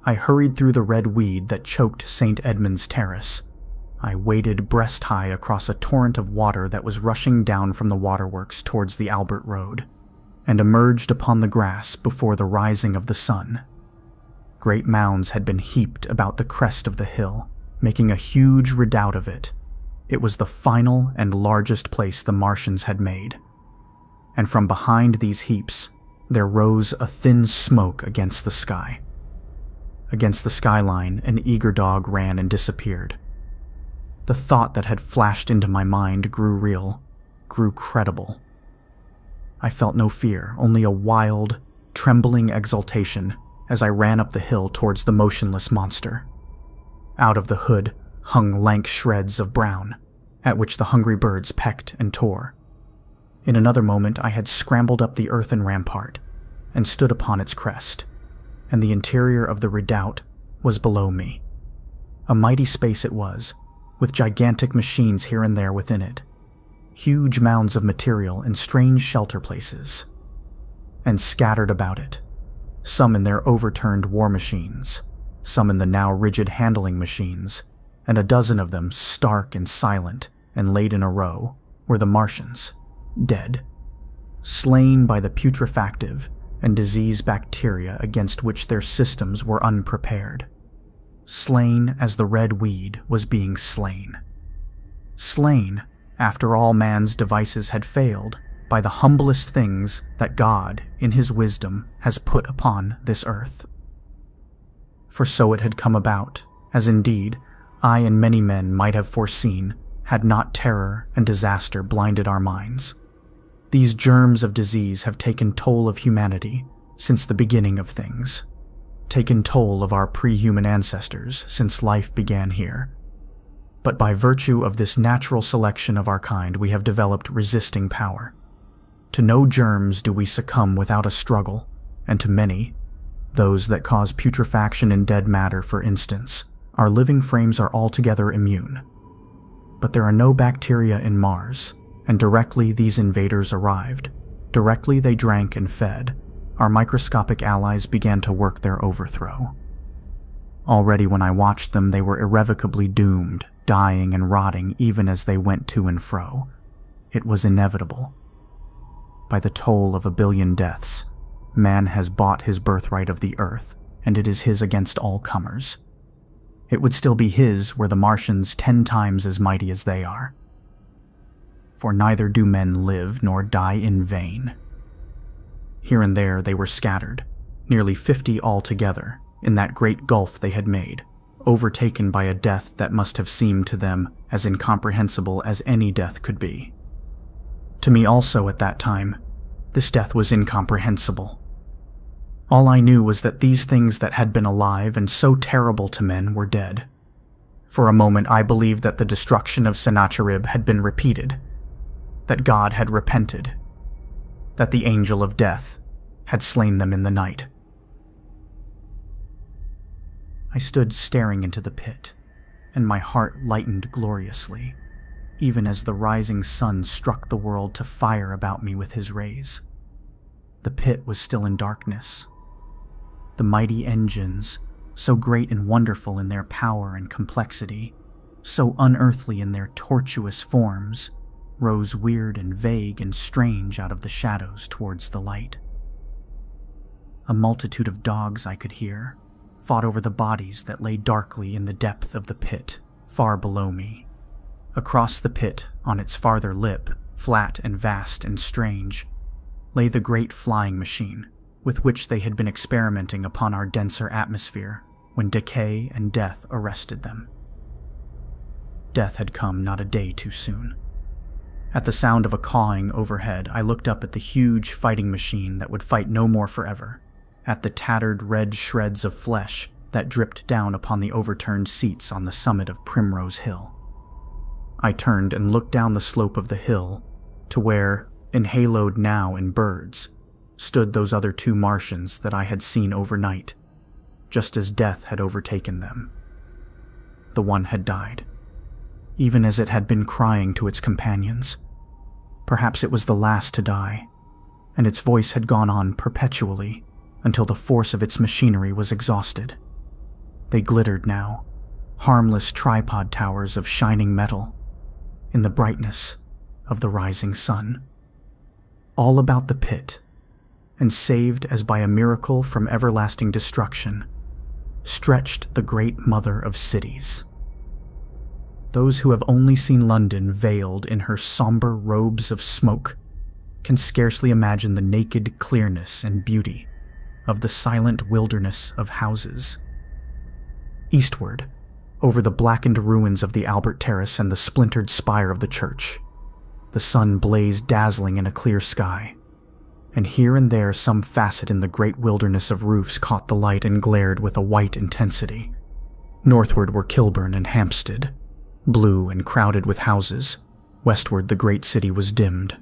I hurried through the red weed that choked St. Edmund's Terrace. I waded breast-high across a torrent of water that was rushing down from the waterworks towards the Albert Road, and emerged upon the grass before the rising of the sun. Great mounds had been heaped about the crest of the hill, making a huge redoubt of it. It was the final and largest place the Martians had made. And from behind these heaps, there rose a thin smoke against the sky. Against the skyline, an eager dog ran and disappeared. The thought that had flashed into my mind grew real, grew credible. I felt no fear, only a wild, trembling exultation as I ran up the hill towards the motionless monster. Out of the hood hung lank shreds of brown, at which the hungry birds pecked and tore. In another moment I had scrambled up the earthen rampart and stood upon its crest, and the interior of the redoubt was below me. A mighty space it was, with gigantic machines here and there within it, huge mounds of material in strange shelter places, and scattered about it, some in their overturned war machines, some in the now rigid handling machines, and a dozen of them, stark and silent and laid in a row, were the Martians, dead, slain by the putrefactive and disease bacteria against which their systems were unprepared. Slain as the red weed was being slain. Slain after all man's devices had failed by the humblest things that God, in his wisdom, has put upon this earth. For so it had come about, as indeed I and many men might have foreseen had not terror and disaster blinded our minds. These germs of disease have taken toll of humanity since the beginning of things, taken toll of our pre-human ancestors since life began here. But by virtue of this natural selection of our kind, we have developed resisting power. To no germs do we succumb without a struggle, and to many, those that cause putrefaction in dead matter for instance, our living frames are altogether immune. But there are no bacteria in Mars, and directly these invaders arrived, directly they drank and fed, our microscopic allies began to work their overthrow. Already when I watched them, they were irrevocably doomed, dying and rotting even as they went to and fro. It was inevitable. By the toll of 1 billion deaths, man has bought his birthright of the earth, and it is his against all comers. It would still be his were the Martians 10 times as mighty as they are. For neither do men live nor die in vain. Here and there they were scattered, nearly 50 altogether, in that great gulf they had made, overtaken by a death that must have seemed to them as incomprehensible as any death could be. To me also at that time, this death was incomprehensible. All I knew was that these things that had been alive and so terrible to men were dead. For a moment I believed that the destruction of Sennacherib had been repeated, that God had repented, that the angel of death had slain them in the night. I stood staring into the pit, and my heart lightened gloriously, even as the rising sun struck the world to fire about me with his rays. The pit was still in darkness. The mighty engines, so great and wonderful in their power and complexity, so unearthly in their tortuous forms, rose weird and vague and strange out of the shadows towards the light. A multitude of dogs I could hear fought over the bodies that lay darkly in the depth of the pit far below me. Across the pit, on its farther lip, flat and vast and strange, lay the great flying machine with which they had been experimenting upon our denser atmosphere when decay and death arrested them. Death had come not a day too soon. At the sound of a cawing overhead, I looked up at the huge fighting machine that would fight no more forever, at the tattered red shreds of flesh that dripped down upon the overturned seats on the summit of Primrose Hill. I turned and looked down the slope of the hill to where, enhaloed now in birds, stood those other two Martians that I had seen overnight, just as death had overtaken them. The one had died, even as it had been crying to its companions. Perhaps it was the last to die, and its voice had gone on perpetually until the force of its machinery was exhausted. They glittered now, harmless tripod towers of shining metal, in the brightness of the rising sun. All about the pit, and saved as by a miracle from everlasting destruction, stretched the great mother of cities. Those who have only seen London veiled in her somber robes of smoke can scarcely imagine the naked clearness and beauty of the silent wilderness of houses. Eastward, over the blackened ruins of the Albert Terrace and the splintered spire of the church, the sun blazed dazzling in a clear sky, and here and there some facet in the great wilderness of roofs caught the light and glared with a white intensity. Northward were Kilburn and Hampstead, blue and crowded with houses. Westward the great city was dimmed,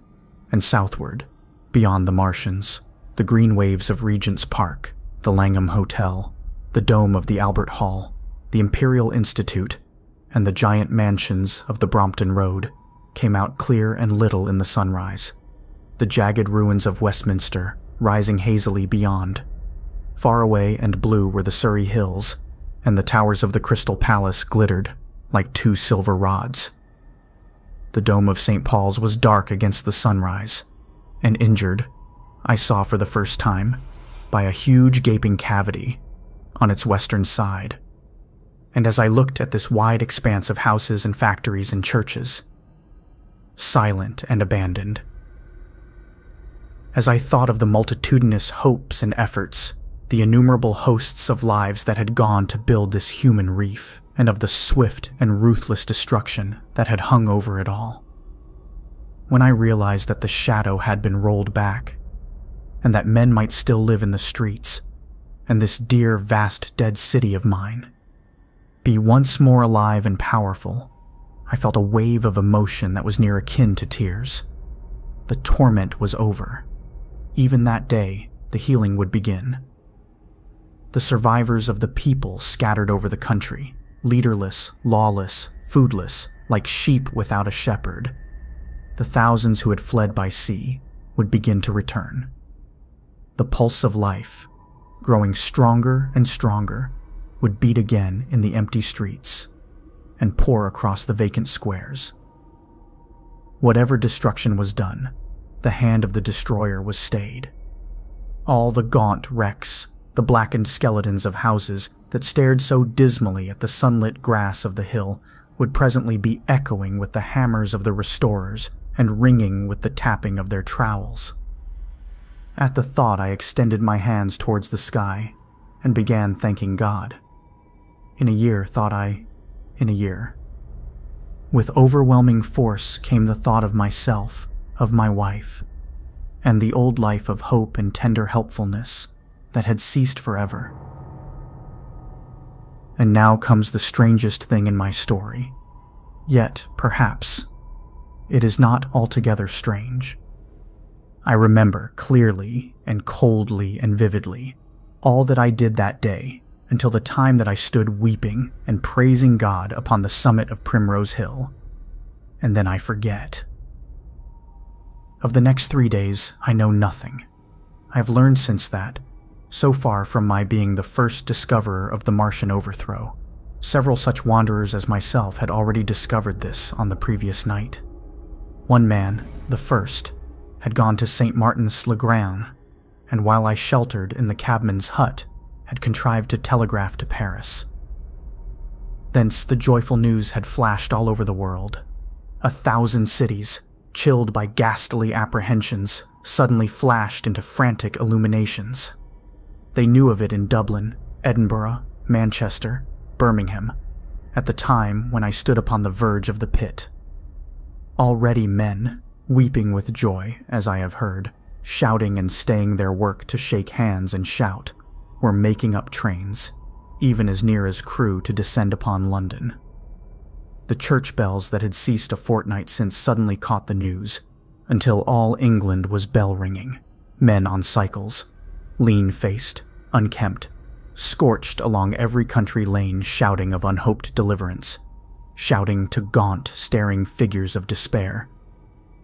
and southward, beyond the Martians, the green waves of Regent's Park, the Langham Hotel, the dome of the Albert Hall, the Imperial Institute, and the giant mansions of the Brompton Road came out clear and little in the sunrise, the jagged ruins of Westminster rising hazily beyond. Far away and blue were the Surrey Hills, and the towers of the Crystal Palace glittered like two silver rods. The dome of St. Paul's was dark against the sunrise, and injured, I saw for the first time, by a huge gaping cavity on its western side. And as I looked at this wide expanse of houses and factories and churches, silent and abandoned, as I thought of the multitudinous hopes and efforts, the innumerable hosts of lives that had gone to build this human reef, and of the swift and ruthless destruction that had hung over it all, when I realized that the shadow had been rolled back, and that men might still live in the streets, and this dear vast dead city of mine be once more alive and powerful, I felt a wave of emotion that was near akin to tears. The torment was over. Even that day, the healing would begin. The survivors of the people scattered over the country, leaderless, lawless, foodless, like sheep without a shepherd. The thousands who had fled by sea would begin to return. The pulse of life, growing stronger and stronger, would beat again in the empty streets and pour across the vacant squares. Whatever destruction was done, the hand of the destroyer was stayed. All the gaunt wrecks, the blackened skeletons of houses that stared so dismally at the sunlit grass of the hill would presently be echoing with the hammers of the restorers and ringing with the tapping of their trowels. At the thought, I extended my hands towards the sky and began thanking God. In a year, thought I, in a year. With overwhelming force came the thought of myself, of my wife, and the old life of hope and tender helpfulness that had ceased forever. And now comes the strangest thing in my story. Yet, perhaps, it is not altogether strange. I remember clearly and coldly and vividly all that I did that day until the time that I stood weeping and praising God upon the summit of Primrose Hill. And then I forget. Of the next 3 days, I know nothing. I have learned since that, so far from my being the first discoverer of the Martian overthrow. Several such wanderers as myself had already discovered this on the previous night. One man, the first, had gone to St. Martin's-le-Grand, and while I sheltered in the cabman's hut, had contrived to telegraph to Paris. Thence the joyful news had flashed all over the world. 1,000 cities, chilled by ghastly apprehensions, suddenly flashed into frantic illuminations. They knew of it in Dublin, Edinburgh, Manchester, Birmingham, at the time when I stood upon the verge of the pit. Already men, weeping with joy, as I have heard, shouting and staying their work to shake hands and shout, were making up trains, even as near as Crewe to descend upon London. The church bells that had ceased a fortnight since suddenly caught the news, until all England was bell-ringing, men on cycles, lean-faced, unkempt, scorched along every country lane shouting of unhoped deliverance, shouting to gaunt, staring figures of despair,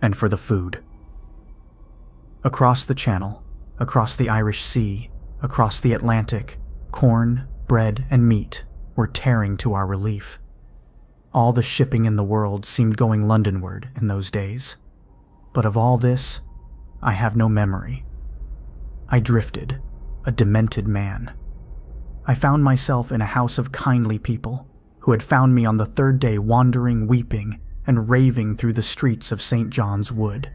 and for the food. Across the Channel, across the Irish Sea, across the Atlantic, corn, bread, and meat were tearing to our relief. All the shipping in the world seemed going Londonward in those days. But of all this, I have no memory. I drifted, a demented man. I found myself in a house of kindly people who had found me on the third day wandering, weeping, and raving through the streets of St. John's Wood.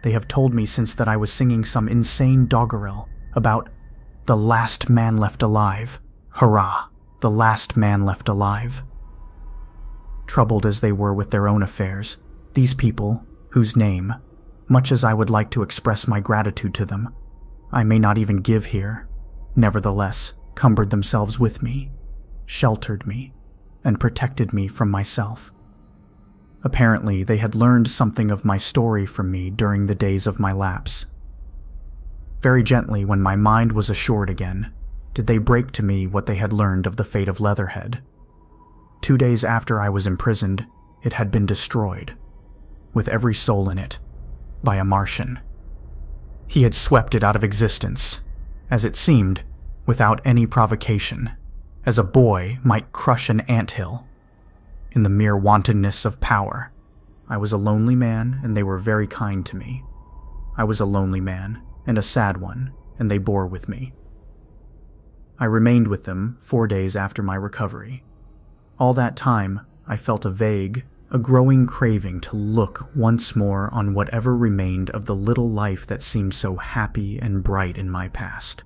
They have told me since that I was singing some insane doggerel about the last man left alive. Hurrah, the last man left alive. Troubled as they were with their own affairs, these people, whose name, much as I would like to express my gratitude to them, I may not even give here, nevertheless cumbered themselves with me, sheltered me, and protected me from myself. Apparently, they had learned something of my story from me during the days of my lapse. Very gently, when my mind was assured again, did they break to me what they had learned of the fate of Leatherhead. 2 days after I was imprisoned, it had been destroyed, with every soul in it, by a Martian. He had swept it out of existence, as it seemed, without any provocation, as a boy might crush an anthill. In the mere wantonness of power, I was a lonely man, and they were very kind to me. I was a lonely man, and a sad one, and they bore with me. I remained with them 4 days after my recovery. All that time, I felt a growing craving to look once more on whatever remained of the little life that seemed so happy and bright in my past.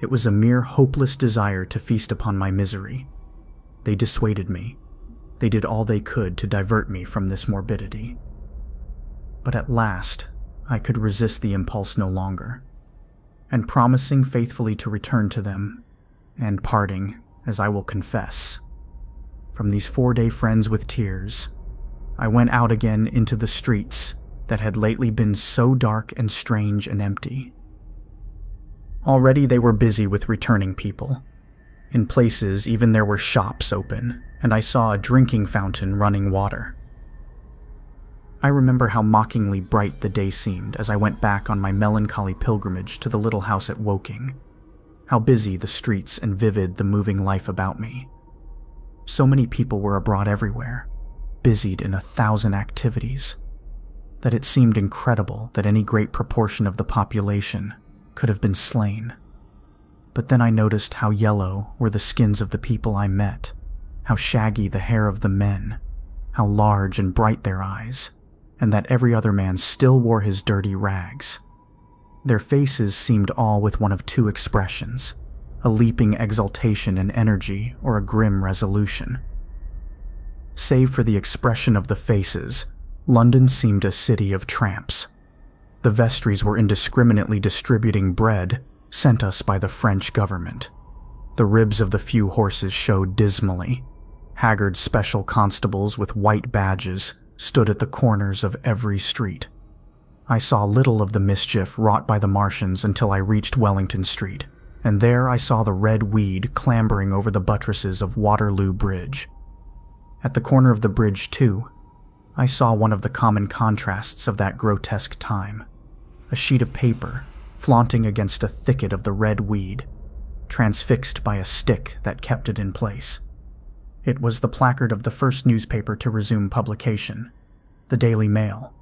It was a mere hopeless desire to feast upon my misery. They dissuaded me. They did all they could to divert me from this morbidity. But at last, I could resist the impulse no longer, and promising faithfully to return to them, and parting, as I will confess, from these 4-day friends with tears, I went out again into the streets that had lately been so dark and strange and empty. Already they were busy with returning people. In places, even there were shops open, and I saw a drinking fountain running water. I remember how mockingly bright the day seemed as I went back on my melancholy pilgrimage to the little house at Woking. How busy the streets and vivid the moving life about me. So many people were abroad everywhere, busied in 1,000 activities, that it seemed incredible that any great proportion of the population could have been slain. But then I noticed how yellow were the skins of the people I met, how shaggy the hair of the men, how large and bright their eyes, and that every other man still wore his dirty rags. Their faces seemed all with one of two expressions, a leaping exultation and energy or a grim resolution. Save for the expression of the faces, London seemed a city of tramps. The vestries were indiscriminately distributing bread sent us by the French government. The ribs of the few horses showed dismally. Haggard special constables with white badges stood at the corners of every street. I saw little of the mischief wrought by the Martians until I reached Wellington Street, and there I saw the red weed clambering over the buttresses of Waterloo Bridge. At the corner of the bridge, too, I saw one of the common contrasts of that grotesque time, a sheet of paper flaunting against a thicket of the red weed, transfixed by a stick that kept it in place. It was the placard of the first newspaper to resume publication, the Daily Mail.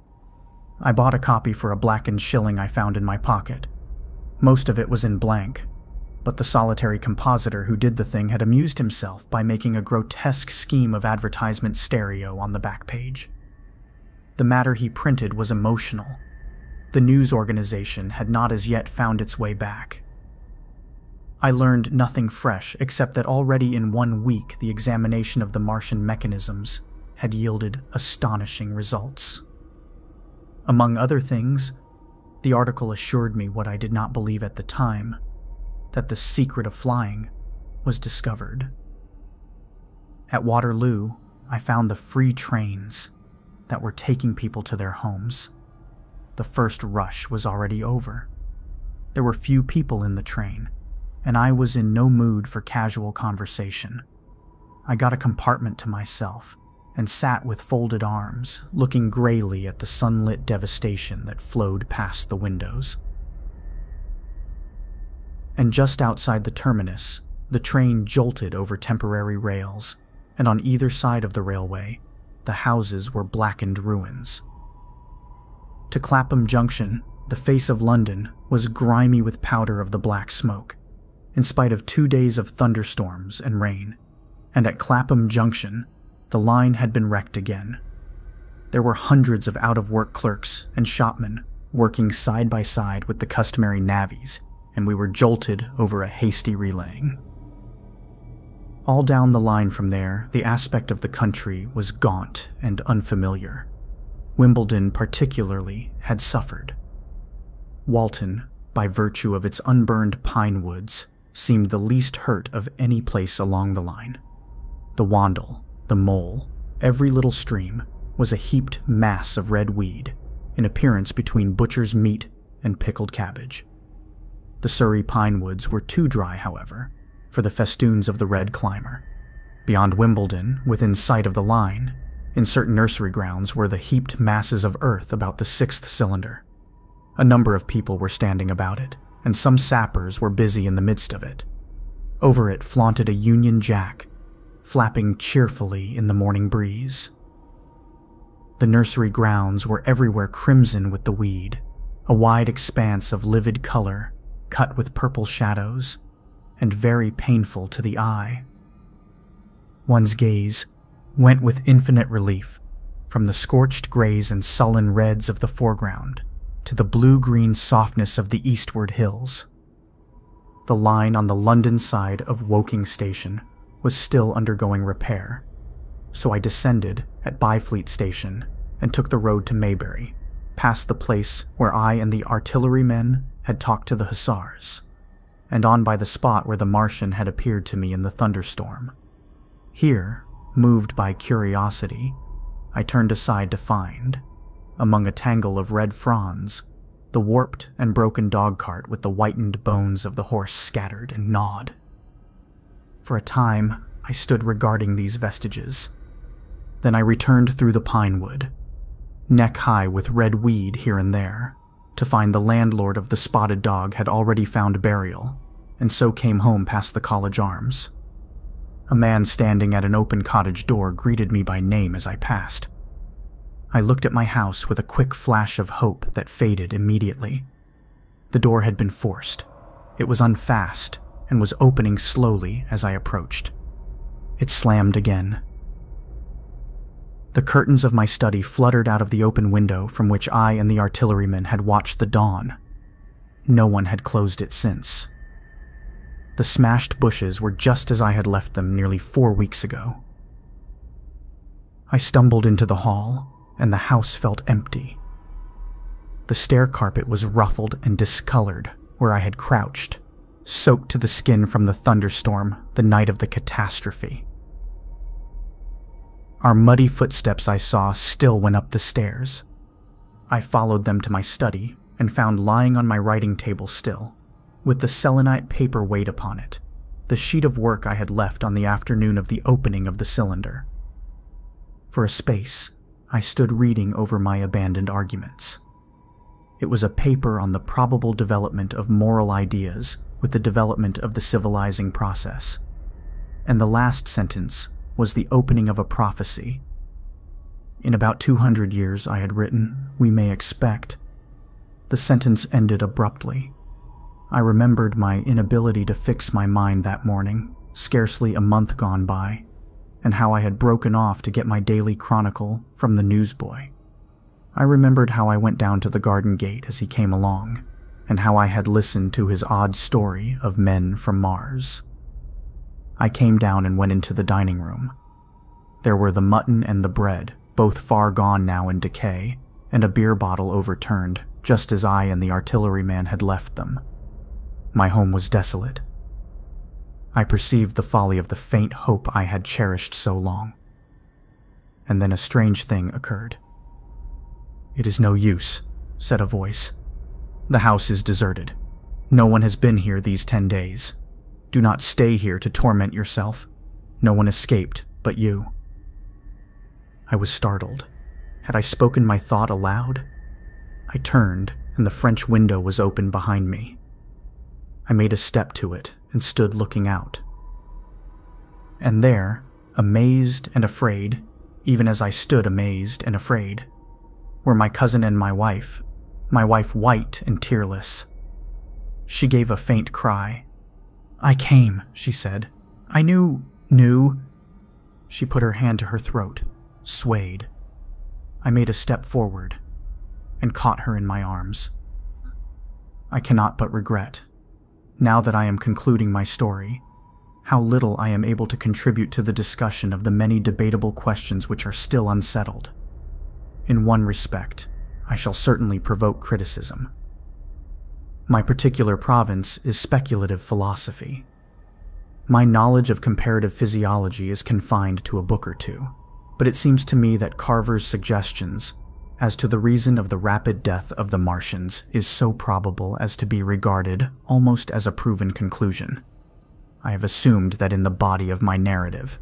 I bought a copy for a blackened shilling I found in my pocket. Most of it was in blank, but the solitary compositor who did the thing had amused himself by making a grotesque scheme of advertisement stereo on the back page. The matter he printed was emotional. The news organization had not as yet found its way back. I learned nothing fresh except that already in 1 week the examination of the Martian mechanisms had yielded astonishing results. Among other things, the article assured me what I did not believe at the time, that the secret of flying was discovered. At Waterloo, I found the free trains that were taking people to their homes. The first rush was already over. There were few people in the train, and I was in no mood for casual conversation. I got a compartment to myself and sat with folded arms, looking grayly at the sunlit devastation that flowed past the windows. And just outside the terminus, the train jolted over temporary rails, and on either side of the railway, the houses were blackened ruins. To Clapham Junction, the face of London was grimy with powder of the black smoke, in spite of 2 days of thunderstorms and rain, and at Clapham Junction, the line had been wrecked again. There were hundreds of out-of-work clerks and shopmen working side by side with the customary navvies, and we were jolted over a hasty relaying. All down the line from there, the aspect of the country was gaunt and unfamiliar. Wimbledon particularly had suffered. Walton, by virtue of its unburned pine woods, seemed the least hurt of any place along the line. The Wandle, the Mole, every little stream was a heaped mass of red weed, in appearance between butcher's meat and pickled cabbage. The Surrey pine woods were too dry, however, for the festoons of the red climber. Beyond Wimbledon, within sight of the line, in certain nursery grounds were the heaped masses of earth about the 6th cylinder. A number of people were standing about it, and some sappers were busy in the midst of it. Over it flaunted a Union Jack, flapping cheerfully in the morning breeze. The nursery grounds were everywhere crimson with the weed, a wide expanse of livid color, cut with purple shadows, and very painful to the eye. One's gaze went with infinite relief from the scorched grays and sullen reds of the foreground to the blue-green softness of the eastward hills. The line on the London side of Woking Station was still undergoing repair, so I descended at Byfleet Station and took the road to Maybury, past the place where I and the artillerymen had talked to the hussars, and on by the spot where the Martian had appeared to me in the thunderstorm. Here, moved by curiosity, I turned aside to find, among a tangle of red fronds, the warped and broken dog-cart with the whitened bones of the horse scattered and gnawed. For a time, I stood regarding these vestiges. Then I returned through the pine wood, neck-high with red weed here and there, to find the landlord of the spotted dog had already found burial, and so came home past the College Arms. A man standing at an open cottage door greeted me by name as I passed. I looked at my house with a quick flash of hope that faded immediately. The door had been forced. It was unfast and was opening slowly as I approached. It slammed again. The curtains of my study fluttered out of the open window from which I and the artillerymen had watched the dawn. No one had closed it since. The smashed bushes were just as I had left them nearly 4 weeks ago. I stumbled into the hall, and the house felt empty. The stair carpet was ruffled and discolored where I had crouched, soaked to the skin from the thunderstorm the night of the catastrophe. Our muddy footsteps I saw still went up the stairs. I followed them to my study and found lying on my writing table still, with the selenite paper weight upon it, the sheet of work I had left on the afternoon of the opening of the cylinder. For a space, I stood reading over my abandoned arguments. It was a paper on the probable development of moral ideas with the development of the civilizing process. And the last sentence was the opening of a prophecy. In about 200 years, I had written, we may expect. The sentence ended abruptly. I remembered my inability to fix my mind that morning, scarcely a month gone by, and how I had broken off to get my daily chronicle from the newsboy. I remembered how I went down to the garden gate as he came along, and how I had listened to his odd story of men from Mars. I came down and went into the dining room. There were the mutton and the bread, both far gone now in decay, and a beer bottle overturned, just as I and the artilleryman had left them. My home was desolate. I perceived the folly of the faint hope I had cherished so long. And then a strange thing occurred. "It is no use," said a voice. "The house is deserted. No one has been here these 10 days. Do not stay here to torment yourself. No one escaped but you." I was startled. Had I spoken my thought aloud? I turned, and the French window was open behind me. I made a step to it and stood looking out. And there, amazed and afraid, even as I stood amazed and afraid, were my cousin and my wife white and tearless. She gave a faint cry. "I came," she said. "I knew. She put her hand to her throat, swayed. I made a step forward and caught her in my arms. I cannot but regret, now that I am concluding my story, how little I am able to contribute to the discussion of the many debatable questions which are still unsettled. In one respect, I shall certainly provoke criticism. My particular province is speculative philosophy. My knowledge of comparative physiology is confined to a book or two, but it seems to me that Carver's suggestions as to the reason of the rapid death of the Martians is so probable as to be regarded almost as a proven conclusion. I have assumed that in the body of my narrative.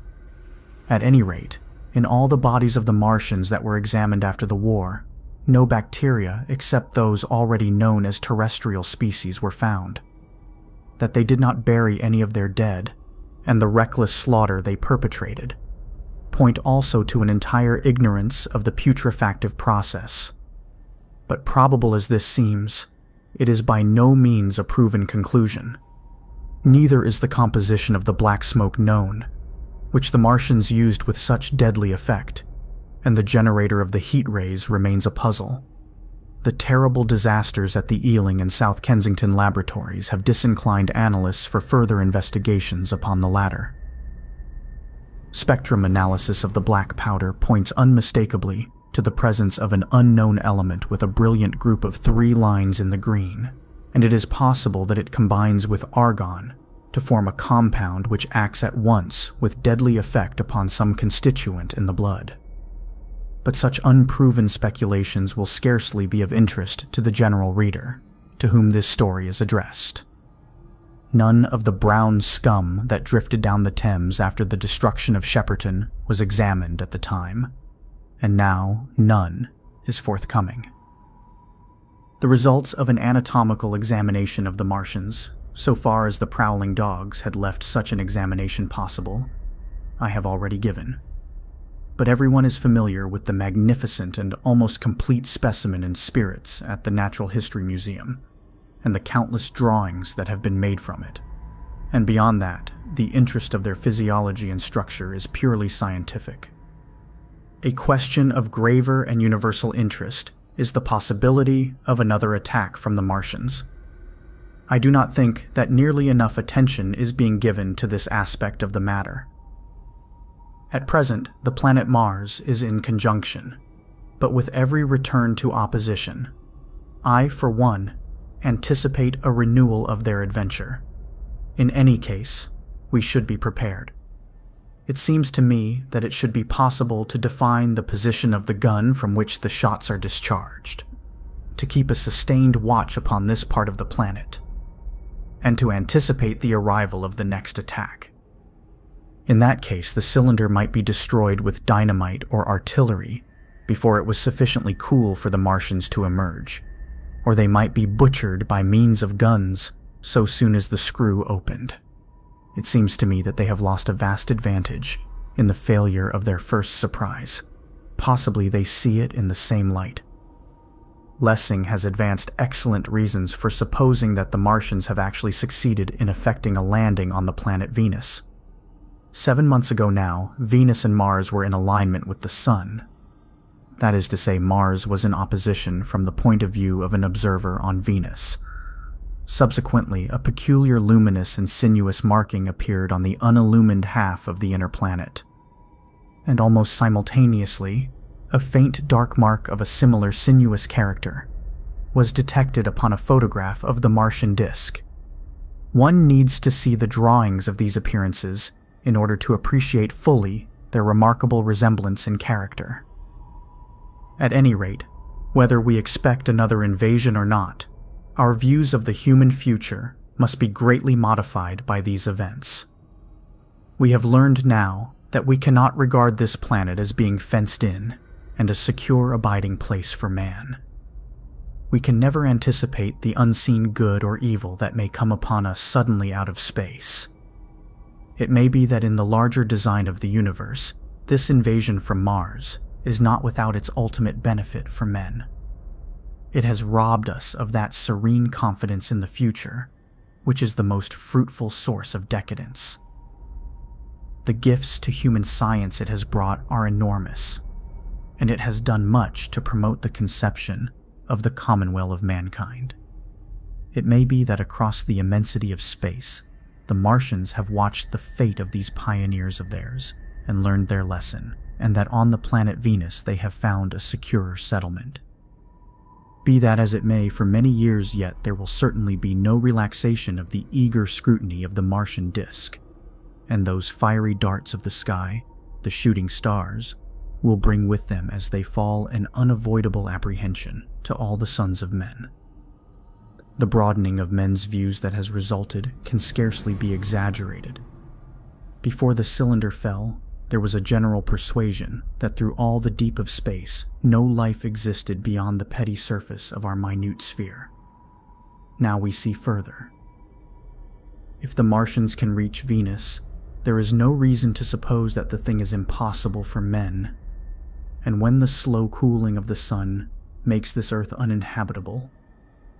At any rate, in all the bodies of the Martians that were examined after the war, no bacteria except those already known as terrestrial species were found. That they did not bury any of their dead, and the reckless slaughter they perpetrated, point also to an entire ignorance of the putrefactive process. But probable as this seems, it is by no means a proven conclusion. Neither is the composition of the black smoke known, which the Martians used with such deadly effect, and the generator of the heat rays remains a puzzle. The terrible disasters at the Ealing and South Kensington laboratories have disinclined analysts for further investigations upon the latter. Spectrum analysis of the black powder points unmistakably to the presence of an unknown element with a brilliant group of 3 lines in the green, and it is possible that it combines with argon to form a compound which acts at once with deadly effect upon some constituent in the blood. But such unproven speculations will scarcely be of interest to the general reader, to whom this story is addressed. None of the brown scum that drifted down the Thames after the destruction of Shepperton was examined at the time, and now none is forthcoming. The results of an anatomical examination of the Martians, so far as the prowling dogs had left such an examination possible, I have already given. But everyone is familiar with the magnificent and almost complete specimen in spirits at the Natural History Museum, and the countless drawings that have been made from it. And beyond that, the interest of their physiology and structure is purely scientific. A question of graver and universal interest is the possibility of another attack from the Martians. I do not think that nearly enough attention is being given to this aspect of the matter. At present, the planet Mars is in conjunction, but with every return to opposition, I, for one, anticipate a renewal of their adventure. In any case, we should be prepared. It seems to me that it should be possible to define the position of the gun from which the shots are discharged, to keep a sustained watch upon this part of the planet, and to anticipate the arrival of the next attack. In that case, the cylinder might be destroyed with dynamite or artillery before it was sufficiently cool for the Martians to emerge, or they might be butchered by means of guns so soon as the screw opened. It seems to me that they have lost a vast advantage in the failure of their first surprise. Possibly they see it in the same light. Lessing has advanced excellent reasons for supposing that the Martians have actually succeeded in effecting a landing on the planet Venus. 7 months ago now, Venus and Mars were in alignment with the Sun. That is to say, Mars was in opposition from the point of view of an observer on Venus. Subsequently, a peculiar luminous and sinuous marking appeared on the unillumined half of the inner planet. And almost simultaneously, a faint dark mark of a similar sinuous character was detected upon a photograph of the Martian disk. One needs to see the drawings of these appearances in order to appreciate fully their remarkable resemblance in character. At any rate, whether we expect another invasion or not, our views of the human future must be greatly modified by these events. We have learned now that we cannot regard this planet as being fenced in and a secure abiding place for man. We can never anticipate the unseen good or evil that may come upon us suddenly out of space. It may be that in the larger design of the universe, this invasion from Mars is not without its ultimate benefit for men. It has robbed us of that serene confidence in the future, which is the most fruitful source of decadence. The gifts to human science it has brought are enormous, and it has done much to promote the conception of the commonweal of mankind. It may be that across the immensity of space, the Martians have watched the fate of these pioneers of theirs and learned their lesson, and that on the planet Venus they have found a secure settlement. Be that as it may, for many years yet there will certainly be no relaxation of the eager scrutiny of the Martian disk, and those fiery darts of the sky, the shooting stars, will bring with them as they fall an unavoidable apprehension to all the sons of men. The broadening of men's views that has resulted can scarcely be exaggerated. Before the cylinder fell, there was a general persuasion that through all the deep of space, no life existed beyond the petty surface of our minute sphere. Now we see further. If the Martians can reach Venus, there is no reason to suppose that the thing is impossible for men. And when the slow cooling of the sun makes this earth uninhabitable,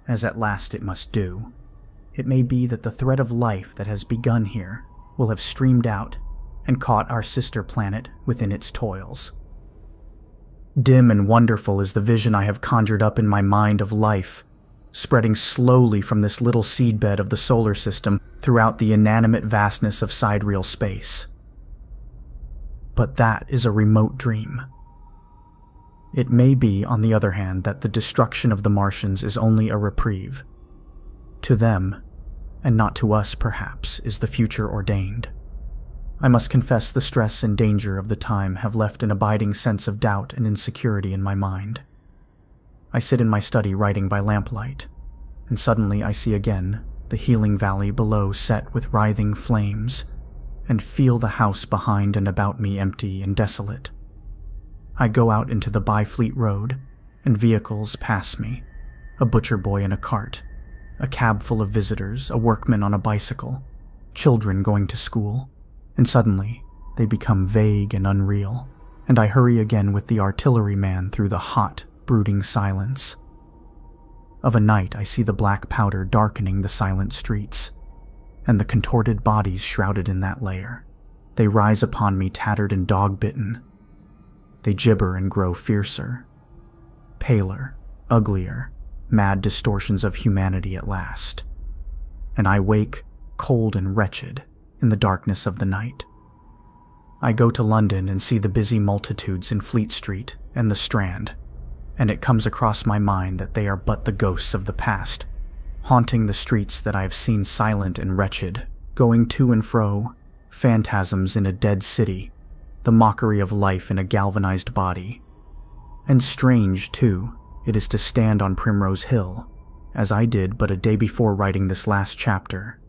as at last it must do, it may be that the thread of life that has begun here will have streamed out and caught our sister planet within its toils. Dim and wonderful is the vision I have conjured up in my mind of life, spreading slowly from this little seedbed of the solar system throughout the inanimate vastness of sidereal space. But that is a remote dream. It may be, on the other hand, that the destruction of the Martians is only a reprieve. To them, and not to us perhaps, is the future ordained. I must confess the stress and danger of the time have left an abiding sense of doubt and insecurity in my mind. I sit in my study writing by lamplight, and suddenly I see again the healing valley below set with writhing flames, and feel the house behind and about me empty and desolate. I go out into the Byfleet Road, and vehicles pass me, a butcher boy in a cart, a cab full of visitors, a workman on a bicycle, children going to school, and suddenly they become vague and unreal, and I hurry again with the artilleryman through the hot, brooding silence. Of a night I see the black powder darkening the silent streets, and the contorted bodies shrouded in that layer. They rise upon me tattered and dog-bitten. They gibber and grow fiercer, paler, uglier, mad distortions of humanity at last. And I wake, cold and wretched, in the darkness of the night. I go to London and see the busy multitudes in Fleet Street and the Strand, and it comes across my mind that they are but the ghosts of the past, haunting the streets that I have seen silent and wretched, going to and fro, phantasms in a dead city, the mockery of life in a galvanized body. And strange, too, it is to stand on Primrose Hill, as I did but a day before writing this last chapter,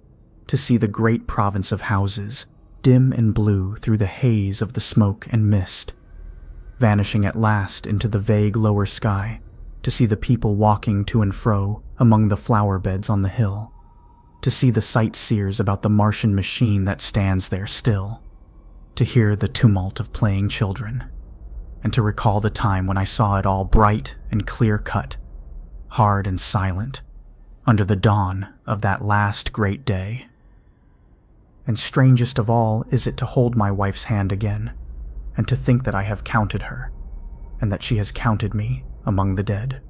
to see the great province of houses, dim and blue through the haze of the smoke and mist, vanishing at last into the vague lower sky, to see the people walking to and fro among the flower beds on the hill, to see the sightseers about the Martian machine that stands there still, to hear the tumult of playing children, and to recall the time when I saw it all bright and clear-cut, hard and silent, under the dawn of that last great day. And strangest of all is it to hold my wife's hand again, and to think that I have counted her, and that she has counted me among the dead.